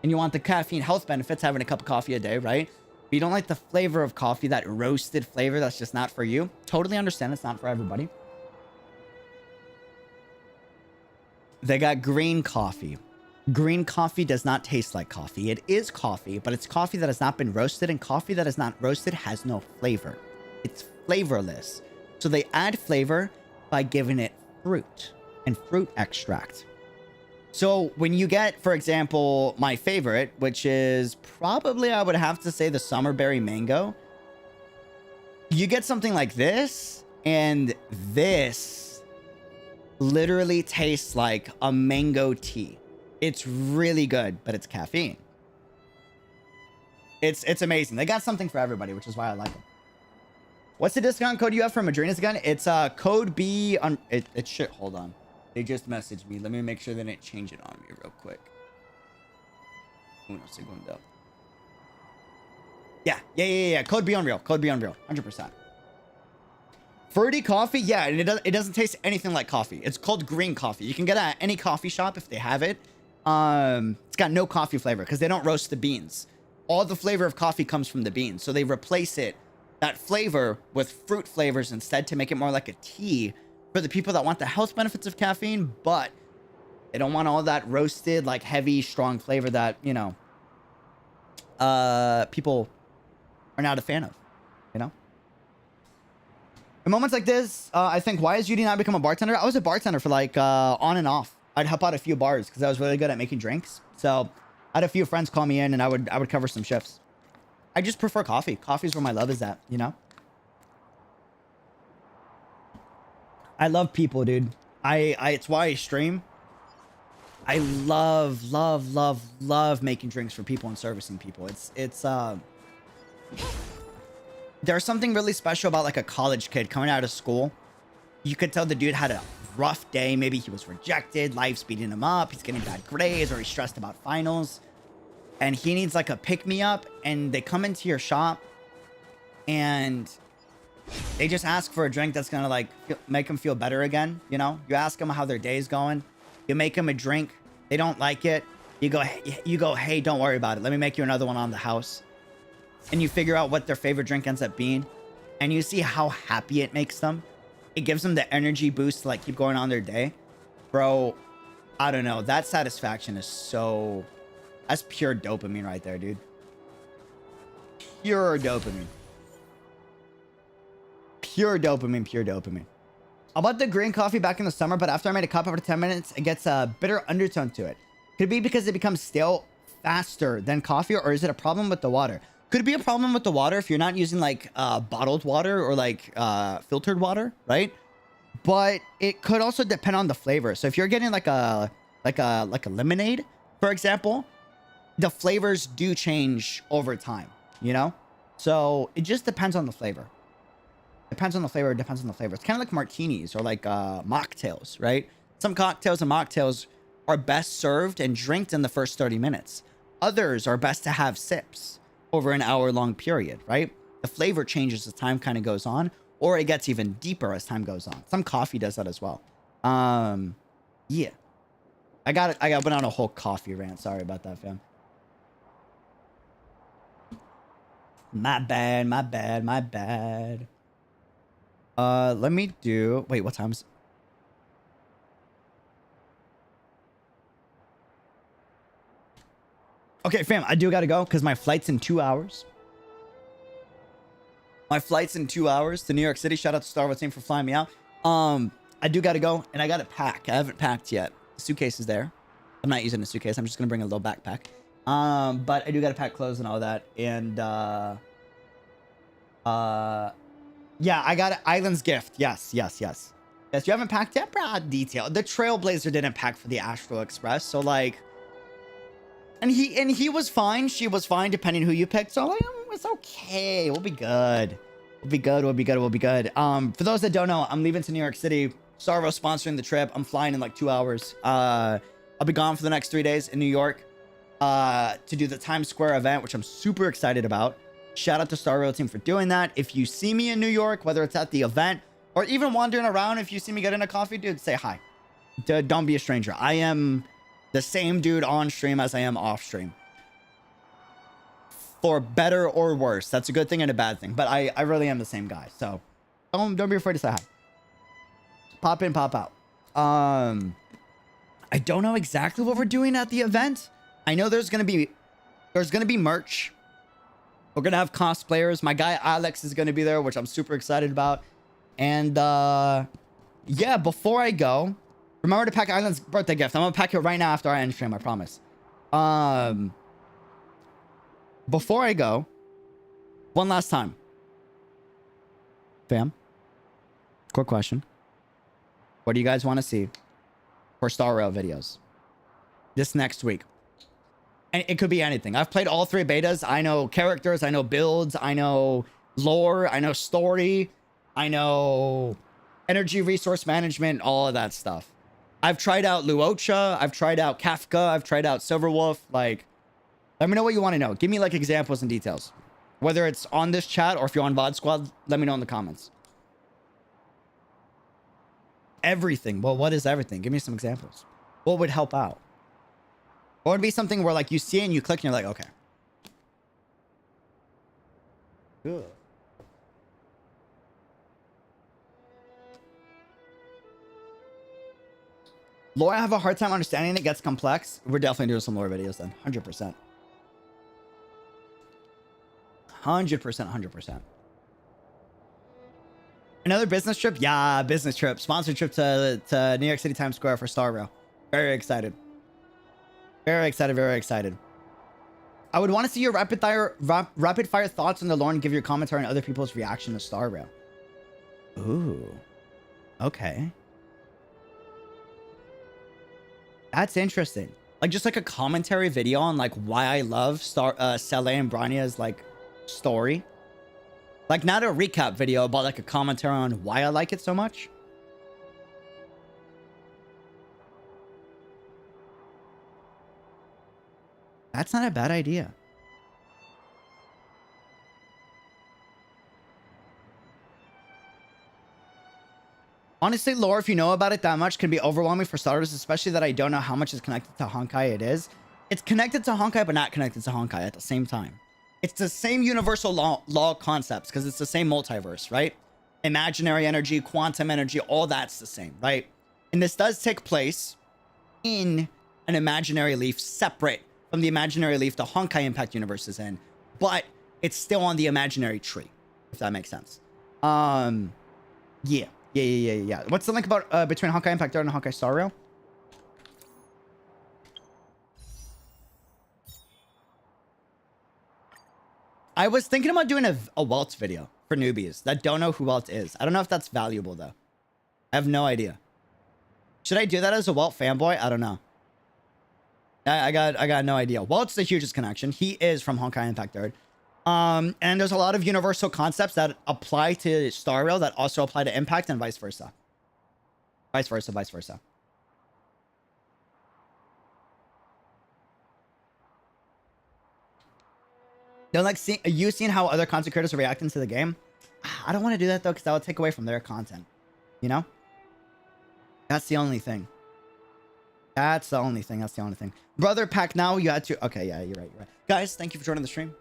and you want the caffeine health benefits, having a cup of coffee a day, right? If you don't like the flavor of coffee, that roasted flavor, that's just not for you. Totally understand. It's not for everybody. They got green coffee. Green coffee does not taste like coffee. It is coffee, but it's coffee that has not been roasted, and coffee that is not roasted has no flavor. It's flavorless. So they add flavor by giving it fruit and fruit extract. So when you get, for example, my favorite, which is probably, I would have to say, the Summerberry Mango, you get something like this, and this literally tastes like a mango tea. It's really good, but it's caffeine. It's amazing. They got something for everybody, which is why I like them. What's the discount code you have for Madrina's again? It's code B on it should, hold on. They just messaged me. Let me make sure they didn't change it on me real quick. Uno segundo. Yeah. Code B Unreal. Code B Unreal. 100%. Fruity coffee, yeah, and it doesn't taste anything like coffee. It's called green coffee. You can get it at any coffee shop if they have it. It's got no coffee flavor because they don't roast the beans. All the flavor of coffee comes from the beans, so they replace that flavor with fruit flavors instead to make it more like a tea for the people that want the health benefits of caffeine, but they don't want all that roasted, like heavy, strong flavor that, you know, people are not a fan of, you know? In moments like this, I think, why has Judy not become a bartender? I was a bartender for like on and off. I'd help out a few bars because I was really good at making drinks. So I had a few friends call me in and I would cover some shifts. I just prefer coffee. Coffee is where my love is at, you know? I love people, dude. It's why I stream. I love making drinks for people and servicing people. There's something really special about like a college kid coming out of school. You could tell the dude had a rough day. Maybe he was rejected. Life's beating him up. He's getting bad grades or he's stressed about finals. And he needs like a pick-me-up. And they come into your shop and they just ask for a drink that's going to like make them feel better again. You know, you ask them how their day's going. You make them a drink. They don't like it. You go, hey, don't worry about it. Let me make you another one on the house. And you figure out what their favorite drink ends up being. And you see how happy it makes them. It gives them the energy boost to like keep going on their day. Bro, I don't know. That satisfaction is so... That's pure dopamine right there, dude. Pure dopamine. Pure dopamine. I bought the green coffee back in the summer, but after I made a cup after 10 minutes, it gets a bitter undertone to it. Could it be because it becomes stale faster than coffee, or is it a problem with the water? Could it be a problem with the water if you're not using like bottled water or like filtered water, right? But it could also depend on the flavor. So if you're getting like a lemonade, for example, the flavors do change over time, you know? So it just depends on the flavor. Depends on the flavor. It's kind of like martinis or like mocktails, right? Some cocktails and mocktails are best served and drinked in the first 30 minutes. Others are best to have sips over an hour-long period, right? The flavor changes as time kind of goes on, or it gets even deeper as time goes on. Some coffee does that as well. Yeah. I went on a whole coffee rant. Sorry about that, fam. My bad. Let me do... Wait, what time is... Okay, fam, I do gotta go because my flight's in 2 hours. My flight's in 2 hours to New York City. Shout out to Star Wars team for flying me out. I do gotta go, and I gotta pack. I haven't packed yet. The suitcase is there. I'm not using a suitcase. I'm just gonna bring a little backpack. But I do gotta pack clothes and all that. And yeah, I got Island's gift. Yes. Yes, you haven't packed yet, bro. Detail. The Trailblazer didn't pack for the Astral Express, so like. And he was fine. She was fine, depending who you picked. So like, it's okay. We'll be good. We'll be good. For those that don't know, I'm leaving to New York City. Starvo sponsoring the trip. I'm flying in like 2 hours. I'll be gone for the next 3 days in New York to do the Times Square event, which I'm super excited about. Shout out to Starvo team for doing that. If you see me in New York, whether it's at the event or even wandering around, if you see me getting a coffee, dude, say hi. Don't be a stranger. I am the same dude on stream as I am off stream. for better or worse. That's a good thing and a bad thing. But I really am the same guy. So don't be afraid to say hi. Pop in, pop out. I don't know exactly what we're doing at the event. I know there's gonna be merch. We're gonna have cosplayers. My guy Alex is gonna be there, which I'm super excited about. And yeah, before I go, remember to pack Island's birthday gift. I'm gonna pack it right now after I end stream, I promise. Before I go, one last time. Fam, quick question. What do you guys want to see for Star Rail videos this next week? And it could be anything. I've played all 3 betas. I know characters, I know builds, I know lore, I know story, I know energy resource management, all of that stuff. I've tried out 𝙃𝙖𝙪𝙧𝙚, I've tried out Kafka, I've tried out Silverwolf. Like, let me know what you want to know. Give me like examples and details. Whether it's on this chat or if you're on VOD Squad, let me know in the comments. Everything. Well, what is everything? Give me some examples. What would help out? What would be something where like you see it and you click and you're like, okay. Good. Lore, I have a hard time understanding. It gets complex. We're definitely doing some lore videos then. 100%. 100%. Another business trip? Yeah, business trip. Sponsored trip to New York City Times Square for Star Rail. Very excited. Very excited, very excited. I would want to see your rapid fire thoughts on the lore and give your commentary on other people's reaction to Star Rail. Ooh. Okay. That's interesting. Like just like a commentary video on like why I love Seele and Brania's like story. Like not a recap video, but like a commentary on why I like it so much. That's not a bad idea. Honestly, lore, if you know about it that much, can be overwhelming for starters, especially that I don't know how much is connected to Honkai it is. It's connected to Honkai, but not connected to Honkai at the same time. It's the same universal law concepts, because it's the same multiverse, right? Imaginary energy, quantum energy, all that's the same, right? And this does take place in an imaginary leaf separate from the imaginary leaf the Honkai Impact universe is in, but it's still on the imaginary tree, if that makes sense. Yeah. What's the link about between Honkai Impact Third and Honkai Star Rail? I was thinking about doing a Welt video for newbies that don't know who Welt is. I don't know if that's valuable though. I have no idea. Should I do that as a Welt fanboy? I don't know. I got no idea. Welt's the hugest connection. He is from Honkai Impact Third. And there's a lot of universal concepts that apply to Star Rail that also apply to Impact and vice versa. Vice versa. They're like seeing how other content creators are reacting to the game. I don't want to do that though, because that would take away from their content. You know? That's the only thing. That's the only thing. Brother Pack now, you had to... Okay, yeah, you're right. Guys, thank you for joining the stream.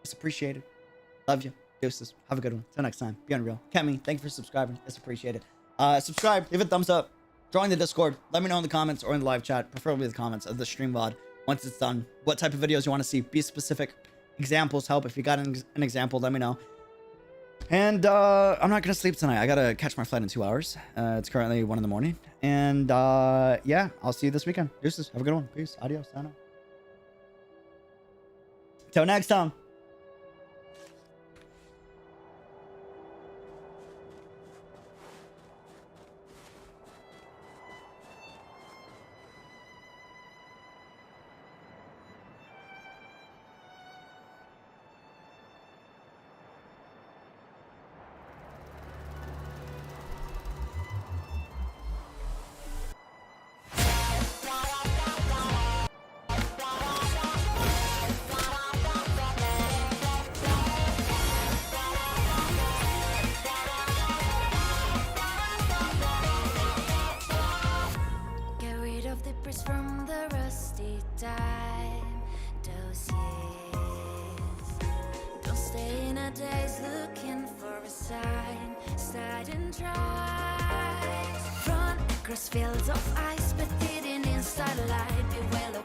It's appreciated. Love you. Deuces. Have a good one. Till next time. Be unreal. Kemi, thank you for subscribing. It's appreciated. Subscribe. Leave a thumbs up. Join the Discord. Let me know in the comments or in the live chat, preferably the comments of the stream VOD once it's done. What type of videos you want to see. Be specific. Examples help. If you got an example, let me know. And I'm not going to sleep tonight. I got to catch my flight in 2 hours. It's currently 1 in the morning. And yeah, I'll see you this weekend. Deuces. Have a good one. Peace. Adios. Sana. Till next time. across fields of ice, but hidden in starlight. Beware